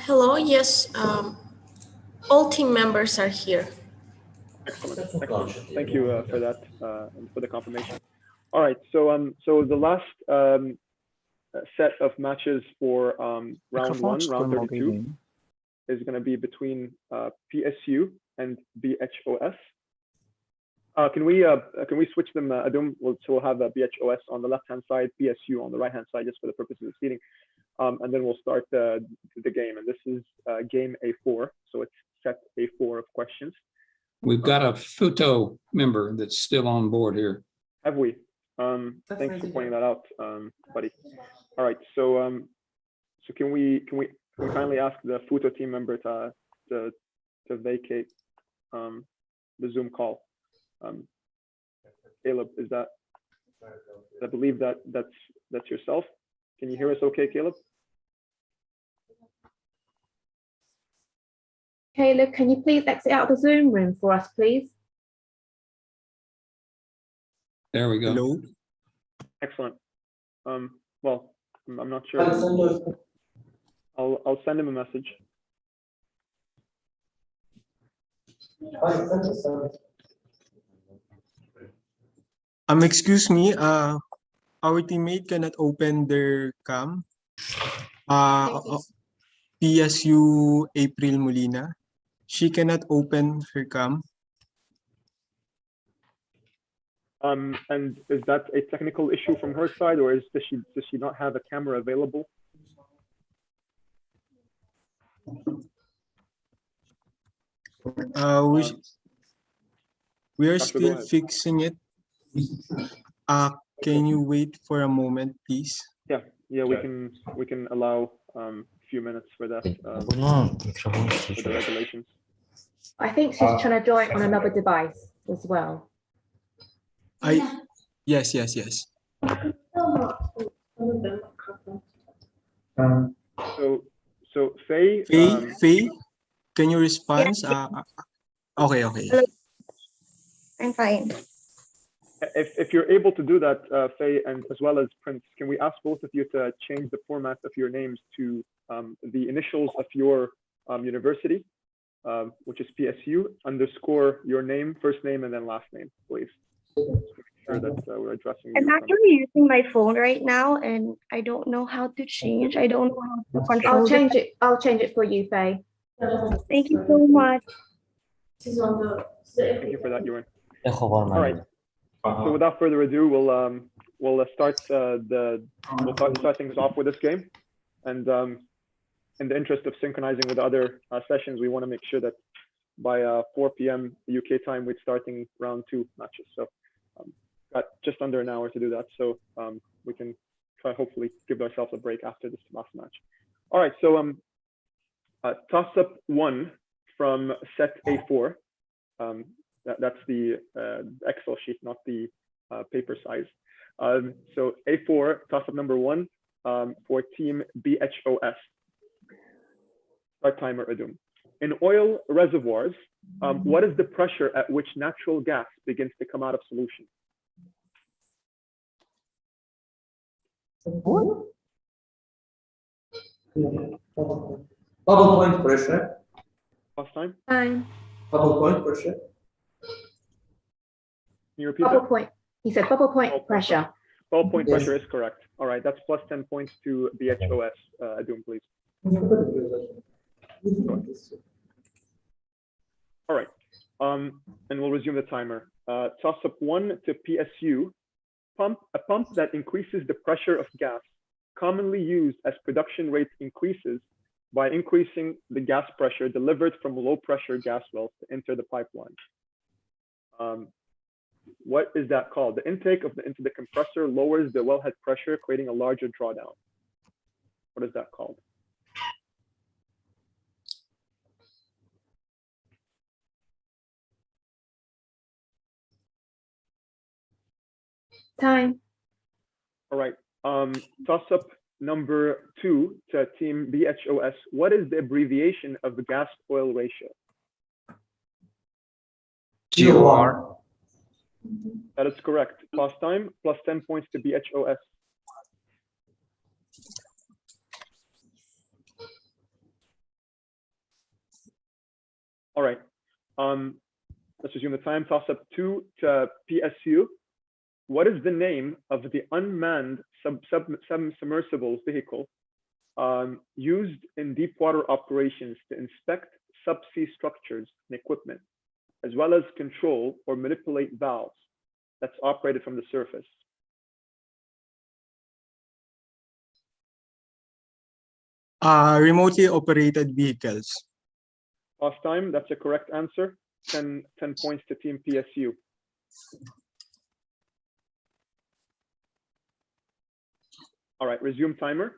Hello, yes, all team members are here. Excellent. Excellent. Thank you for that and for the confirmation. All right, so the last set of matches for round 1, round 32, is going to be between PSU and BHOS. Can we switch them? Adum, we'll have BHOS on the left-hand side, PSU on the right-hand side, just for the purposes of seating, and then we'll start the game. And this is game A4, so it's set A4 of questions. We've got a FUTO member that's still on board here. Have we? Thanks for pointing that out, buddy. All right, so can we kindly ask the FUTO team member to vacate the Zoom call? Caleb, is that? I believe that's yourself. Can you hear us okay, Caleb? Caleb, can you please exit out of the Zoom room for us, please? There we go. Hello. Excellent. Well, I'm not sure. I'll send him a message. Excuse me, our teammate cannot open their cam. PSU April Molina, she cannot open her cam. And is that a technical issue from her side, or does she not have a camera available? We are still fixing it. Can you wait for a moment, please? Yeah, we can allow a few minutes for that for the regulations. I think she's trying to join on another device as well. Yes. So Faye. Faye, can you respond? Okay. Hello. I'm fine. If you're able to do that, Faye, and as well as Prince, can we ask both of you to change the format of your names to the initials of your university, which is PSU, _ your name, first name, and then last name, please. Sure that we're addressing. I'm actually using my phone right now, and I don't know how to change. I don't know how to control. I'll change it for you, Faye. Thank you so much. Thank you for that, Ewan. All right. So without further ado, we'll start things off with this game, and in the interest of synchronizing with other sessions, we want to make sure that by 4 p.m. UK time, we're starting round 2 matches. So got just under an hour to do that, so we can try hopefully give ourselves a break after this last match. All right, so toss up 1 from set A4. That's the Excel sheet, not the paper size. So A4, toss up number 1 for team BHOS. Start timer, Adum. In oil reservoirs, what is the pressure at which natural gas begins to come out of solution? Bubble point pressure. Last time? Fine. Bubble point pressure. Can you repeat Bubble that? point. He said bubble point pressure. Bubble point pressure is correct. All right, that's plus 10 points to BHOS. Adum, please. All right, and we'll resume the timer. Toss up 1 to PSU. A pump that increases the pressure of gas commonly used as production rate increases by increasing the gas pressure delivered from low pressure gas wells to enter the pipeline. What is that called? The intake into the compressor lowers the wellhead pressure, creating a larger drawdown. What is that called? Time. All right. Toss up number 2 to team BHOS. What is the abbreviation of the gas oil ratio? GOR. That is correct. Pause time, plus 10 points to BHOS. All right. Let's resume the time. Toss up 2 to PSU. What is the name of the unmanned submersible vehicle used in deep water operations to inspect subsea structures and equipment, as well as control or manipulate valves that's operated from the surface? Remotely operated vehicles. Pause time, that's a correct answer. 10 points to team PSU. All right, resume timer.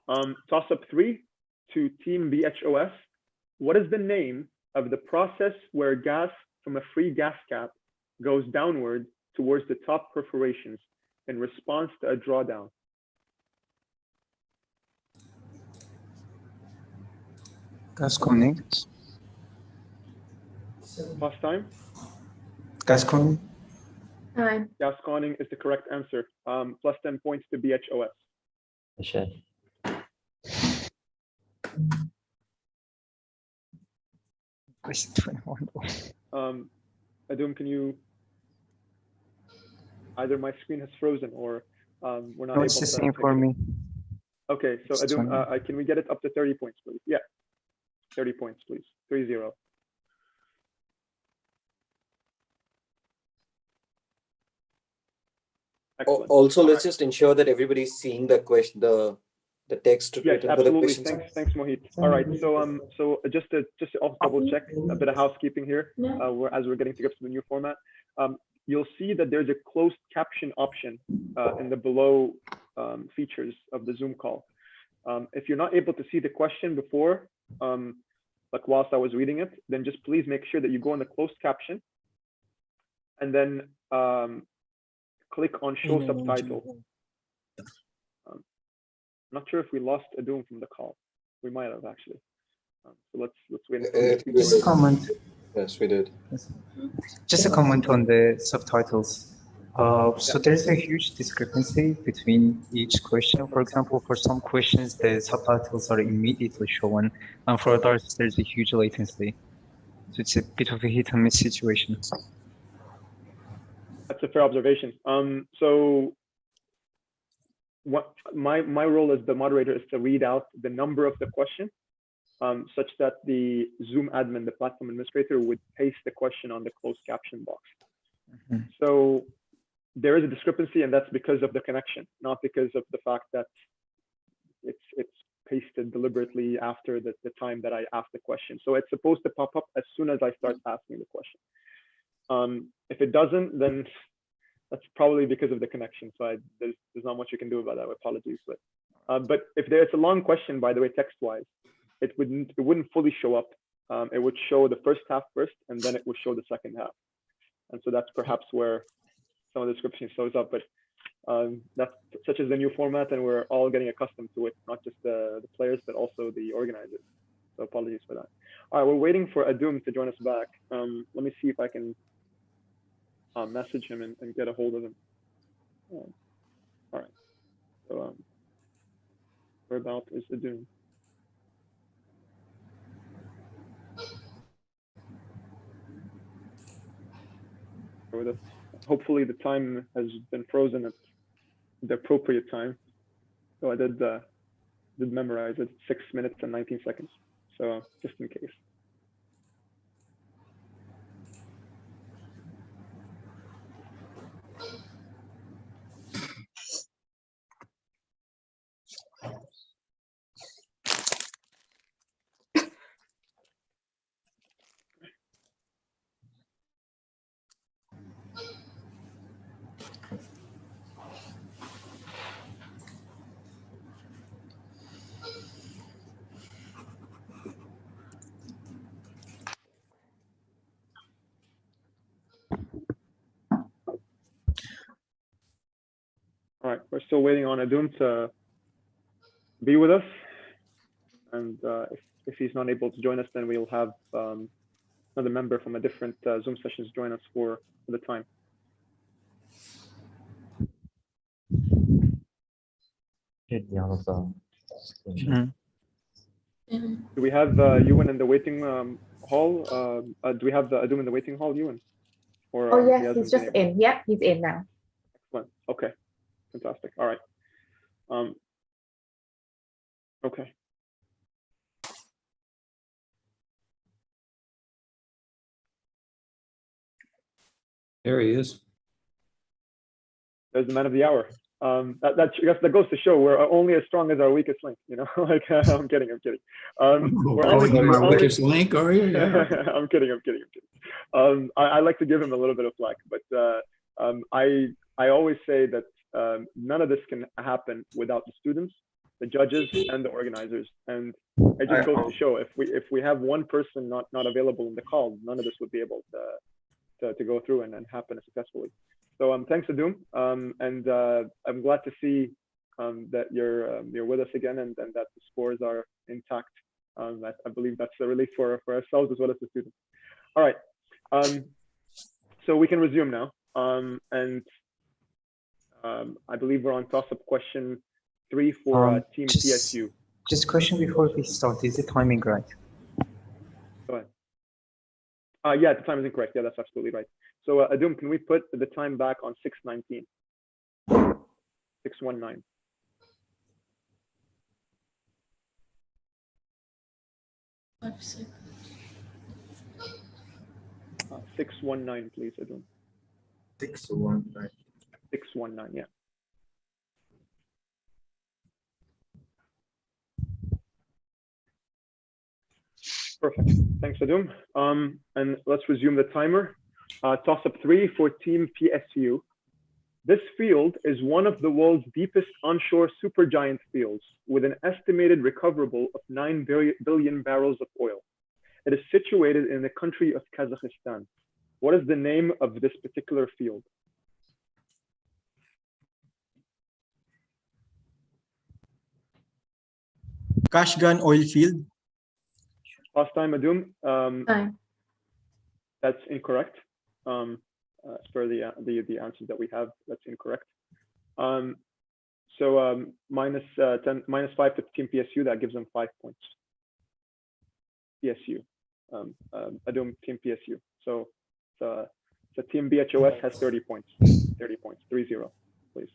Toss up 3 to team BHOS. What is the name of the process where gas from a free gas cap goes downward towards the top perforations in response to a drawdown? Gas conning. Pause time. Gas conning. Time. Gas conning is the correct answer. Plus 10 points to BHOS. Okay. Question 21. Adum, can you? Either my screen has frozen or we're not No, able it's to. the same for me. Okay, so It's Adum, 20. can we get it up to 30 points, please? Yeah, 30 points, please. 3-0. Excellent. Also, let's just ensure that everybody's seeing the question, the text Yes, written for the absolutely. questions. Thanks, Mohit. All right, so just to also double check a bit of housekeeping here, as we're getting to grips with the new format. You'll see that there's a closed caption option in the below features of the Zoom call. If you're not able to see the question before, like whilst I was reading it, then just please make sure that you go in the closed caption and then click on show subtitle. I'm not sure if we lost Adum from the call. We might have actually. So let's wait. Just a comment. Yes, we did. Just a comment on the subtitles. So there's a huge discrepancy between each question. For example, for some questions, the subtitles are immediately shown, and for others, there's a huge latency. So it's a bit of a hit and miss situation. That's a fair observation. So what my role as the moderator is to read out the number of the question, such that the Zoom admin, the platform administrator, would paste the question on the closed caption box. Mm-hmm. So there is a discrepancy, and that's because of the connection, not because of the fact that it's pasted deliberately after the time that I asked the question. So it's supposed to pop up as soon as I start asking the question. If it doesn't, then that's probably because of the connection. So there's not much you can do about that. Apologies, but if there's a long question, by the way, text-wise, it wouldn't fully show up. It would show the first half first, and then it would show the second half. And so that's perhaps where some of the description shows up. But that's such as the new format, and we're all getting accustomed to it, not just the players, but also the organizers. So apologies for that. All right, we're waiting for Adum to join us back. Let me see if I can message him and get a hold of him. All right. So whereabout is Adum? Hopefully the time has been frozen at the appropriate time. So I did memorize it, 6 minutes and 19 seconds. So just in case. we're still waiting on Adum to be with us. And if he's not able to join us, then we'll have another member from a different Zoom sessions join us for the time. Do we have Ewan in the waiting hall? Do we have the Adum in the waiting hall, Ewan? Or, oh yes, he's just in. Yep, he's in now. Excellent. Okay, fantastic. All right. Okay. There he is. There's the man of the hour. That goes to show we're only as strong as our weakest link. You know, like I'm kidding. My weakest link, are you? Yeah. I'm kidding. I like to give him a little bit of flack, but I always say that none of this can happen without the students, the judges, and the organizers. And it just goes to show if we have one person not available in the call, none of this would be able to go through and happen successfully. So thanks, Adum, and I'm glad to see that you're with us again, and that the scores are intact. I believe that's a relief for ourselves as well as the students. All right, so we can resume now, and I believe we're on toss-up question 3 for Team PSU. Just question before we start: is the timing right? Go ahead. Yeah, the time is incorrect. Yeah, that's absolutely right. So Adum, can we put the time back on 6:19? 6:19. Five seconds. 6:19, please, Adum. 6:19. 6:19, yeah. Perfect. Thanks, Adum. And let's resume the timer. Toss-up 3 for Team PSU. This field is one of the world's deepest onshore supergiant fields with an estimated recoverable of 9 billion barrels of oil. It is situated in the country of Kazakhstan. What is the name of this particular field? Kashgan oil field. Last time, Adum. That's incorrect. As per the answers that we have, that's incorrect. So -5 to Team PSU, that gives them 5 points. PSU, Adum, Team PSU. So Team BHOS has 30 points. 30 points, 3-0, please.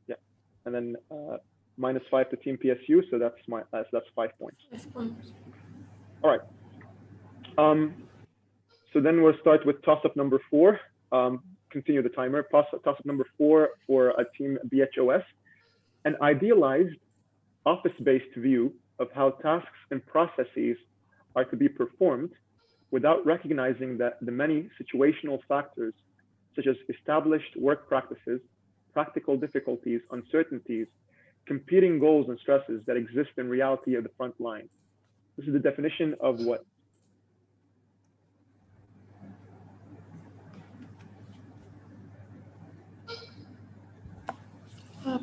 Yeah, and then -5 to Team PSU, so that's 5 points. 5 points. All right. So then we'll start with toss-up number 4. Continue the timer. Toss-up number 4 for a Team BHOS. An idealized office-based view of how tasks and processes are to be performed without recognizing that the many situational factors, such as established work practices, practical difficulties, uncertainties, competing goals and stresses that exist in reality of the front line. This is the definition of what?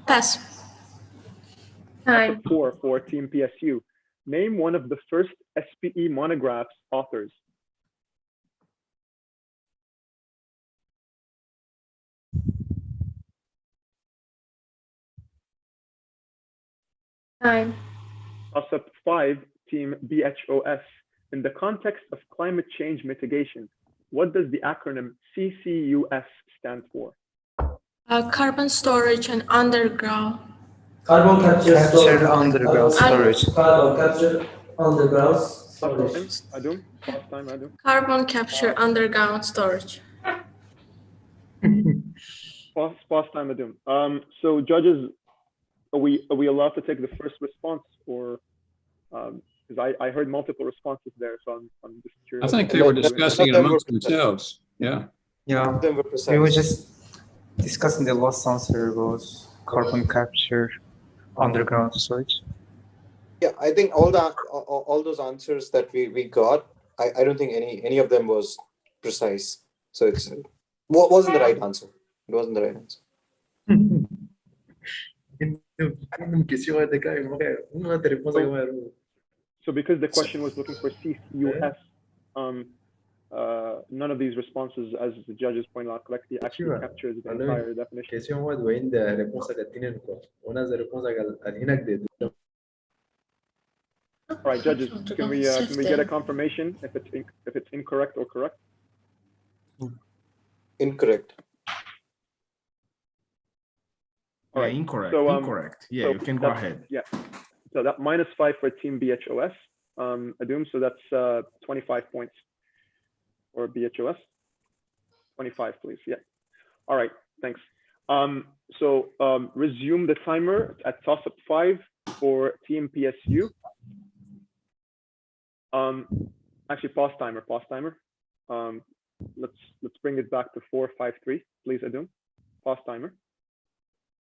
Pass. Time. 4 for Team PSU. Name one of the first SPE monographs authors. Time. Toss-up 5, Team BHOS. In the context of climate change mitigation, what does the acronym CCUS stand for? Carbon storage and underground. Carbon capture underground storage. Carbon capture underground storage. Adum? Last time, Adum. Carbon capture underground storage. Pause time, Adum. So judges, are we allowed to take the first response, or because I heard multiple responses there, so I'm just curious. I think they were discussing it amongst themselves. Yeah. Yeah. We were just discussing the last answer was carbon capture underground storage. Yeah, I think all those answers that we got, I don't think any of them was precise. So it wasn't the right answer. It wasn't the right answer. So because the question was looking for CCUS, none of these responses, as the judges pointed out correctly, actually captures the entire definition. All right, judges, can we get a confirmation if it's incorrect or correct? Incorrect. All right. Incorrect. So, incorrect. Yeah, you can go ahead. Yeah. So that -5 for team BHOS, Adum. So that's 25 points for BHOS. 25, please. Yeah. All right. Thanks. Resume the timer at toss-up 5 for team PSU. Actually, pause timer. Let's bring it back to 4-5-3, please, Adum. Pause timer.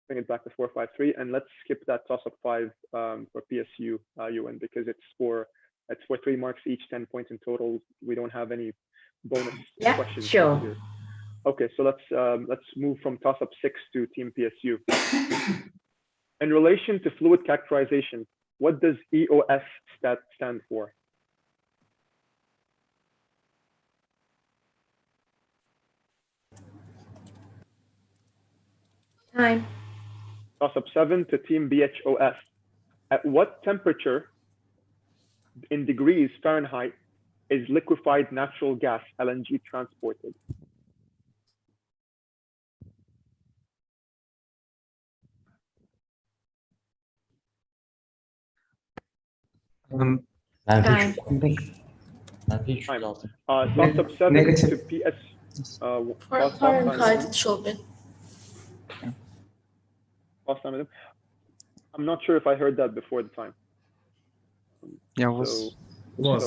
Bring it back to 4-5-3, and let's skip that toss-up 5 for PSU UN because it's for 3 marks each, 10 points in total. We don't have any bonus questions. Sure. Here. Okay, so let's move from toss-up 6 to team PSU. In relation to fluid characterization, what does EOS stand for? Time. Toss-up 7 to team BHOS. At what temperature in degrees Fahrenheit is liquefied natural gas, LNG, transported? Time. Toss-up 7 to PS. For Fahrenheit, it should be. I'm not sure if I heard that before the time. Yeah, it was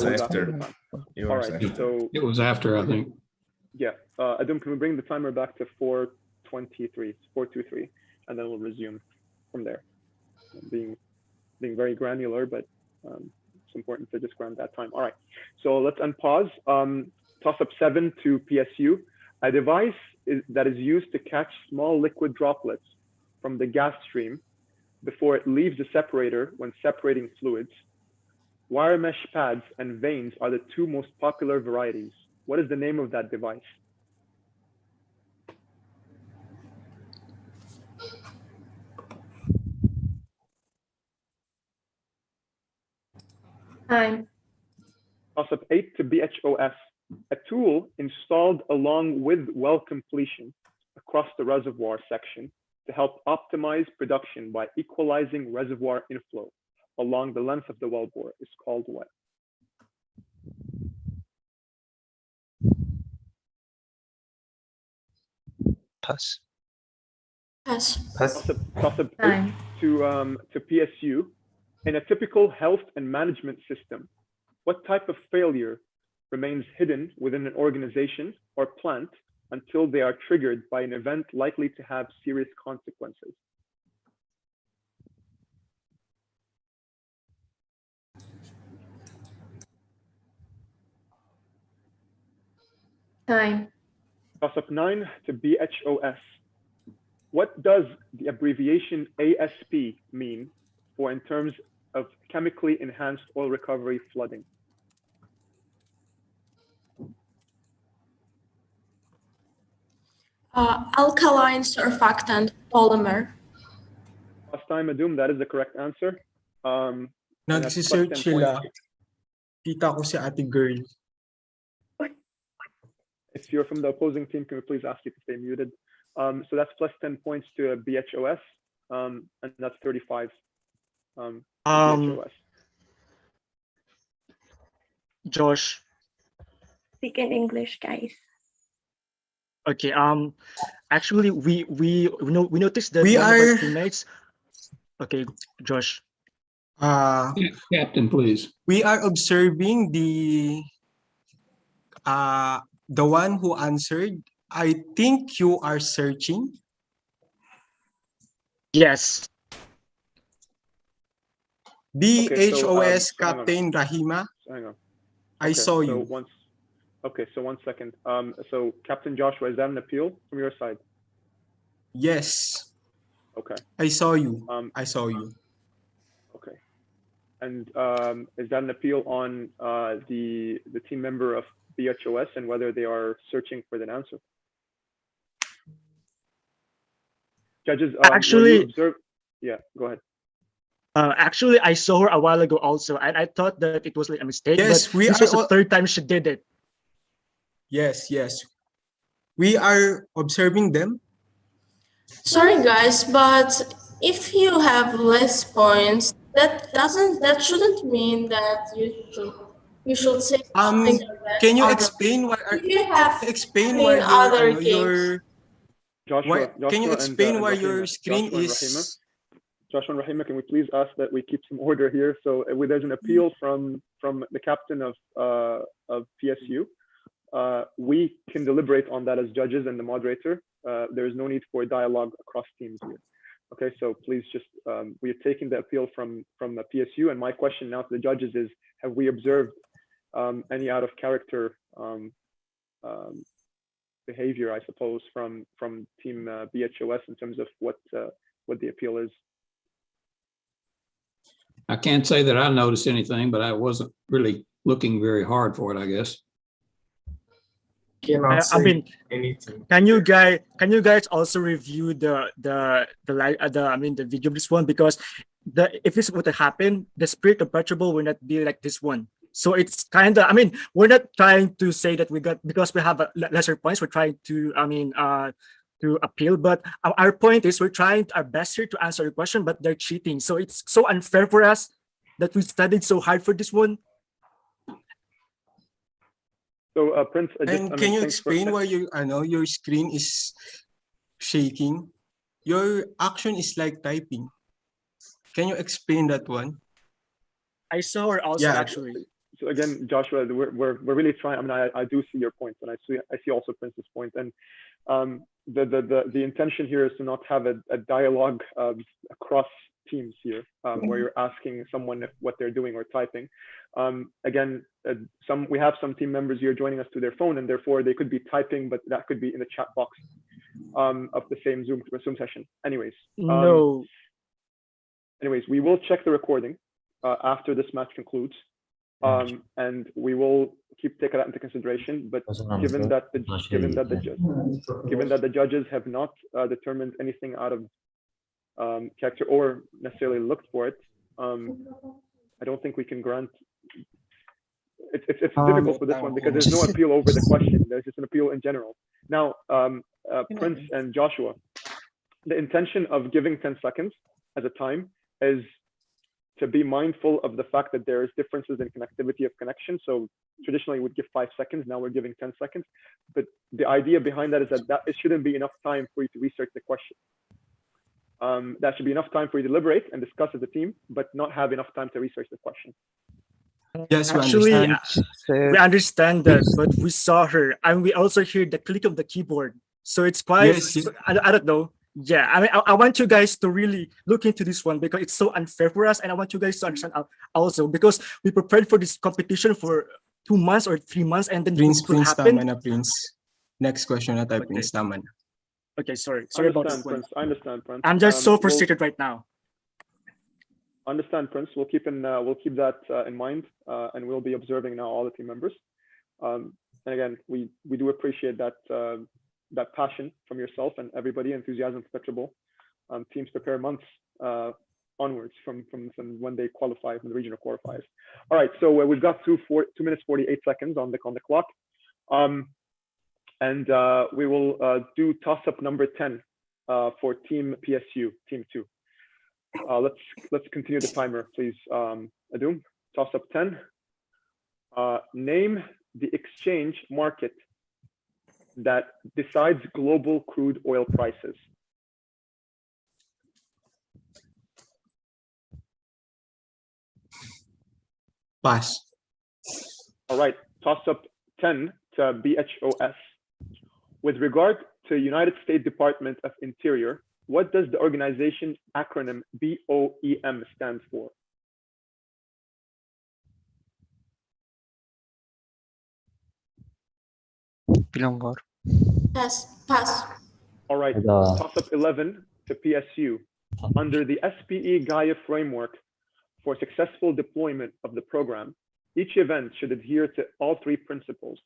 after the time. All right, so it was after, I think. Yeah, Adum, can we bring the timer back to 4:23, 4:23, and then we'll resume from there. Being very granular, but it's important to just grant that time. All right, so let's unpause. Toss-up 7 to PSU. A device that is used to catch small liquid droplets from the gas stream before it leaves the separator when separating fluids. Wire mesh pads and vanes are the 2 most popular varieties. What is the name of that device? Time. Toss-up 8 to BHOS. A tool installed along with well completion across the reservoir section to help optimize production by equalizing reservoir inflow along the length of the wellbore is called what? Pass. Toss-up 8 to PSU. In a typical health and management system, what type of failure remains hidden within an organization or plant until they are triggered by an event likely to have serious consequences? Time. Toss-up 9 to BHOS. What does the abbreviation ASP mean for in terms of chemically enhanced oil recovery flooding? Alkaline surfactant polymer. Last time, Adum, that is the correct answer. Nagsisearch sila. Kita ko si ate girl. If you're from the opposing team, can we please ask you to stay muted? So that's plus 10 points to BHOS, and that's 35. BHOS. Josh. Speak in English, guys. Okay. Actually, we noticed that We one of our are- teammates. Okay, Josh. Captain, please. We are observing the one who answered. I think you are searching. Yes. BHOS Captain Rahima. Hang on. I saw you. So 1 second. So Captain Joshua, is that an appeal from your side? Yes. Okay. I saw you. Okay. And is that an appeal on the team member of BHOS and whether they are searching for an answer? Judges, actually, yeah, go ahead. Actually, I saw her a while ago also, and I thought that it was like a mistake. Yes, but this was the third time she did it. Yes, yes. We are observing them. Sorry guys, but if you have less points, that shouldn't mean that you should say something like that. Can you explain why If you have your other games. Joshua, can you explain why your screen is Joshua and Rahima, can we please ask that we keep some order here? So there's an appeal from the captain of PSU. We can deliberate on that as judges and the moderator. There's no need for dialogue across teams here. Okay, so please just, we are taking the appeal from the PSU, and my question now to the judges is, have we observed any out of character behavior, I suppose, from team BHOS in terms of what the appeal is? I can't say that I noticed anything, but I wasn't really looking very hard for it, I guess. I mean, anything. Can you guys also review the video of this one, because if this were to happen, the spirit of PetroBowl will not be like this one. So it's kind of, I mean, we're not trying to say that because we have lesser points, we're trying to, to appeal, but our point is we're trying our best here to answer your question, but they're cheating. So it's so unfair for us that we studied so hard for this one. So Prince, can you explain why your screen is shaking? Your action is like typing. Can you explain that one? I saw her also actually. So again, Joshua, we're really trying. I mean, I do see your point, and I see also Prince's point, and the intention here is to not have a dialogue across teams here, where you're asking someone what they're doing or typing. Again, we have some team members here joining us through their phone, and therefore they could be typing, but that could be in the chat box of the same Zoom session. Anyways, we will check the recording after this match concludes, and we will take that into consideration. But given that the judges have not determined anything out of character or necessarily looked for it, I don't think we can grant. It's difficult for this one because there's no appeal over the question. There's just an appeal in general. Now, Prince and Joshua, the intention of giving 10 seconds as a time is to be mindful of the fact that there is differences in connectivity of connection. So traditionally we'd give 5 seconds. Now we're giving 10 seconds. But the idea behind that is that it shouldn't be enough time for you to research the question. That should be enough time for you to deliberate and discuss as a team, but not have enough time to research the question. Yes, actually, we understand that, but we saw her, and we also hear the click of the keyboard. So it's quite, I don't know. Yeah, I mean, I want you guys to really look into this one because it's so unfair for us, and I want you guys to understand also because we prepared for this competition for 2 months or 3 months, and then Prince, happen. Prince. Next question na tayo, Prince, tama na. Okay, sorry about this one. I understand, Prince. I'm just so frustrated right now. Understand, Prince. We'll keep that in mind, and we'll be observing now all the team members. And again, we do appreciate that passion from yourself and everybody, enthusiasm for PetroBowl. Teams prepare months onwards from when they qualify from the regional qualifiers. All right, so we've got 2 minutes 48 seconds on the clock, and we will do toss-up number 10 for Team PSU, Team 2. Let's continue the timer, please. Adum, toss-up 10. Name the exchange market that decides global crude oil prices. Pass. All right, toss up 10 to BHOS. With regard to United States Department of Interior, what does the organization acronym BOEM stand for? Bilongor. Pass. All right, toss up 11 to PSU under the SPE Gaia framework for successful deployment of the program, each event should adhere to all three principles.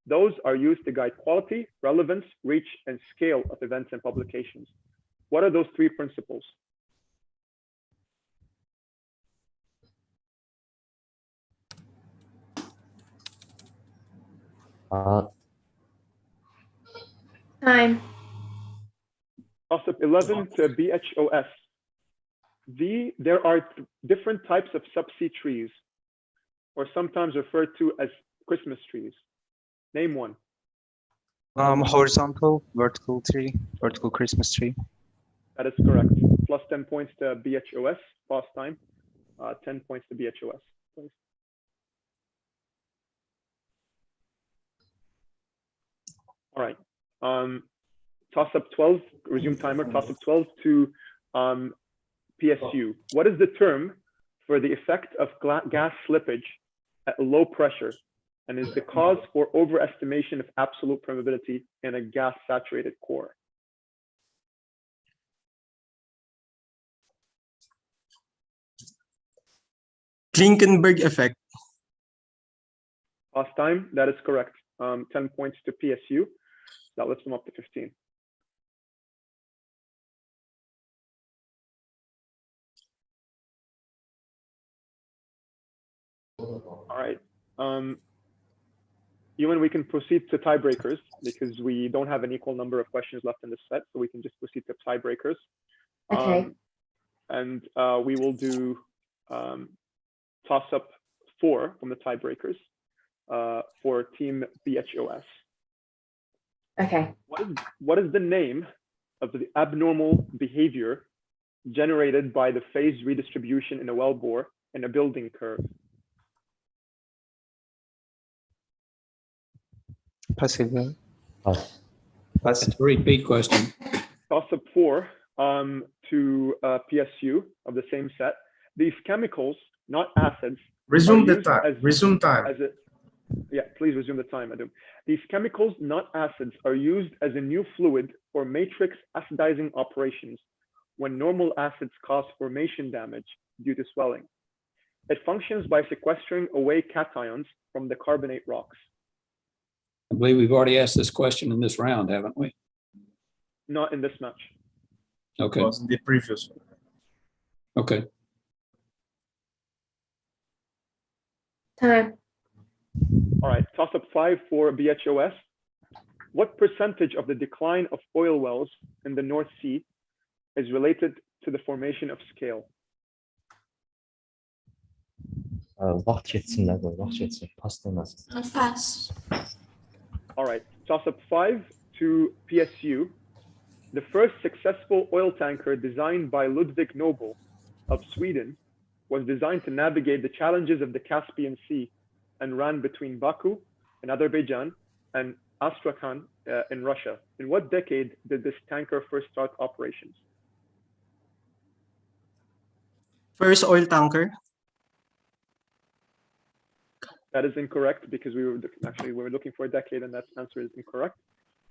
Those are used to guide quality, relevance, reach, and scale of events and publications. What are those three principles? Time. Toss-up 11 to BHOS. There are different types of subsea trees, or sometimes referred to as Christmas trees. Name one. Horizontal, vertical tree, vertical Christmas tree. That is correct. Plus 10 points to BHOS, pause time. 10 points to BHOS, please. All right. Toss up 12, resume timer, toss up 12 to PSU. What is the term for the effect of gas slippage at low pressure and is the cause for overestimation of absolute permeability in a gas saturated core? Klinkenberg effect. Last time, that is correct. 10 points to PSU. That lifts them up to 15. All right. Ewan, we can proceed to tiebreakers because we don't have an equal number of questions left in this set, so we can just proceed to tiebreakers. Okay. And we will do toss-up 4 from the tiebreakers for Team BHOS. Okay. What is the name of the abnormal behavior generated by the phase redistribution in a wellbore in a building curve? Passive. That's a repeat question. Toss-up 4 to PSU of the same set. These chemicals, not acids. Resume the time. Resume time. Yeah, please resume the time, Adum. These chemicals, not acids, are used as a new fluid for matrix acidizing operations when normal acids cause formation damage due to swelling. It functions by sequestering away cations from the carbonate rocks. I believe we've already asked this question in this round, haven't we? Not in this match. Okay. It was in the previous one. Okay. Time. All right, toss up 5 for BHOS. What percentage of the decline of oil wells in the North Sea is related to the formation of scale? Fast. All right, toss up 5 to PSU. The first successful oil tanker designed by Ludwig Nobel of Sweden was designed to navigate the challenges of the Caspian Sea and ran between Baku in Azerbaijan and Astrakhan in Russia. In what decade did this tanker first start operations? First oil tanker. That is incorrect because we were looking for a decade and that answer is incorrect.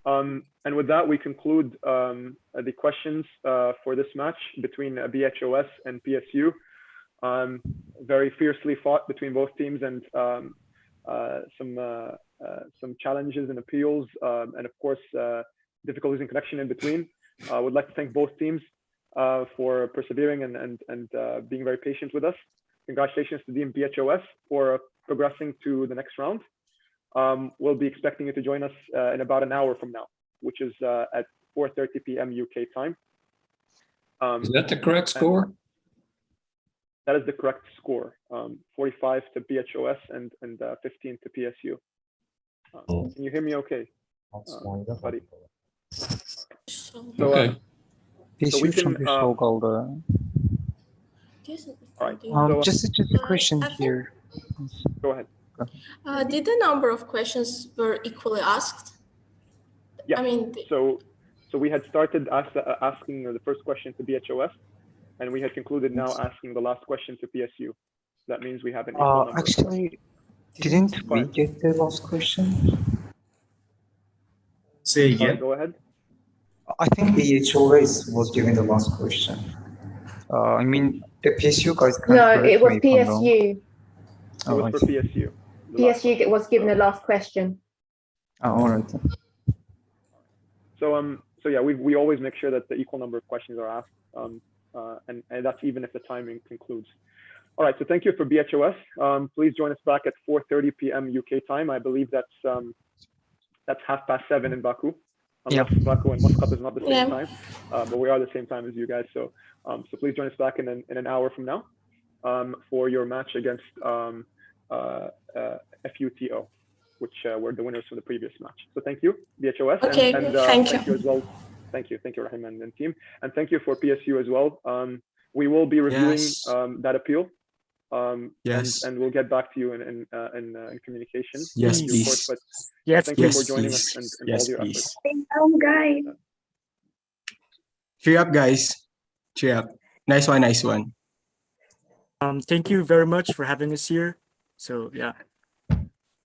And with that, we conclude the questions for this match between BHOS and PSU. Very fiercely fought between both teams and some challenges and appeals and of course difficulties in connection in between. I would like to thank both teams for persevering and being very patient with us. Congratulations to Team BHOS for progressing to the next round. We'll be expecting you to join us in about an hour from now, which is at 4:30 p.m. UK time. Is that the correct score? That is the correct score. 45 to BHOS and 15 to PSU. Can you hear me okay, buddy? So, okay. So we can, all right. Just a question here. Go ahead. Did the number of questions were equally asked? Yeah. I mean, so we had started asking the first question to BHOS, and we had concluded now asking the last question to PSU. That means we have an equal number. Actually, didn't we get the last question? Say Sorry, again. go ahead. I think BHOS was given the last question. I mean, the PSU guys can No, correct it was me if I'm wrong. PSU. It Oh, was I for see. PSU. PSU was given the last question. Oh, all right. So yeah, we always make sure that the equal number of questions are asked, and that's even if the timing concludes. All right, so thank you for BHOS. Please join us back at 4:30 p.m. UK time. I believe that's 7:30 in Baku, unless Baku and Muscat is not the same time, but we are the same time as you guys. So so please join us back in an hour from now for your match against FUTO, which were the winners from the previous match. So thank you, BHOS. Okay, and thank you as well. Thank you, Rahim and team, and thank you for PSU as well. We will be reviewing that appeal. And we'll get back to you in communication. Yes, please. Course, but Yes, thank you for joining us and all your efforts. Guys. Cheer up, guys. Cheer up. Nice one, nice one. Thank you very much for having us here. So yeah.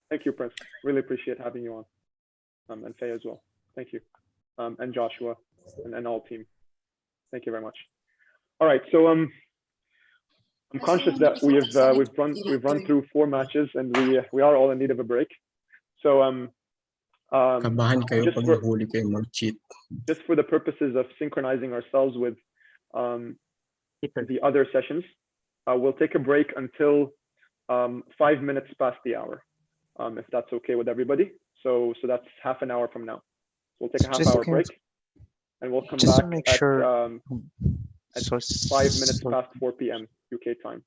Thank you, Prince. Really appreciate having you on, and Faye as well. Thank you, and Joshua and all team. Thank you very much. All right, so I'm conscious that we've run through 4 matches and we are all in need of a break. So just for the purposes of synchronizing ourselves with the other sessions, we'll take a break until 5 minutes past the hour, if that's okay with everybody. So that's half an hour from now. So we'll take a half-hour break, and we'll come back at 5 minutes past 4 p.m. UK time.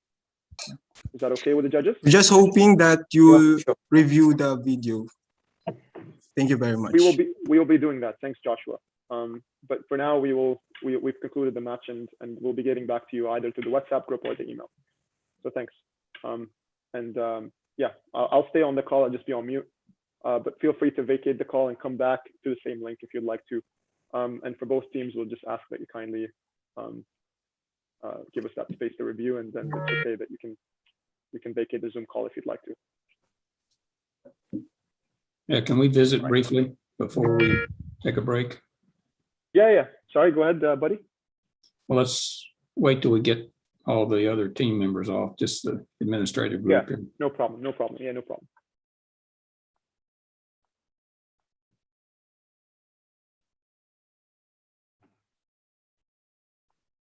Is that okay with the judges? Just hoping that you will review the video. Thank you very much. We will be doing that. Thanks, Joshua. But for now, we've concluded the match, and we'll be getting back to you either through the WhatsApp group or the email. So thanks. Yeah, I'll stay on the call. I'll just be on mute. But feel free to vacate the call and come back to the same link if you'd like to. And for both teams, we'll just ask that you kindly give us that space to review, and then it's okay that you can vacate the Zoom call if you'd like to. Yeah, can we visit briefly before we take a break? Yeah. Sorry, go ahead, buddy. Well, let's wait till we get all the other team members off, just the administrative group. Yeah, no problem. Yeah, no problem.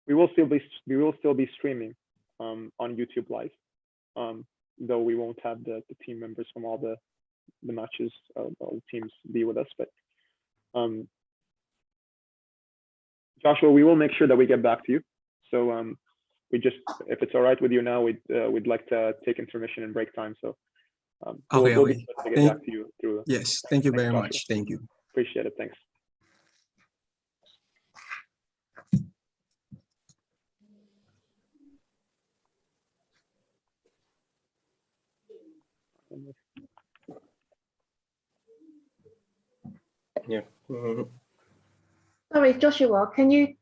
We will still be streaming on YouTube Live, though we won't have the team members from all the matches, all the teams be with us. But Joshua, we will make sure that we get back to you. So if it's all right with you now, we'd like to take intermission and break time. So we'll be sure to get back to you through. Yes, thank you very much. Thank you. Appreciate it. Thanks. Yeah. Sorry, Joshua, can you?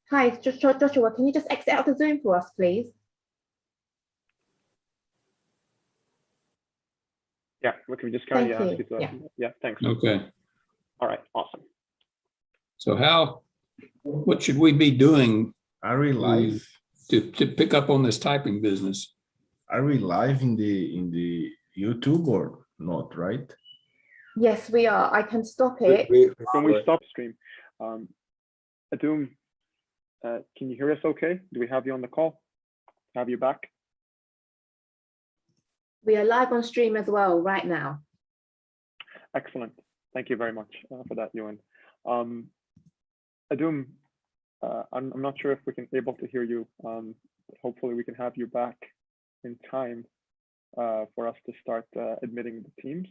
Hi, Joshua, can you just exit out the Zoom for us, please? Yeah, we can just kind of ask you to. Yeah, thanks. Okay. All right, awesome. So what should we be doing? Are we live to pick up on this typing business? Are we live in the YouTube or not? Right? Yes, we are. I can stop it. Can we stop stream? Adum, can you hear us okay? Do we have you on the call? Have you back? We are live on stream as well right now. Excellent. Thank you very much for that, Ewan. Adum, I'm not sure if we can able to hear you. But hopefully we can have you back in time for us to start admitting the teams.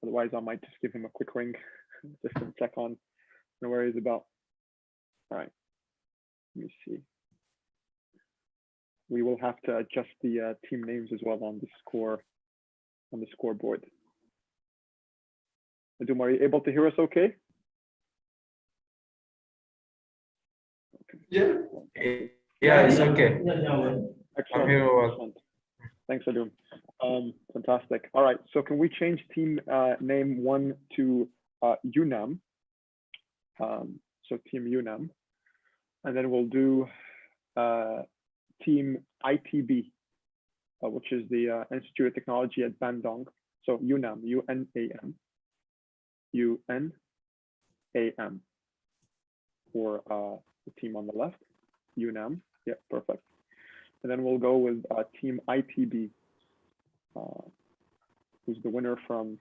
Otherwise, I might just give him a quick ring just to check on where he's about. All right, let me see. We will have to adjust the team names as well on the scoreboard. Adum, are you able to hear us okay? Yeah, it's okay. Excellent. Thanks, Adum. Fantastic. All right, so can we change team name 1 to UNAM? So Team UNAM. And then we'll do Team ITB, which is the Institute of Technology at Bandung. So UNAM, UNAM, UNAM, for the team on the left, UNAM. Yeah, perfect. And then we'll go with Team ITB, who's the winner from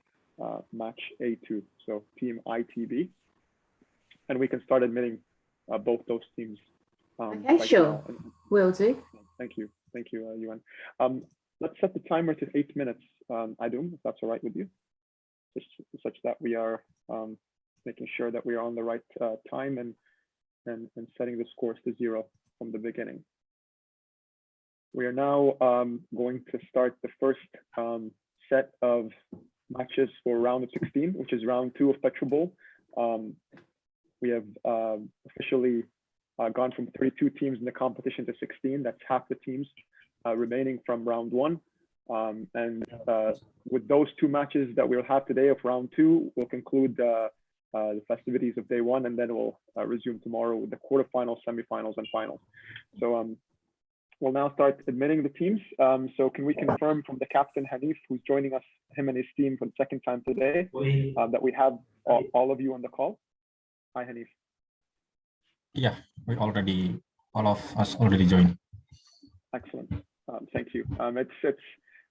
match A2. So Team ITB. And we can start admitting both those teams. Okay, sure. Will do. Thank you. Thank you, Yuan. Let's set the timer to 8 minutes, Adum, if that's all right with you, such that we are making sure that we are on the right time and setting the scores to 0 from the beginning. We are now going to start the first set of matches for round of 16, which is round 2 of PetroBowl. We have officially gone from 32 teams in the competition to 16. That's half the teams remaining from round 1. And with those 2 matches that we'll have today of round 2, we'll conclude the festivities of day 1, and then we'll resume tomorrow with the quarterfinals, semifinals, and finals. So we'll now start admitting the teams. So can we confirm from the captain, Hanif, who's joining us, him and his team for the second time today, that we have all of you on the call? Hi, Hanif. Yeah, all of us already joined. Excellent. Thank you. It's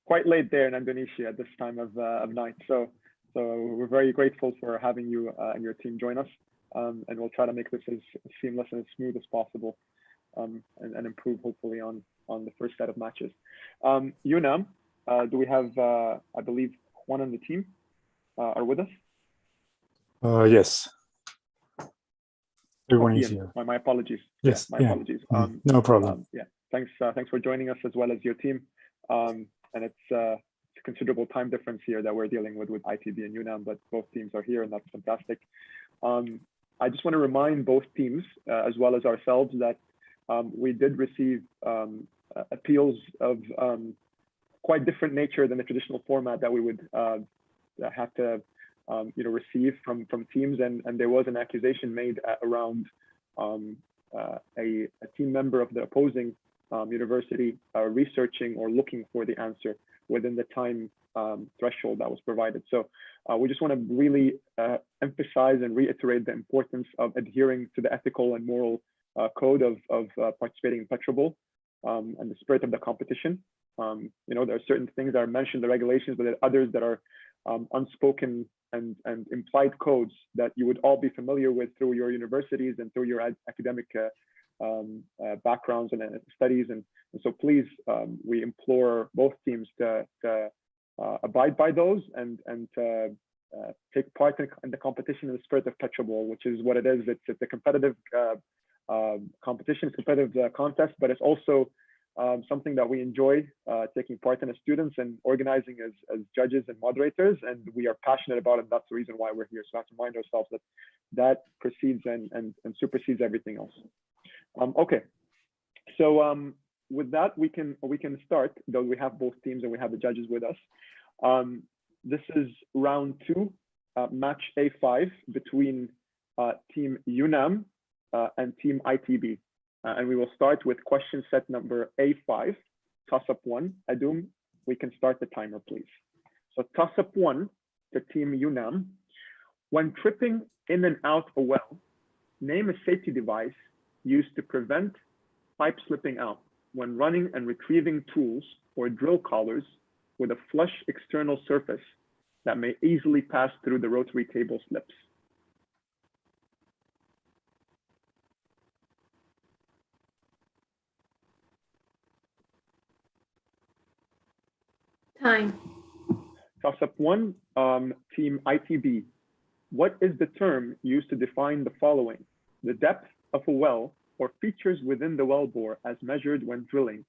quite late there in Indonesia at this time of night. So we're very grateful for having you and your team join us. And we'll try to make this as seamless and as smooth as possible, and improve hopefully on the first set of matches. UNAM, do we have, I believe, Juan on the team are with us? Yes. Everyone is Ian, here. my apologies. Yes, my yeah. apologies. No problem. Yeah, thanks for joining us, as well as your team. And it's a considerable time difference here that we're dealing with ITB and UNAM, but both teams are here, and that's fantastic. I just want to remind both teams, as well as ourselves, that we did receive appeals of quite different nature than the traditional format that we would have to receive from teams, and there was an accusation made around a team member of the opposing university researching or looking for the answer within the time threshold that was provided. So we just want to really emphasize and reiterate the importance of adhering to the ethical and moral code of participating in PetroBowl and the spirit of the competition. There are certain things that are mentioned in the regulations, but there are others that are unspoken and implied codes that you would all be familiar with through your universities and through your academic backgrounds and studies. And so please, we implore both teams to abide by those and take part in the competition in the spirit of PetroBowl, which is what it is. It's a competitive competition, it's a competitive contest, but it's also something that we enjoy taking part in as students and organizing as judges and moderators, and we are passionate about it. And that's the reason why we're here. So we have to remind ourselves that precedes and supersedes everything else. Okay, so with that, we can start, though we have both teams and we have the judges with us. This is round 2, match A5 between Team UNAM and Team ITB. And we will start with question set number A5, toss-up 1. Adum, we can start the timer, please. So toss-up 1 to Team UNAM. When tripping in and out a well, name a safety device used to prevent pipe slipping out when running and retrieving tools or drill collars with a flush external surface that may easily pass through the rotary table slips. Time. Toss-up 1, Team ITB. What is the term used to define the following? The depth of a well or features within the wellbore as measured when drilling.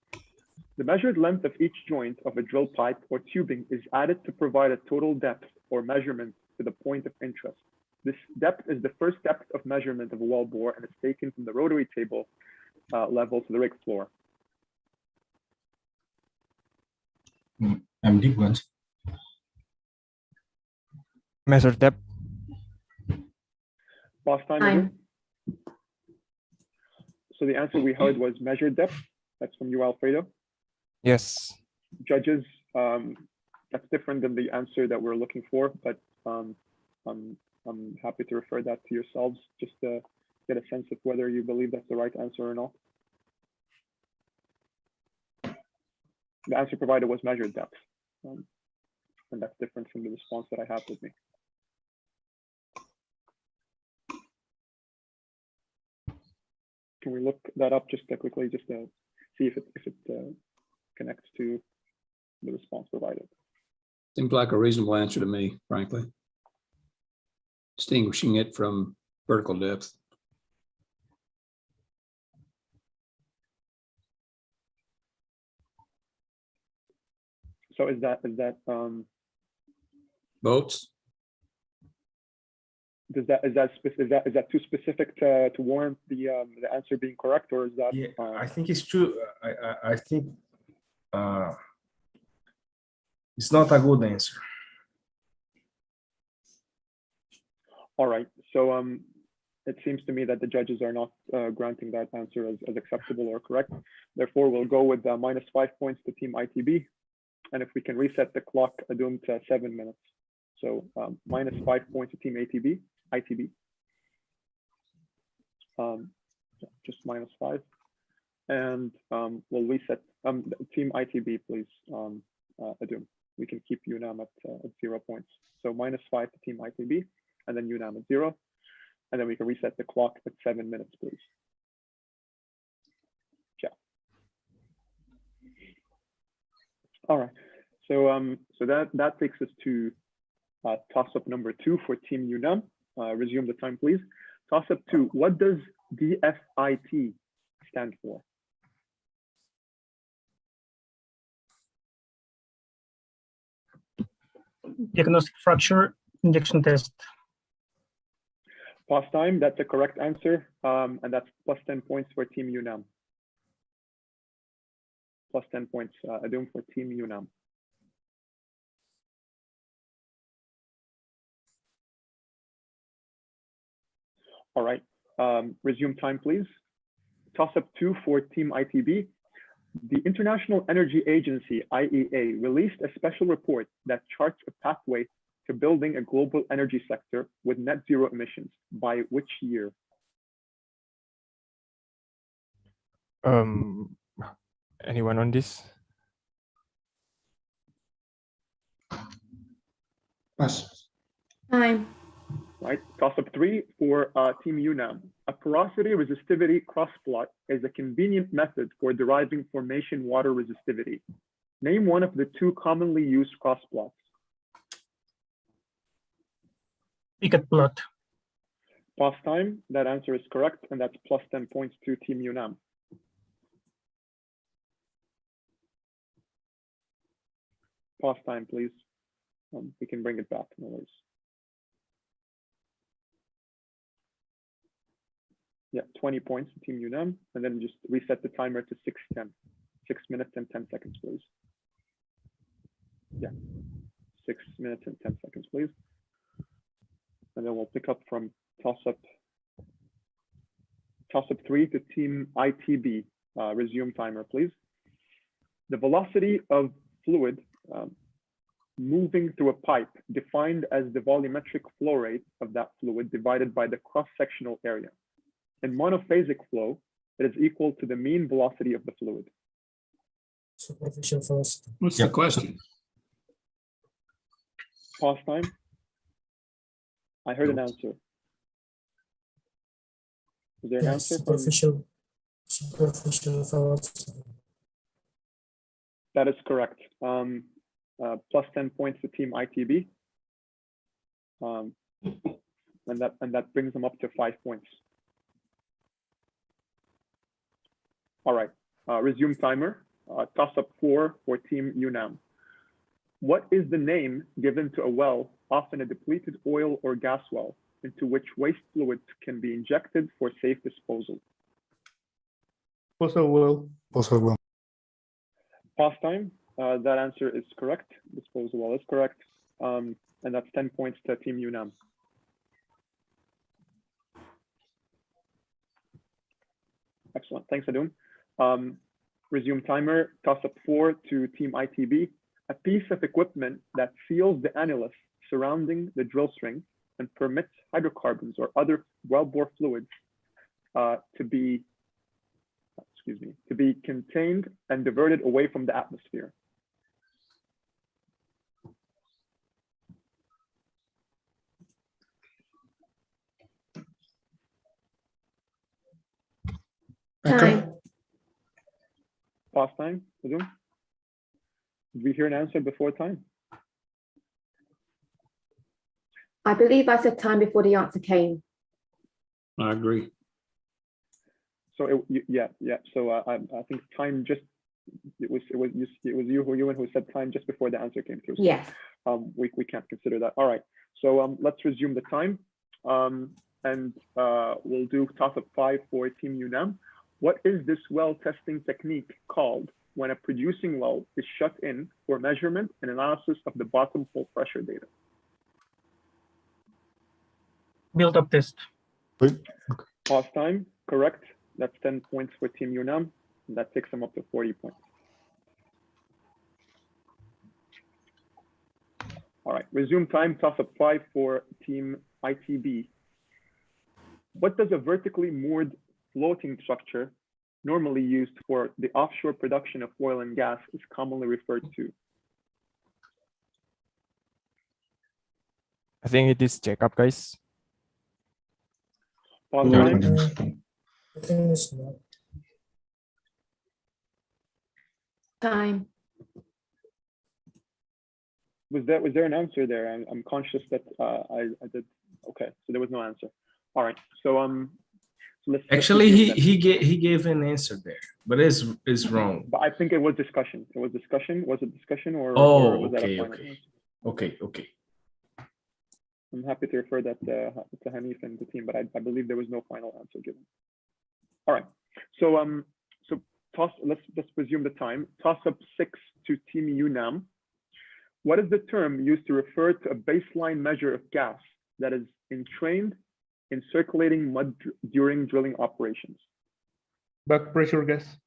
The measured length of each joint of a drill pipe or tubing is added to provide a total depth or measurement to the point of interest. This depth is the first depth of measurement of a wellbore and is taken from the rotary table level to the rig floor. MD once. Measure depth. Pause time. Time. So the answer we heard was measured depth. That's from you, Alfredo. Yes. Judges, that's different than the answer that we're looking for, but I'm happy to refer that to yourselves just to get a sense of whether you believe that's the right answer or not. The answer provided was measured depth, and that's different from the response that I have with me. Can we look that up just quickly, just to see if it connects to the response provided? Seems like a reasonable answer to me, frankly. Distinguishing it from vertical depth. So is that Boats? is that too specific to warrant the answer being correct, or is that? Yeah, I think it's true. I think it's not a good answer. All right. So it seems to me that the judges are not granting that answer as acceptable or correct. Therefore, we'll go with -5 points to Team ITB, and if we can reset the clock, Adum, to 7 minutes. So -5 points to Team ITB. Just -5, and we'll reset Team ITB, please. Adum, we can keep UNAM at 0 points. So -5 to Team ITB, and then UNAM at 0, and then we can reset the clock at 7 minutes, please. Yeah. All right. So that takes us to toss-up number 2 for Team UNAM. Resume the time, please. Toss-up 2. What does DFIT stand for? Diagnostic fracture injection test. Pause time. That's a correct answer, and that's +10 points for Team UNAM. +10 points, Adum, for Team UNAM. All right, resume time, please. Toss-up 2 for Team ITB. The International Energy Agency, IEA, released a special report that charts a pathway to building a global energy sector with net zero emissions. By which year? Anyone on this? Pass. Time. Right, toss-up 3 for Team UNAM. A porosity resistivity crossplot is a convenient method for deriving formation water resistivity. Name one of the 2 commonly used crossplots. Picket plot. Pause time. That answer is correct, and that's +10 points to Team UNAM. Pause time, please. We can bring it back, no worries. Yeah, 20 points to Team UNAM, and then just reset the timer to 6:10. 6 minutes and 10 seconds, please. Yeah, 6 minutes and 10 seconds, please. And then we'll pick up from toss-up 3 to Team ITB. Resume timer, please. The velocity of fluid moving through a pipe, defined as the volumetric flow rate of that fluid divided by the cross-sectional area. In monophasic flow, it is equal to the mean velocity of the fluid. Superficial velocity. What's the question? Pause time. I heard an answer. Is there an answer? Superficial velocity. That is correct. +10 points to Team ITB. And that brings them up to 5 points. All right, resume timer. Toss-up 4 for Team UNAM. What is the name given to a well, often a depleted oil or gas well, into which waste fluids can be injected for safe disposal? Disposal well. Disposal well. Pause time. That answer is correct. Disposal well is correct. And that's 10 points to Team UNAM. Excellent. Thanks, Adum. Resume timer. Toss up 4 to Team ITB. A piece of equipment that seals the annulus surrounding the drill string and permits hydrocarbons or other wellbore fluids to be contained and diverted away from the atmosphere. Time. Pause time. Did we hear an answer before time? I believe I said time before the answer came. I agree. So yeah. So I think time just it was you who said time just before the answer came through. So, yes. We can't consider that. All right. So let's resume the time, and we'll do toss up 5 for Team UNAM. What is this well testing technique called when a producing well is shut in for measurement and analysis of the bottom hole pressure data? Build-up test. Pause time. Correct. That's 10 points for Team UNAM. And that takes them up to 40 points. All right. Resume time. Toss up 5 for Team ITB. What does a vertically moored floating structure normally used for the offshore production of oil and gas is commonly referred to? I think it is checkup, guys. Pause time. I think it's not. Time. Was there an answer there? I'm conscious that I did. Okay, so there was no answer. All right. So let's Actually, review then. he gave an answer there, but it's wrong. But I think it was discussion. It was discussion. Was it discussion or was that a final answer? Okay. I'm happy to refer that to Hanif and the team, but I believe there was no final answer given. All right. So let's resume the time. Toss up 6 to Team UNAM. What is the term used to refer to a baseline measure of gas that is entrained in circulating mud during drilling operations? Back pressure gas.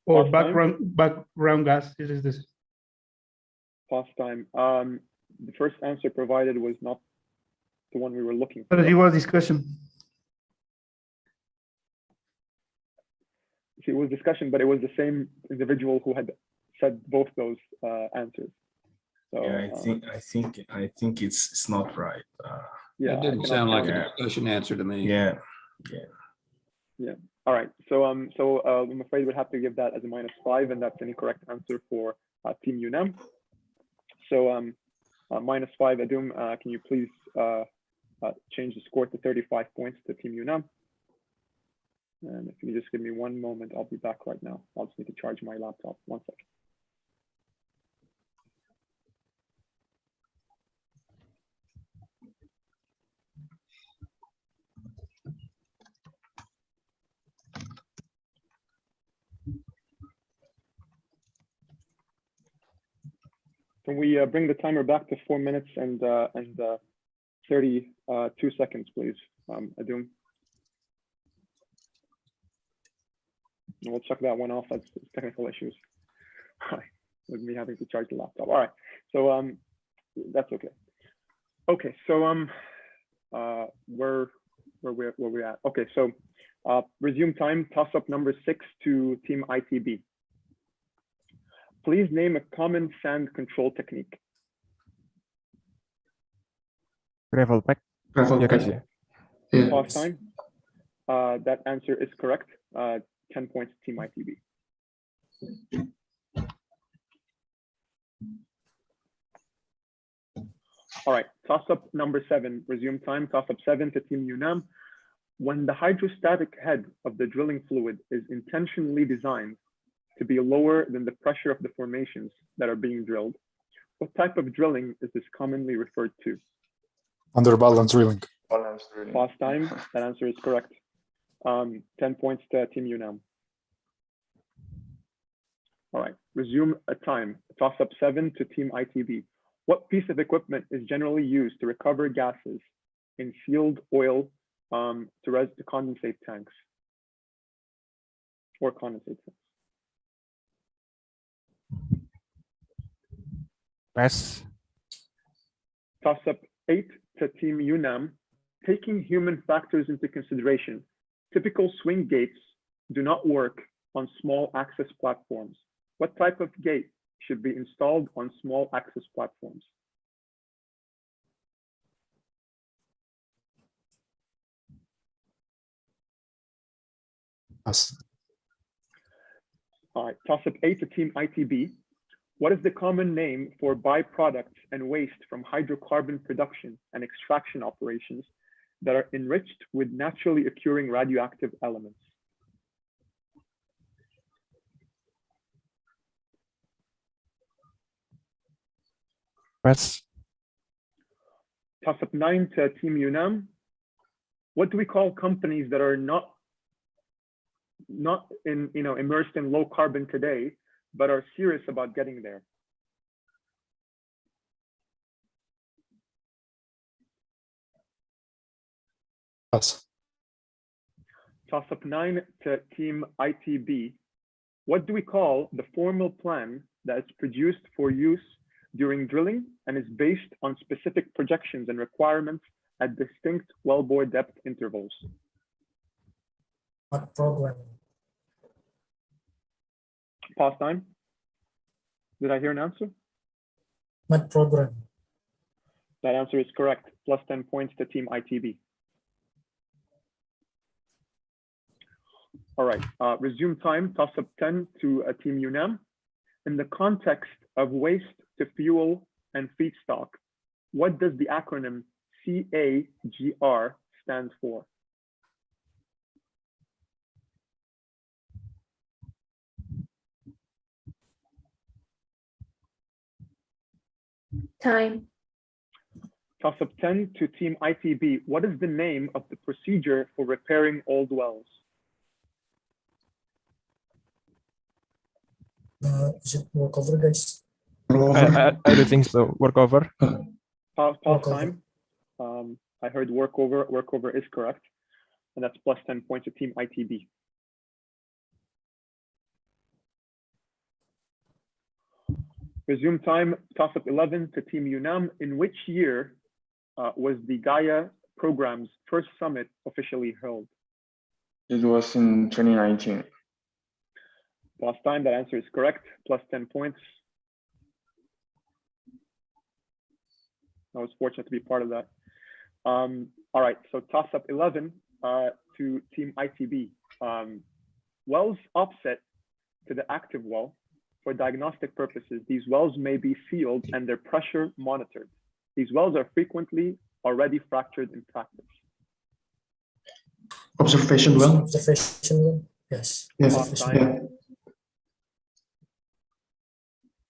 Or background gas. This. Pause time. The first answer provided was not the one we were looking for. But it was discussion. See, it was discussion, but it was the same individual who had said both those answers. So, yeah, I think it's not right. Yeah, it didn't sound like a discussion answer to me. Yeah. All right. So I'm afraid we'll have to give that as a -5, and that's an incorrect answer for Team UNAM. So -5, Adum, can you please change the score to 35 points to Team UNAM? And if you just give me one moment, I'll be back right now. I'll just need to charge my laptop. 1 second. Can we bring the timer back to 4 minutes and 32 seconds, please, Adum? And we'll check that one off as technical issues. With me having to charge the laptop. All right, so that's okay. Okay, so where we at? Okay, so resume time. Toss up number 6 to Team ITB. Please name a common sand control technique. Gravel pack. Yeah, pause time. That answer is correct. 10 points to Team ITB. All right, toss up number 7, resume time. Toss up 7 to Team UNAM. When the hydrostatic head of the drilling fluid is intentionally designed to be lower than the pressure of the formations that are being drilled, what type of drilling is this commonly referred to? Underbalance drilling. Pause time. That answer is correct. 10 points to Team UNAM. All right, resume a time. Toss up 7 to Team ITB. What piece of equipment is generally used to recover gases in sealed oil to condensate tanks? or condensate cells. Pass. Toss up 8 to Team UNAM. Taking human factors into consideration, typical swing gates do not work on small access platforms. What type of gate should be installed on small access platforms? Pass. All right, toss up 8 to Team ITB. What is the common name for byproducts and waste from hydrocarbon production and extraction operations that are enriched with naturally occurring radioactive elements? Pass. Toss up 9 to Team UNAM. What do we call companies that are not immersed in low carbon today, but are serious about getting there? Pass. Toss up 9 to Team ITB. What do we call the formal plan that is produced for use during drilling and is based on specific projections and requirements at distinct wellbore depth intervals? What program? Pause time. Did I hear an answer? What program? That answer is correct. Plus 10 points to Team ITB. All right, resume time, toss up 10 to Team UNAM. In the context of waste to fuel and feedstock, what does the acronym CAGR stand for? Time. Toss up 10 to Team ITB. What is the name of the procedure for repairing old wells? Is it workover, guys? I don't think so. Workover. Pause time. I heard workover. Workover is correct. And that's plus 10 points to Team ITB. Resume time, toss up 11 to Team UNAM. In which year was the Gaia program's first summit officially held? It was in 2019. Last time, that answer is correct, plus 10 points. I was fortunate to be part of that. All right, so toss up 11 to Team ITB. Wells offset to the active well. For diagnostic purposes, these wells may be sealed and their pressure monitored. These wells are frequently already fractured in practice. Observation well. Observation well. Yes. Yes. Yeah.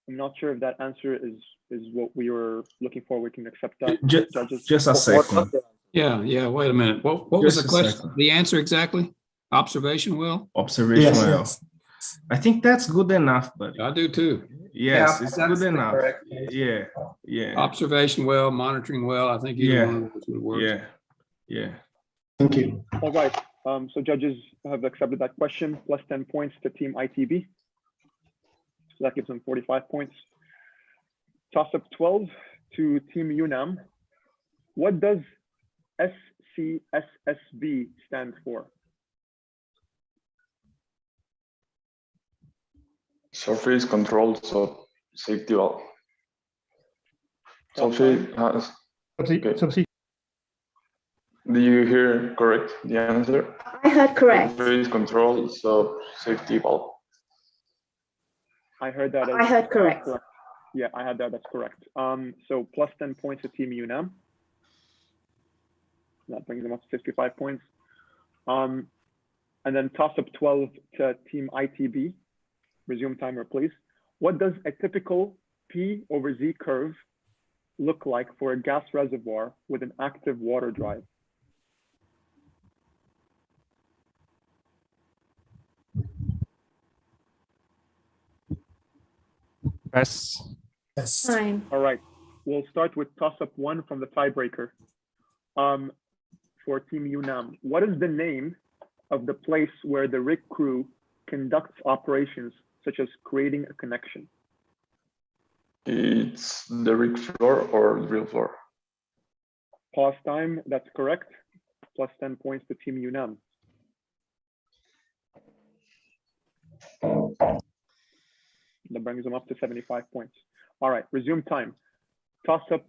I'm not sure if that answer is what we were looking for. We can accept that. Just a second. Yeah. Wait a minute. What was the question? Second. The answer exactly? Observation well? Observation Yes. well. I think that's good enough, but I do too. yes, Yeah, it's that's good the enough. correct Yeah. Observation well, monitoring well. I think either one of those would work. Yeah. Thank you. All right. So judges have accepted that question. Plus 10 points to Team ITB. So that gives them 45 points. Toss up 12 to Team UNAM. What does SCSSB stand for? Surface control, so safety valve. Surface has. Subsea. Do you hear correct the answer? I heard correct. Surface control, so safety valve. I heard that. I heard correct. Yeah, I had that. That's correct. So plus 10 points to Team UNAM. That brings them up to 55 points. And then toss up 12 to Team ITB. Resume timer, please. What does a typical P/Z curve look like for a gas reservoir with an active water drive? Pass. Yes. Time. All right, we'll start with toss up 1 from the tiebreaker. For Team UNAM, what is the name of the place where the rig crew conducts operations such as creating a connection? It's the rig floor or drill floor. Pause time, that's correct. Plus 10 points to Team UNAM. That brings them up to 75 points. All right, resume time. Toss up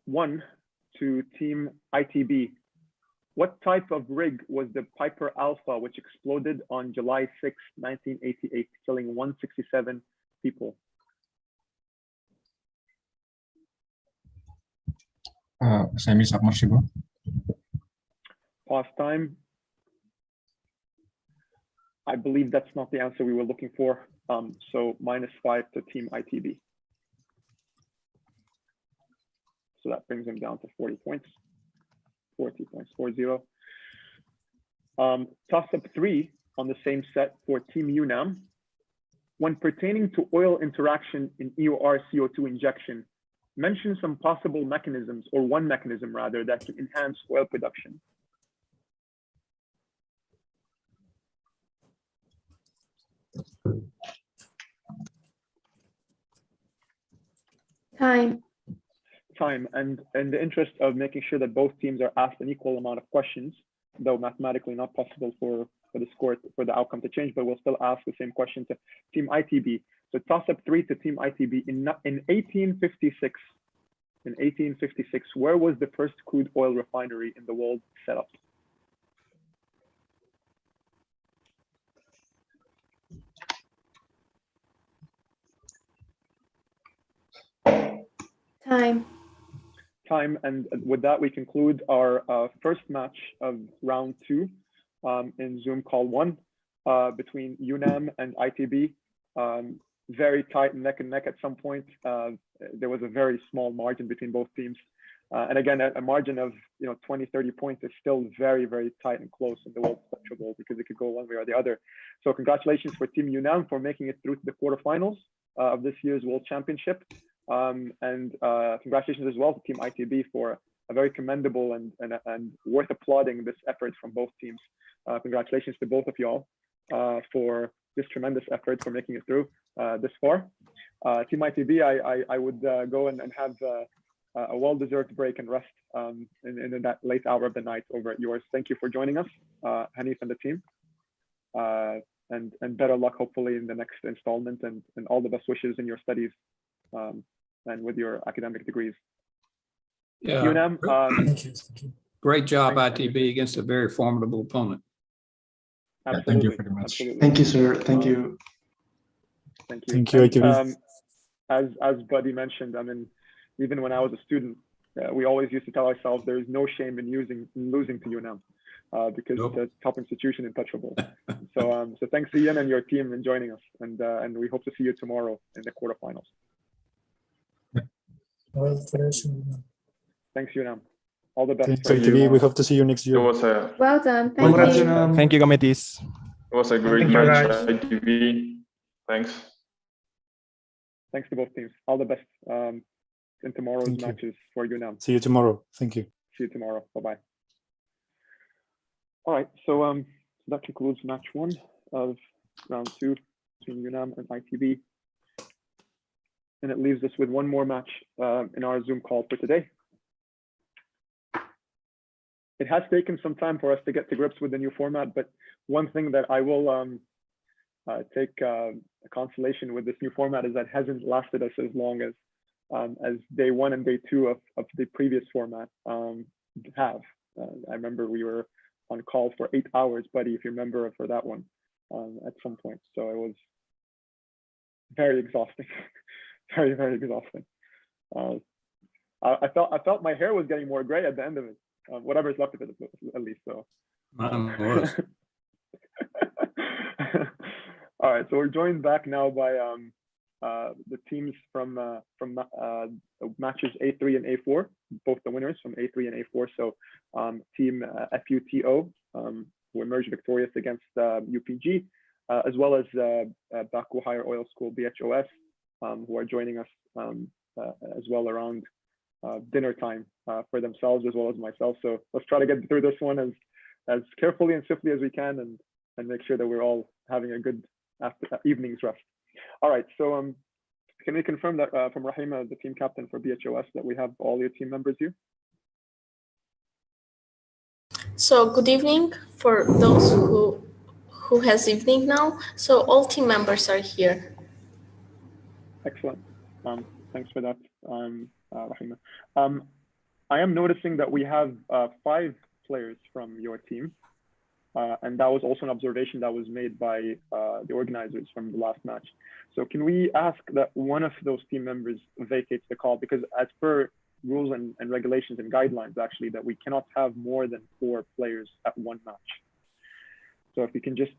1 to Team ITB. What type of rig was the Piper Alpha, which exploded on July 6, 1988, killing 167 people? Semi-submersible. Pause time. I believe that's not the answer we were looking for. So -5 to Team ITB. So that brings them down to 40 points. 40 points, 40. Toss up 3 on the same set for Team UNAM. When pertaining to oil interaction in EOR CO2 injection, mention some possible mechanisms, or one mechanism rather, that can enhance oil production. Time. And in the interest of making sure that both teams are asked an equal amount of questions, though mathematically not possible for the score, for the outcome to change, but we'll still ask the same question to Team ITB. So toss up 3 to Team ITB. In 1856, where was the first crude oil refinery in the world set up? Time, and with that we conclude our first match of round 2 in Zoom call 1 between UNAM and ITB. Very tight neck and neck at some point. There was a very small margin between both teams. And again, a margin of 20-30 points is still very, very tight and close in the World PetroBowl, because it could go one way or the other. So congratulations for Team UNAM for making it through to the quarterfinals of this year's World Championship. And congratulations as well to Team ITB for a very commendable and worth applauding this effort from both teams. Congratulations to both of y'all for this tremendous effort for making it through this far. Team ITB, I would go and have a well-deserved break and rest in that late hour of the night over at yours. Thank you for joining us, Hanif and the team. And better luck hopefully in the next installment, and all the best wishes in your studies and with your academic degrees. Yeah. UNAM, Thank you. Great job, ITB, against a very formidable opponent. Absolutely. Thank you very much. Absolutely. Thank you, sir. Thank you. Thank you. Thank you, ITB. As Buddy mentioned, I mean, even when I was a student, we always used to tell ourselves there is no shame in losing to UNAM because it's a top institution in PetroBowl. So thanks Ian and your team in joining us, and we hope to see you tomorrow in the quarterfinals. Thanks UNAM. All the best. Thanks, ITB. We hope to see you next year. It was a Well done. Thank you. Thank you, committees. It was a great Thank you, match, guys. ITB. Thanks. Thanks to both teams. All the best in tomorrow's matches for UNAM. See you tomorrow. Thank you. See you tomorrow. Bye-bye. All right, so that concludes match 1 of round 2 between UNAM and ITB. And it leaves us with one more match in our Zoom call for today. It has taken some time for us to get to grips with the new format, but one thing that I will take a consolation with this new format is that it hasn't lasted us as long as day 1 and day 2 of the previous format have. I remember we were on call for 8 hours, Buddy, if you remember, for that one at some point. So it was very exhausting, very, very exhausting. I felt my hair was getting more gray at the end of it. Whatever's left of it, at least. So. Mine was. All right, so we're joined back now by the teams from matches A3 and A4, both the winners from A3 and A4. So team FUTO, who emerged victorious against UPG, as well as Baku Higher Oil School BHOS, who are joining us as well around dinner time for themselves as well as myself. So let's try to get through this one as carefully and swiftly as we can, and make sure that we're all having a good evening's rest. All right, so can we confirm that from Rahima, the team captain for BHOS, that we have all your team members here? So good evening for those who has evening now. So all team members are here. Excellent. Thanks for that, Rahima. I am noticing that we have 5 players from your team. And that was also an observation that was made by the organizers from the last match. So can we ask that one of those team members vacates the call? Because as per rules and regulations and guidelines, actually, that we cannot have more than 4 players at one match. So if you can just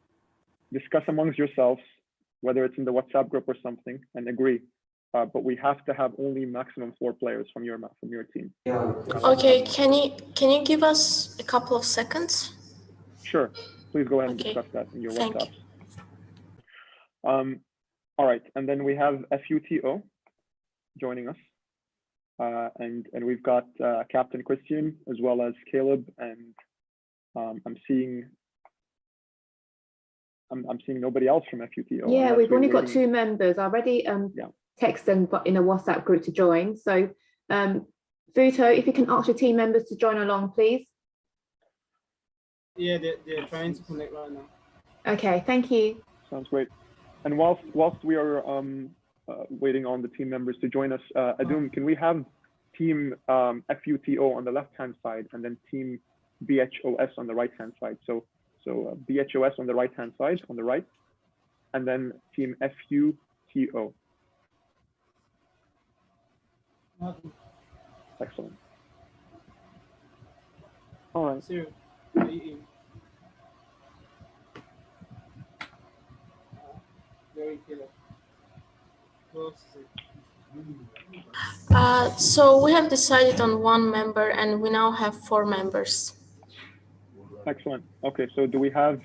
discuss amongst yourselves, whether it's in the WhatsApp group or something, and agree. But we have to have only maximum 4 players from your team. Okay, can you give us a couple of seconds? Sure. Please go ahead and discuss that in your Thank WhatsApp. All right, and then we have FUTO joining us, and we've got Captain Christian as well as Caleb, and I'm seeing nobody else from FUTO. Yeah, we've only got 2 members. I already text them in a WhatsApp group to join. So, Futo, if you can ask your team members to join along, please. Yeah, they're trying to connect right now. Okay, thank you. Sounds great. And whilst we are waiting on the team members to join us, Adum, can we have team FUTO on the left-hand side and then team BHOS on the right-hand side? So BHOS on the right-hand side, on the right, and then team FUTO. Excellent. All right. So we have decided on 1 member and we now have 4 members. Excellent. Okay, so do we have,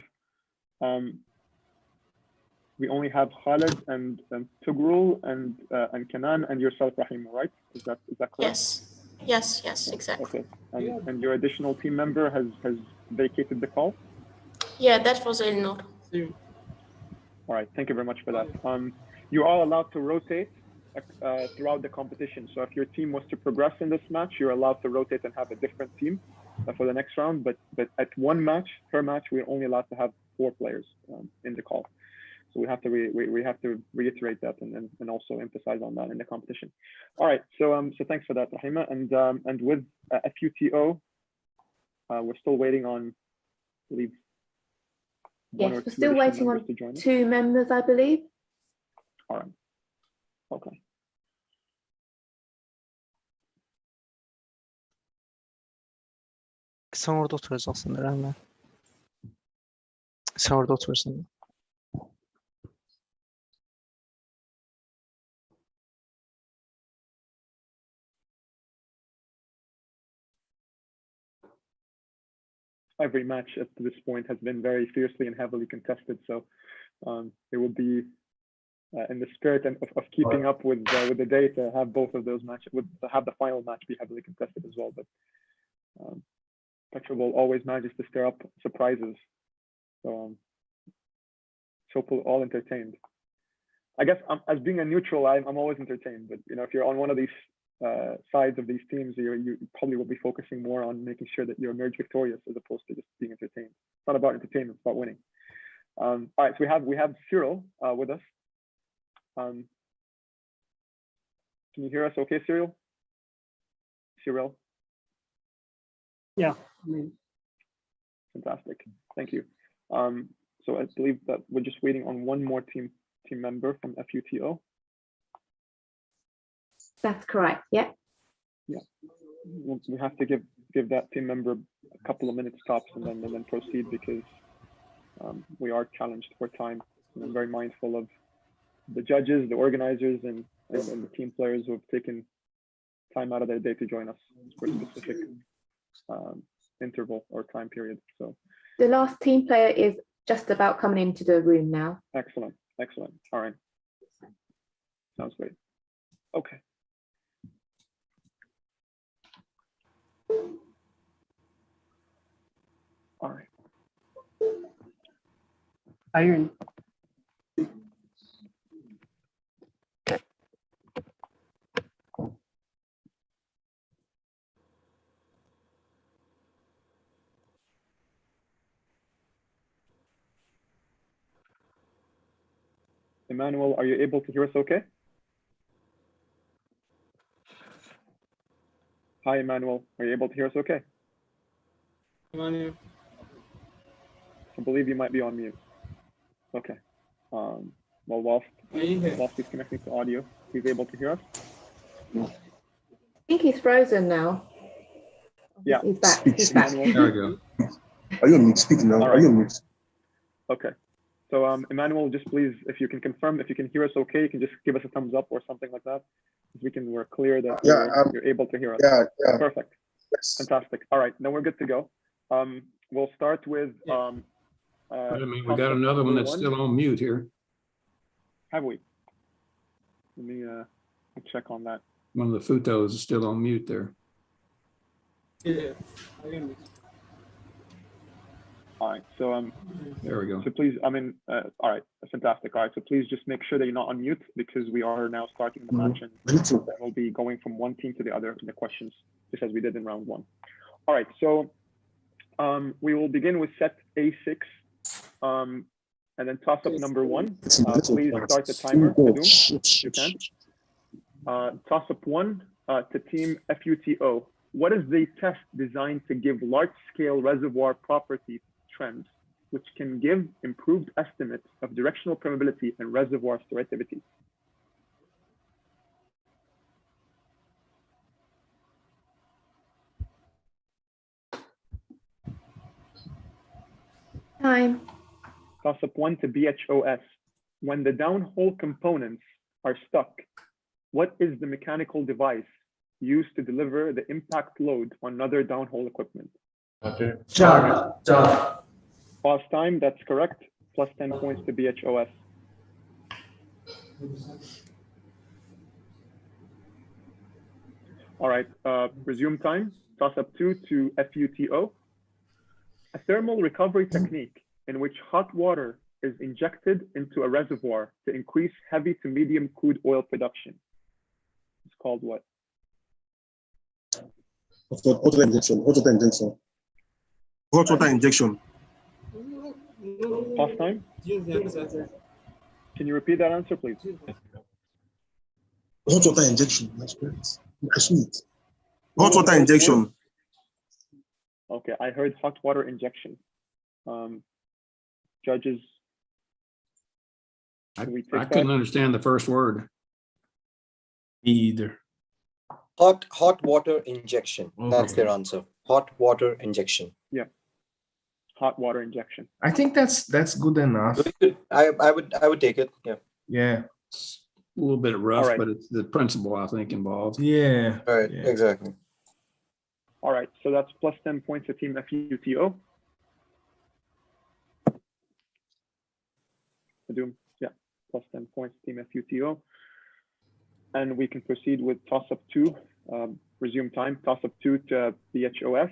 we only have Khaled and Tugrul and Kanan and yourself, Rahima, right? Is that correct? Yes, exactly. Okay, and your additional team member has vacated the call? Yeah, that was Elnor. All right, thank you very much for that. You are allowed to rotate throughout the competition. So if your team was to progress in this match, you're allowed to rotate and have a different team for the next round. But at one match, per match, we're only allowed to have 4 players in the call. So we have to reiterate that and also emphasize on that in the competition. All right, so thanks for that, Rahima. And with FUTO, we're still waiting on, I believe, yes, we're still waiting on 2 members, I believe. All right. Okay. Somewhere towards us in the round. Somewhere towards us. Every match at this point has been very fiercely and heavily contested. So it will be in the spirit of keeping up with the day to have both of those matches, to have the final match be heavily contested as well. But PetroBowl always manages to stir up surprises. So we're all entertained. I guess as being a neutral, I'm always entertained. But if you're on one of these sides of these teams, you probably will be focusing more on making sure that you emerge victorious as opposed to just being entertained. It's not about entertainment, it's about winning. All right, so we have Cyril with us. Can you hear us okay, Cyril? Cyril? Yeah. Fantastic, thank you. So I believe that we're just waiting on one more team member from FUTO. That's correct, yeah. Yeah, we have to give that team member a couple of minutes tops and then proceed, because we are challenged for time. And I'm very mindful of the judges, the organizers, and the team players who have taken time out of their day to join us for a specific interval or time period. So the last team player is just about coming into the room now. Excellent. All right. Sounds great. Okay. All right. Ayun. Emmanuel, are you able to hear us okay? Hi, Emmanuel, are you able to hear us okay? Emmanuel. I believe you might be on mute. Okay. Well, whilst he's connecting to audio, he's able to hear us? I think he's frozen now. Yeah. He's back. He's back. There we go. Are you on mute? Speak now. Are you on mute? Okay. So Emmanuel, just please, if you can confirm, if you can hear us okay, you can just give us a thumbs up or something like that. We're clear that you're able to hear us. Yeah. Perfect. Yes. Fantastic. All right, now we're good to go. We'll start with Wait a minute, we got another one that's still on mute here. Have we? Let me check on that. One of the photos is still on mute there. Yeah. All right, so there we go. So please, all right, fantastic. All right, so please just make sure that you're not on mute because we are now starting the match and we'll be going from one team to the other in the questions, just as we did in round one. All right, so we will begin with set A6, and then toss up number one. Please start the timer. You can. Toss up one to team FUTO. What is the test designed to give large-scale reservoir property trends, which can give improved estimates of directional permeability and reservoir storativity? Time. Toss up one to BHOS. When the downhole components are stuck, what is the mechanical device used to deliver the impact load on other downhole equipment? Jog. Pause time, that's correct. Plus 10 points to BHOS. All right, resume time. Toss up two to FUTO. A thermal recovery technique in which hot water is injected into a reservoir to increase heavy to medium crude oil production. It's called what? Hot water injection. Hot water injection. Pause time. Can you repeat that answer, please? Hot water injection. That's correct. Hot water injection. Okay, I heard hot water injection. Judges. I couldn't understand the first word. Me either. Hot water injection. That's Okay. their answer. Hot water injection. Yeah. Hot water injection. I think that's good enough. I would take it. Yeah. Yeah. It's a little bit rough, right. but it's the principle, I think, involved. Yeah. All right. Yeah. Exactly. All right, so that's plus 10 points to team FUTO. Yeah, plus 10 points to team FUTO. And we can proceed with toss up two, resume time, toss up two to BHOS.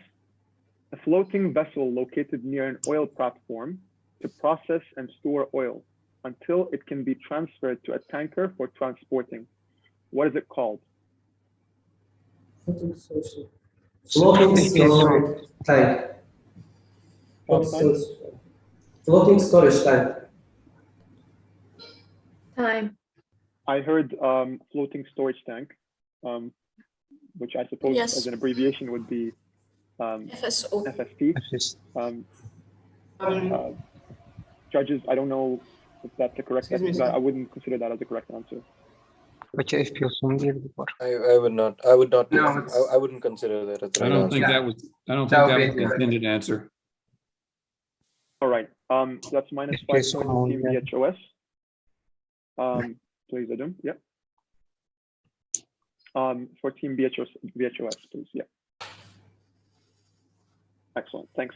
A floating vessel located near an oil platform to process and store oil until it can be transferred to a tanker for transporting. What is it called? Floating storage tank. Floating storage tank. Time. I heard floating storage tank, which I suppose Yes. as an abbreviation would be FSO. FST. Judges, I don't know if that's the correct answer. I wouldn't consider that as a correct answer. I would not. I would not. No, I wouldn't consider that as the I right don't answer. think that was. I don't That think would that be was the incorrect. intended answer. All right. So that's minus 5 points to team BHOS. Please, Adam. Yeah. For team BHOS, please. Yeah. Excellent. Thanks.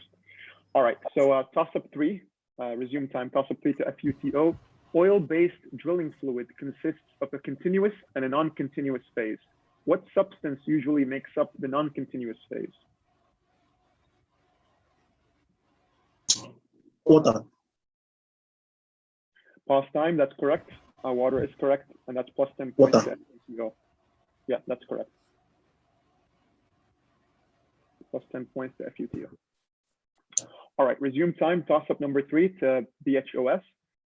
All right. So toss up three. Resume time. Toss up three to FUTO. Oil-based drilling fluid consists of a continuous and a non-continuous phase. What substance usually makes up the non-continuous phase? Water. Pause time, that's correct. Water is correct, and that's plus 10 points Water. to FUTO. Yeah, that's correct. Plus 10 points to FUTO. All right, resume time, toss up number three to BHOS.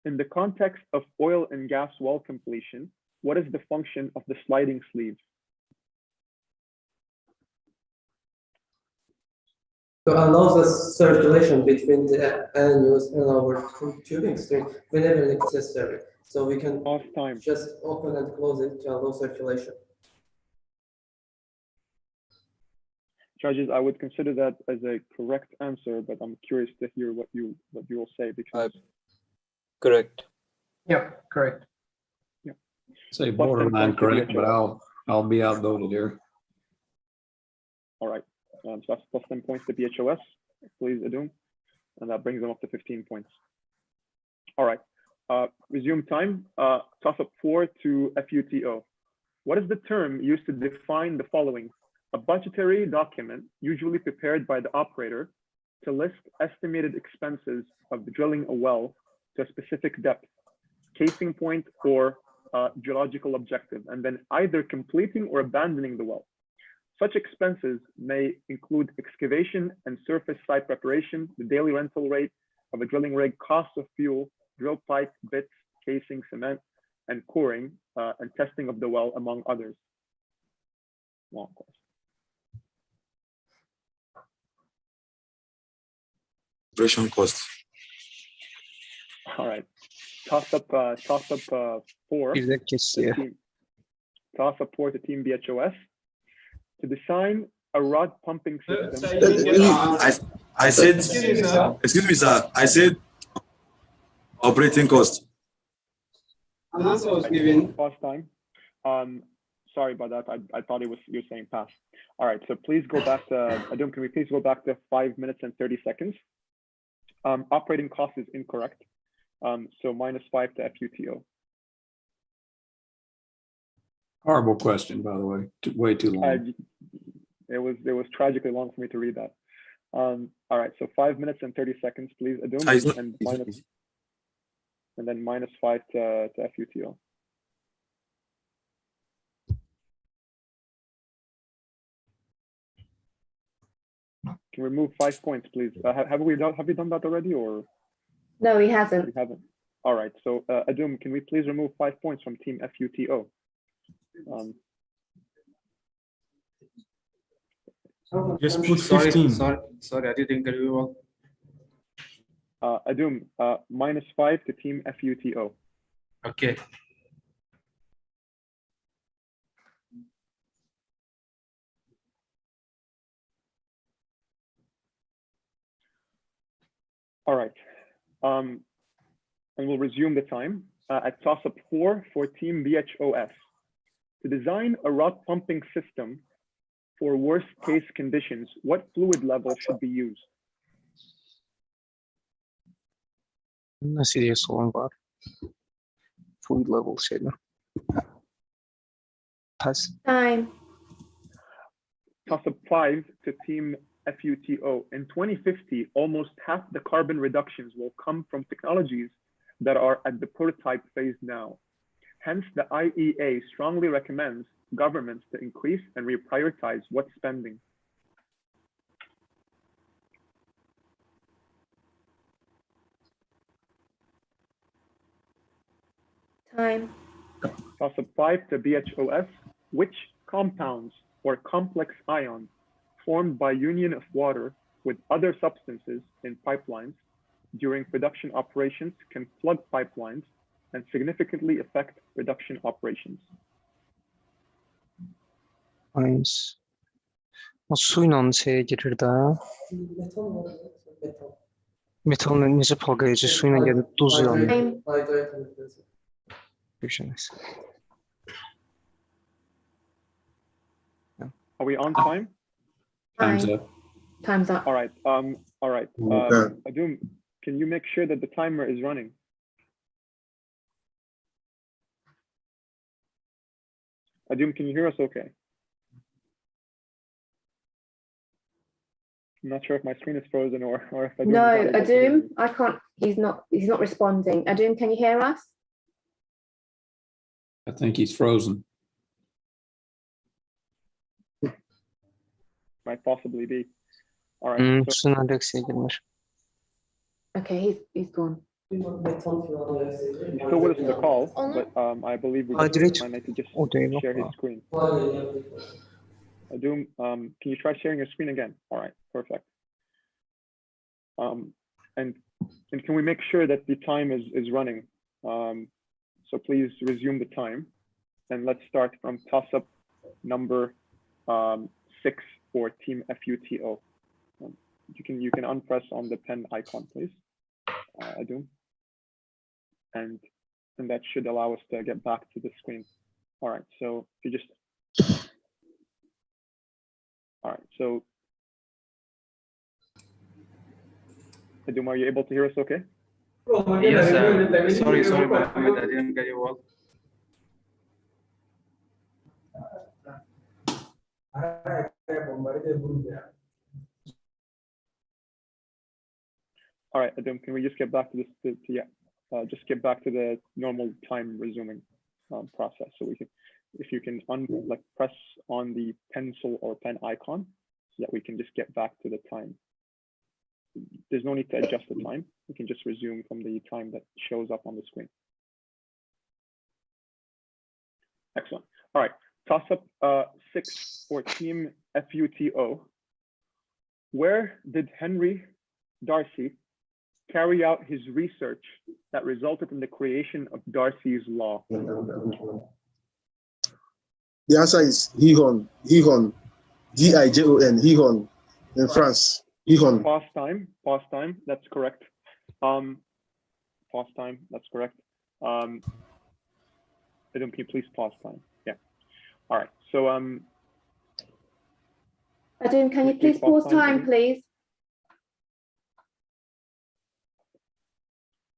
In the context of oil and gas well completion, what is the function of the sliding sleeve? To allow the circulation between the annuals and our tubing string whenever necessary. So we can just open and close it to allow circulation. Judges, I would consider that as a correct answer, but I'm curious to hear what you will say because correct. Yeah, correct. Yeah. Say borderline correct, but I'll be outvoted here. All right. So that's plus 10 points to BHOS, please, Adum. And that brings them up to 15 points. All right. Resume time. Toss up 4 to FUTO. What is the term used to define the following? A budgetary document, usually prepared by the operator, to list estimated expenses of drilling a well to a specific depth, casing point, or geological objective, and then either completing or abandoning the well. Such expenses may include excavation and surface site preparation, the daily rental rate of a drilling rig, cost of fuel, drill pipe, bits, casing, cement, and coring, and testing of the well, among others. Long course. Operation cost. All right. Toss up 4. Toss up 4 to Team BHOS to design a rod pumping system. I said, excuse me, sir. I said operating cost. Pause time. Sorry about that. I thought you're saying pass. All right. So please go back to Adum. Can we please go back to 5 minutes and 30 seconds? Operating cost is incorrect. So -5 to FUTO. Horrible question, by the way. Way too long. It was tragically long for me to read that. All right, so 5 minutes and 30 seconds, please, Adum, and then -5 to FUTO. Can we remove 5 points, please? Have you done that already, or? No, he hasn't. We haven't. All right, so Adum, can we please remove 5 points from Team FUTO? Just put 15. Sorry, I didn't get you well. Adum, -5 to Team FUTO. Okay. All right. And we'll resume the time at toss-up 4 for Team BHOS. To design a rod pumping system for worst case conditions, what fluid level should be used? Nasıl diye sorun var. Fluid level şeyler. Pass. Time. Toss-up 5 to Team FUTO. In 2050, almost half the carbon reductions will come from technologies that are at the prototype phase now. Hence, the IEA strongly recommends governments to increase and reprioritize what spending. Time. Toss-up 5 to BHOS. Which compounds or complex ions formed by union of water with other substances in pipelines during production operations can plug pipelines and significantly affect production operations? Aynes. O suyla şeye girir de. Metalın necə palqayıcı suyla gedib duz yanır. Düşünüz. Are we on time? Time's up. Time's up. All right. All right. Adum, can you make sure that the timer is running? Adum, can you hear us okay? I'm not sure if my screen is frozen or if Adum. No, Adum, I can't. He's not responding. Adum, can you hear us? I think he's frozen. Might possibly be. All right. Suyun Alex'e girmiş. Okay, he's gone. Still with us in the call, but I believe we might need to just share his screen. Adum, can you try sharing your screen again? All right, perfect. And can we make sure that the time is running? So please resume the time, and let's start from toss-up number 6 for Team FUTO. You can unpress on the pen icon, please, Adum, and that should allow us to get back to the screen. All right, so if you just, all right, so Adum, are you able to hear us okay? Yes, sorry, Mohammed, I didn't get you well. All right, Adum, can we just get back to this? Just get back to the normal time resuming process. So we can, if you can press on the pencil or pen icon, so that we can just get back to the time. There's no need to adjust the time. We can just resume from the time that shows up on the screen. Excellent. All right, toss up 6 for Team FUTO. Where did Henry Darcy carry out his research that resulted in the creation of Darcy's Law? The answer is Gijón, Gijón, G-I-J-O-N, Gijón, in France. Gijón. Pause time, that's correct. Pause time, that's correct. Can you please pause time? Yeah. All right, so Adum, can you please pause time, please?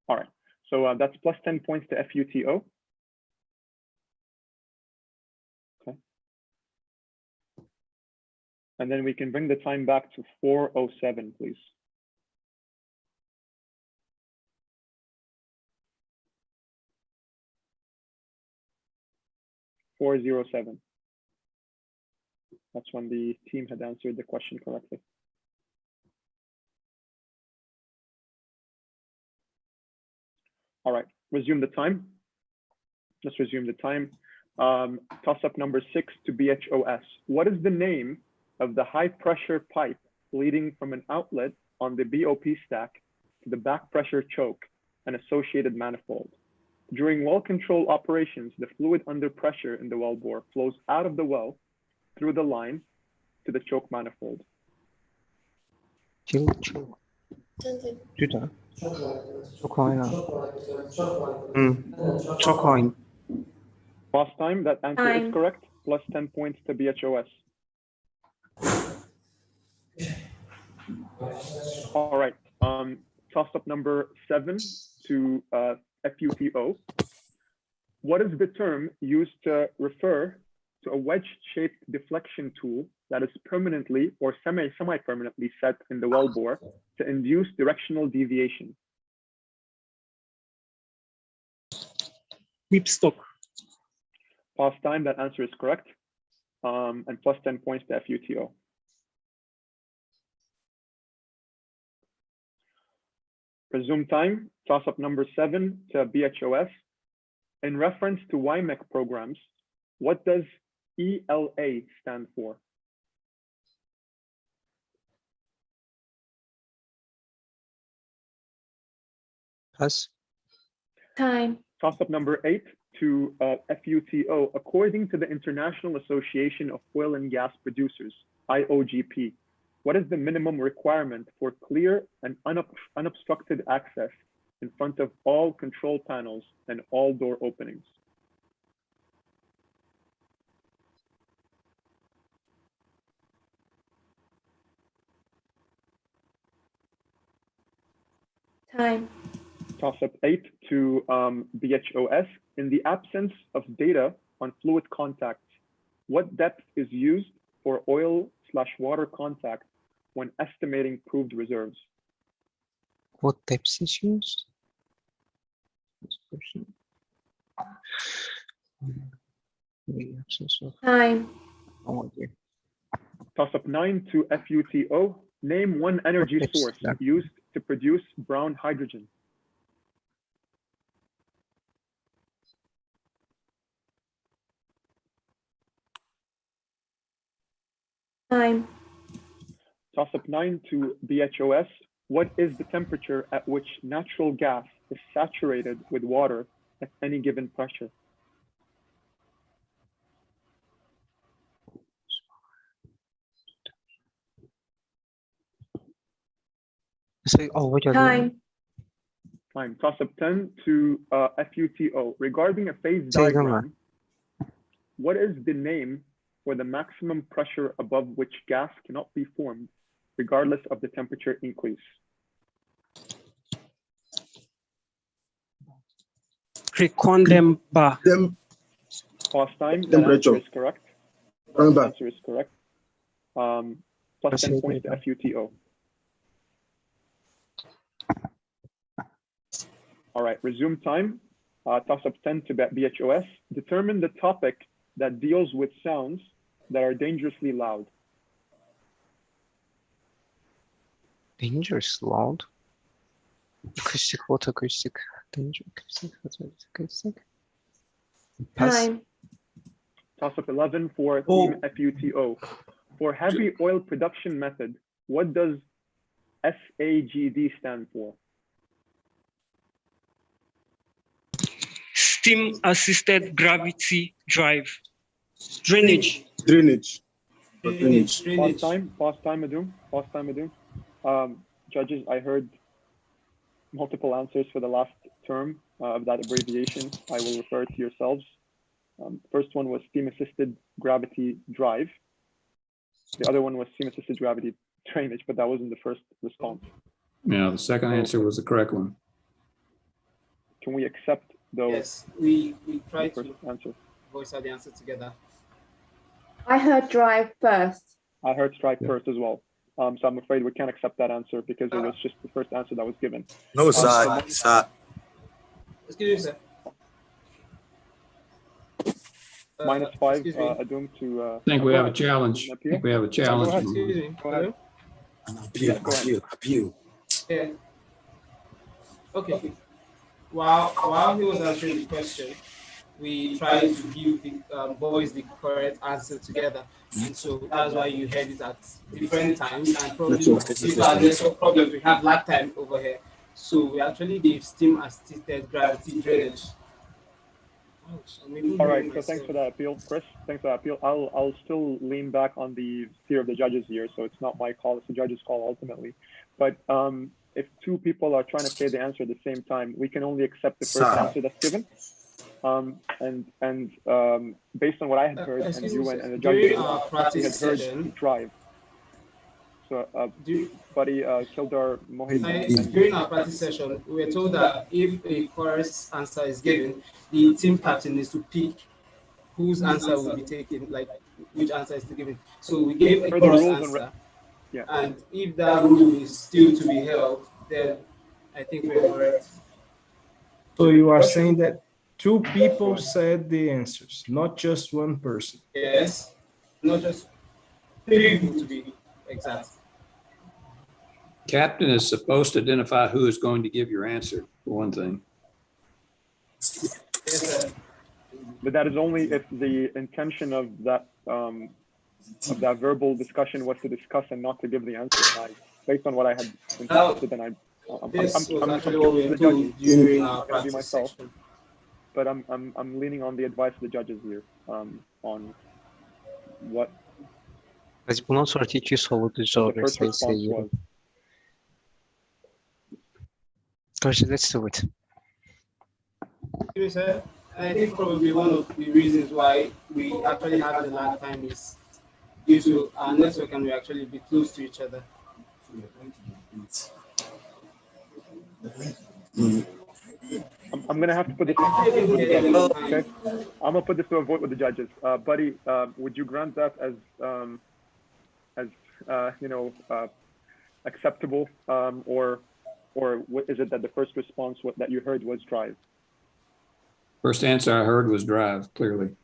All right, so that's plus 10 points to FUTO. Okay. And then we can bring the time back to 4:07, please. .407. That's when the team had answered the question correctly. All right, resume the time. Let's resume the time. Toss up number 6 to BHOS. What is the name of the high pressure pipe leading from an outlet on the BOP stack to the back pressure choke and associated manifold? During well control operations, the fluid under pressure in the well bore flows out of the well through the line to the choke manifold. Pause time, that answer is correct. Plus 10 points to BHOS. All right, toss up number 7 to FUTO. What is the term used to refer to a wedge-shaped deflection tool that is permanently or semi-permanently set in the well bore to induce directional deviation? Whipstock. Pause time, that answer is correct. And plus 10 points to FUTO. Resume time, toss up number 7 to BHOS. In reference to WIMEC programs, what does ELA stand for? Pass. Time. Toss up number 8 to FUTO. According to the International Association of Oil and Gas Producers, IOGP, what is the minimum requirement for clear and unobstructed access in front of all control panels and all door openings? Time. Toss up 8 to BHOS. In the absence of data on fluid contacts, what depth is used for oil/water contact when estimating proved reserves? What depth is used? Time. Toss up 9 to FUTO. Name one energy source used to produce brown hydrogen. Time. Toss-up 9 to BHOS. What is the temperature at which natural gas is saturated with water at any given pressure? Time. Time. Toss-up 10 to FUTO. Regarding a phase diagram, what is the name for the maximum pressure above which gas cannot be formed, regardless of the temperature increase? Pause time. That answer is correct. That answer is correct. Plus 10 points to FUTO. All right, resume time. Toss-up 10 to BHOS. Determine the topic that deals with sounds that are dangerously loud. Dangerous loud. Acoustic, what acoustic? Danger, acoustic, acoustic. Time. Toss-up 11 for team FUTO. For heavy oil production method, what does SAGD stand for? Steam assisted gravity drive. Drainage. Drainage. Pause time, Adum. Pause time, Adum. Judges, I heard multiple answers for the last term of that abbreviation. I will refer to yourselves. First one was steam assisted gravity drive. The other one was steam assisted gravity drainage, but that wasn't the first response. Yeah, the second answer was the correct one. Can we accept those? Yes, we tried to answer. Voice out the answer together. I heard drive first. I heard strike first as well. So I'm afraid we can't accept that answer because it was just the first answer that was given. No, sir. Excuse me, sir. -5, Adum to. I think we have a challenge. I think we have a challenge. Go ahead. Excuse me. Go ahead. Appeal. Yeah. Okay. While he was answering the question, we tried to give the voice the correct answer together, and so that's why you heard it at different times. And probably these are network problems. We have lag time over here, so we actually gave steam assisted gravity drainage. All right, so thanks for that appeal, Chris. Thanks for that appeal. I'll still lean back on the fear of the judges here, so it's not my call, it's the judges' call ultimately. But if two people are trying to say the answer at the same time, we can only accept the first answer that's given. And based on what I had heard, and you and the judges, we had heard drive. So, buddy, Kildar, Mohit. During our practice session, we were told that if a chorus answer is given, the team captain needs to pick whose answer will be taken, like which answer is to given. So we gave a chorus answer, and if that rule is still to be held, then I think we're correct. So you are saying that two people said the answers, not just one person? Yes, not just three people to be exact. Captain is supposed to identify who is going to give your answer, for one thing. Yes, sir. But that is only if the intention of that verbal discussion was to discuss and not to give the answer. Based on what I had interpreted, and I'm actually what we were told during our practice myself, but I'm leaning on the advice of the judges here on what. Mas bundan sonraki 2 soruda cevap sayısı. Let's do it. I think probably one of the reasons why we actually have the lag time is due to our network, and we actually be close to each other. I'm going to have to put this. Okay, I'm going to put this to a vote with the judges. Buddy, would you grant that as acceptable, or what is it that the first response that you heard was drive? First answer I heard was drive, clearly,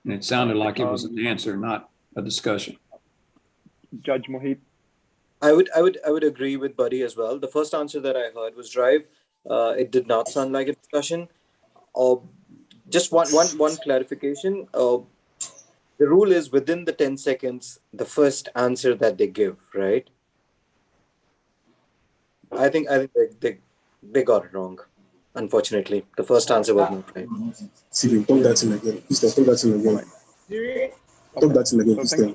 and it sounded like it was an answer, not a discussion. Judge Mohit. I would agree with Buddy as well. The first answer that I heard was drive. It did not sound like a discussion. Just one clarification. The rule is within the 10 seconds, the first answer that they give, right? I think they got it wrong. Unfortunately, the first answer was not right. See, they talk that in again. Please talk that in again. Talk that in again, please.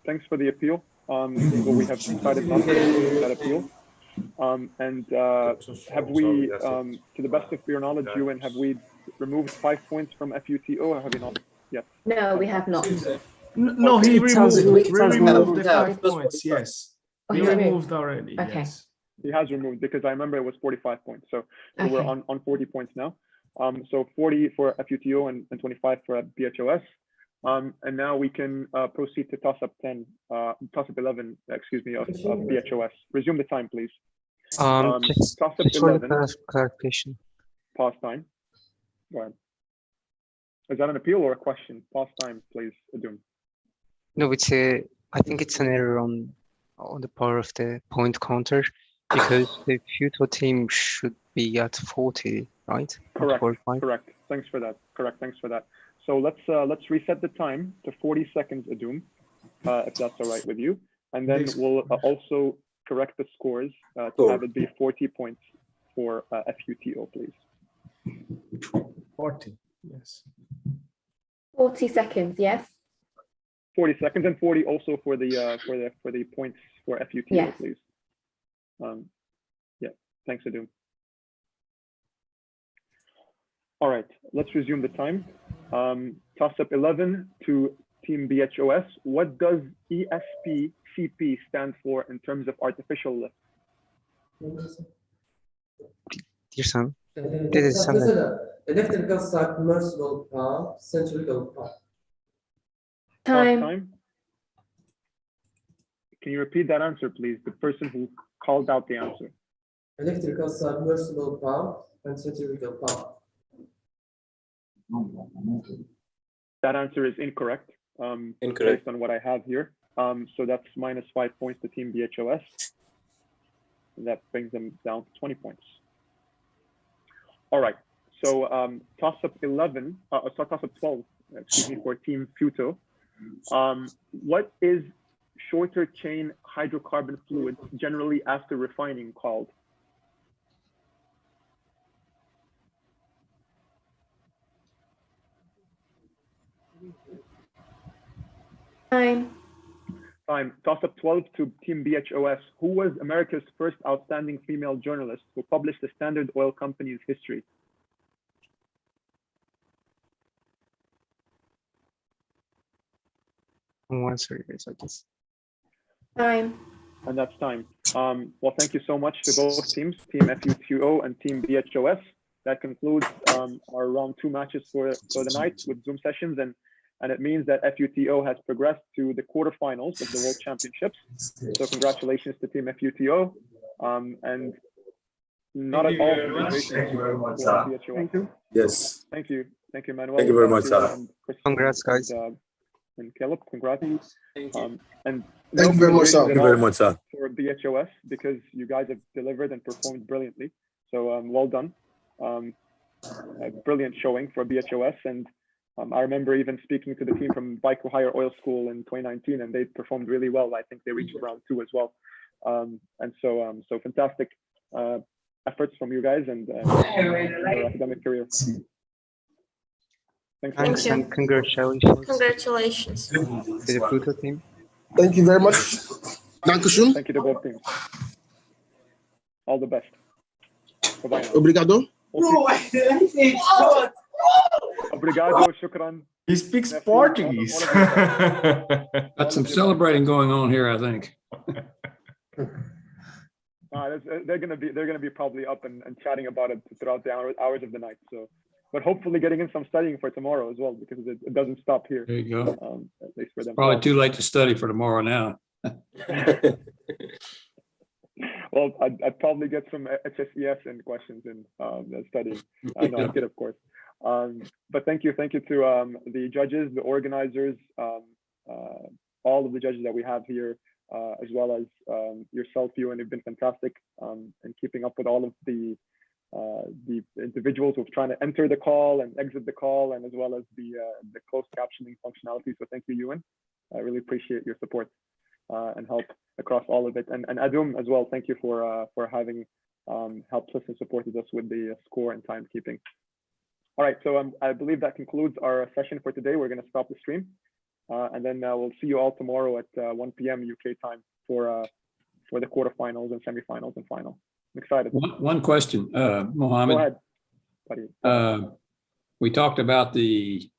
Thanks for the appeal. So we have decided not to pursue that appeal. Have we, to the best of your knowledge, Ewan, have we removed 5 points from FUTO or have we not? Yes. No, we have not. No, he removed the 5 Yeah. points. Yes, Oh, he he removed. removed already. Okay. Yes. He has removed because I remember it was 45 points. So we're Okay. on 40 points now. So 40 for FUTO and 25 for BHOS. And now we can proceed to toss up 11, excuse me, of BHOS. Resume the time, please. Just toss up for 11. clarification. Pause time. Go ahead. Is that an appeal or a question? Pause time, please, Adun. No, I think it's an error on the part of the point counter because the Futo team should be at 40, right? Correct. 45. Correct. Thanks for that. Correct. Thanks for that. So let's reset the time to 40 seconds, Adun, if that's all right with you. And then we'll also correct the scores to have it be 40 points for FUTO, please. 40. Yes. 40 seconds, yes. 40 seconds and 40 also for the points for FUTO, Yes. please. Yeah, thanks, Adun. All right, let's resume the time. Toss up 11 to Team BHOS. What does ESP-CP stand for in terms of artificial lift? Dear son, Electrical submersible pump, centrifugal pump. Time. Can you repeat that answer, please? The person who called out the answer. Electrical submersible pump and centrifugal pump. That answer is incorrect. Incorrect. Based on what I have here. So that's -5 points to Team BHOS. And that brings them down to 20 points. All right. So toss up 12, excuse me, for Team Futo. What is shorter chain hydrocarbon fluid generally after refining called? Time. Toss up 12 to Team BHOS. Who was America's first outstanding female journalist who published the Standard Oil Company's history? no answer, I guess. Time. And that's time. Well, thank you so much to both teams, Team FUTO and Team BHOS. That concludes our round 2 matches for the night with Zoom sessions, and it means that FUTO has progressed to the quarterfinals of the World Championships. So congratulations to Team FUTO, and not at all. Thank you very much, sir. Thank you. Yes. Thank you, Manuel. Thank you very much, sir. Congrats, guys. And Caleb, congrats. And Thank you very much, sir. Thank you very much, sir. For BHOS, because you guys have delivered and performed brilliantly. So well done. A brilliant showing for BHOS, and I remember even speaking to the team from Baku Higher Oil School in 2019, and they performed really well. I think they reached round 2 as well. And so fantastic efforts from you guys and your academic career. Thanks and congratulations. Congratulations. To the Pluto team. Thank you very much. Dankeschön. Thank you to both teams. All the best. Bye-bye. Obrigado. Obrigado, shukran. He speaks Portuguese. Got some celebrating going on here, I think. They're gonna be probably up and chatting about it throughout the hours of the night. So, but hopefully getting in some studying for tomorrow as well, because it doesn't stop here. There you go. At least for them. Probably too late to study for tomorrow now. Well, I'd probably get some HSES and questions in studying. No, I'm kidding, of course. But thank you to the judges, the organizers, all of the judges that we have here, as well as yourself, you, and you've been fantastic in keeping up with all of the the individuals who've trying to enter the call and exit the call, and as well as the closed captioning functionality. So thank you, Ewan. I really appreciate your support and help across all of it. And Adum as well, thank you for having helped us and supported us with the score and timekeeping. All right, so I believe that concludes our session for today. We're going to stop the stream, and then we'll see you all tomorrow at 1 p.m. UK time for the quarterfinals and semifinals and final. I'm excited. One question, Mohammed. Go ahead, buddy. We talked about the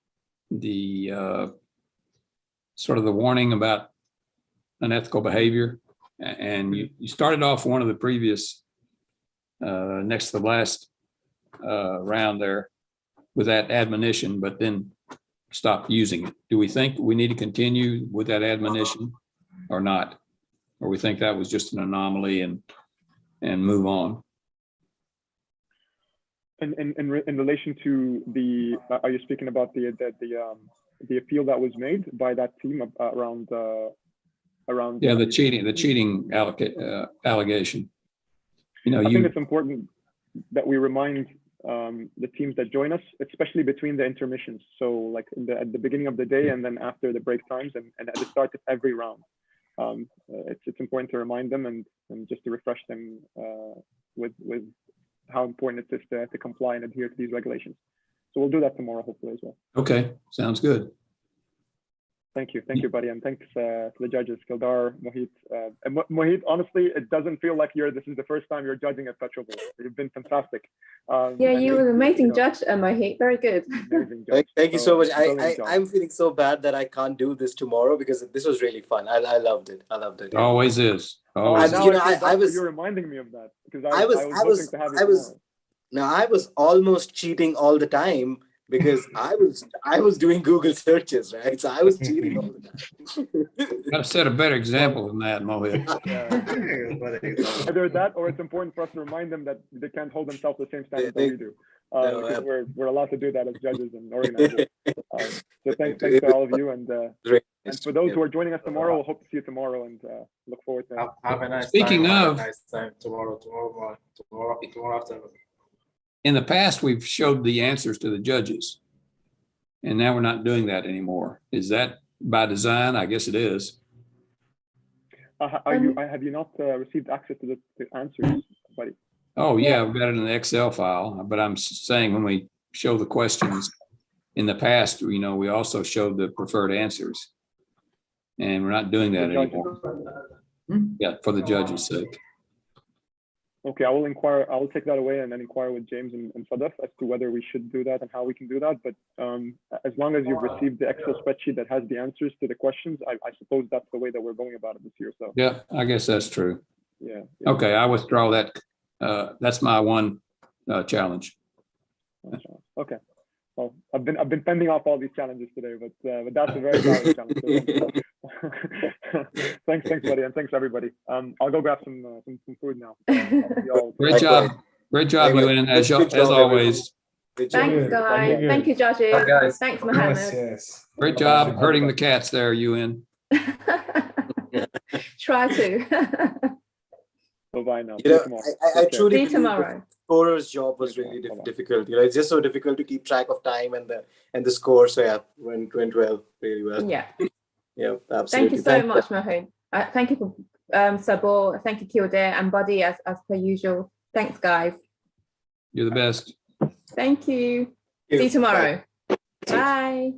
sort of the warning about unethical behavior, and you started off one of the previous next to the last round there with that admonition, but then stopped using it. Do we think we need to continue with that admonition or not? Or we think that was just an anomaly and move on? In relation to the, are you speaking about the appeal that was made by that team around? Yeah, the cheating allegation. You know, I think it's important that we remind the teams that join us, especially between the intermissions. So like at the beginning of the day and then after the break times and at the start of every round. It's important to remind them and just to refresh them with how important it is to comply and adhere to these regulations. So we'll do that tomorrow, hopefully, as well. Okay, sounds good. Thank you, buddy, and thanks to the judges, Kildar, Mohit. And Mohit, honestly, it doesn't feel like this is the first time you're judging at PetroBowl. You've been fantastic. Yeah, you were an amazing judge, Mohit. Very good. Thank you so much. I'm feeling so bad that I can't do this tomorrow because this was really fun. I loved it. It always is. Always. And, you're reminding me of that because I was almost cheating all the time. Because I was doing Google searches, right? So I was cheating all the time. I've set a better example than that, Mohit. Either that, or it's important for us to remind them that they can't hold themselves to the same standard that we do. Because we're allowed to do that as judges and organizers. So thanks to all of you, and for those who are joining us tomorrow, we'll hope to see you tomorrow, and look forward to have a nice Speaking time. of, Have a nice time tomorrow afternoon. In the past, we've showed the answers to the judges, and now we're not doing that anymore. Is that by design? I guess it is. Have you not received access to the answers, buddy? Oh yeah, I've got it in the Excel file. But I'm saying when we show the questions in the past, we also showed the preferred answers, and we're not doing that anymore. Yeah, for the judges' sake. Okay, I will inquire. I will take that away and then inquire with James and Sadaf as to whether we should do that and how we can do that. But as long as you've received the Excel spreadsheet that has the answers to the questions, I suppose that's the way that we're going about it this year. So yeah, I guess that's true. Yeah. Okay, I withdraw that. That's my one challenge. Okay. Well, I've been fending off all these challenges today, but that's a very valid challenge. Thanks, buddy, and thanks everybody. I'll go grab some food now. Great job, Ewan, as always. Thanks, guys. Thank you, judges. Thanks, Mohammed. Yes. Great job herding the cats there, Ewan. Try to. Bye now. I truly see you believe tomorrow. The scorer's job was really difficult. It's just so difficult to keep track of time and the score. So yeah, went well, really well. Yeah. Yeah, absolutely. Thank you so much, Mohit. Thank you for Sabor. Thank you, Kildare and Buddy, as per usual. Thanks, guys. You're the best. Thank you. See you tomorrow. Bye.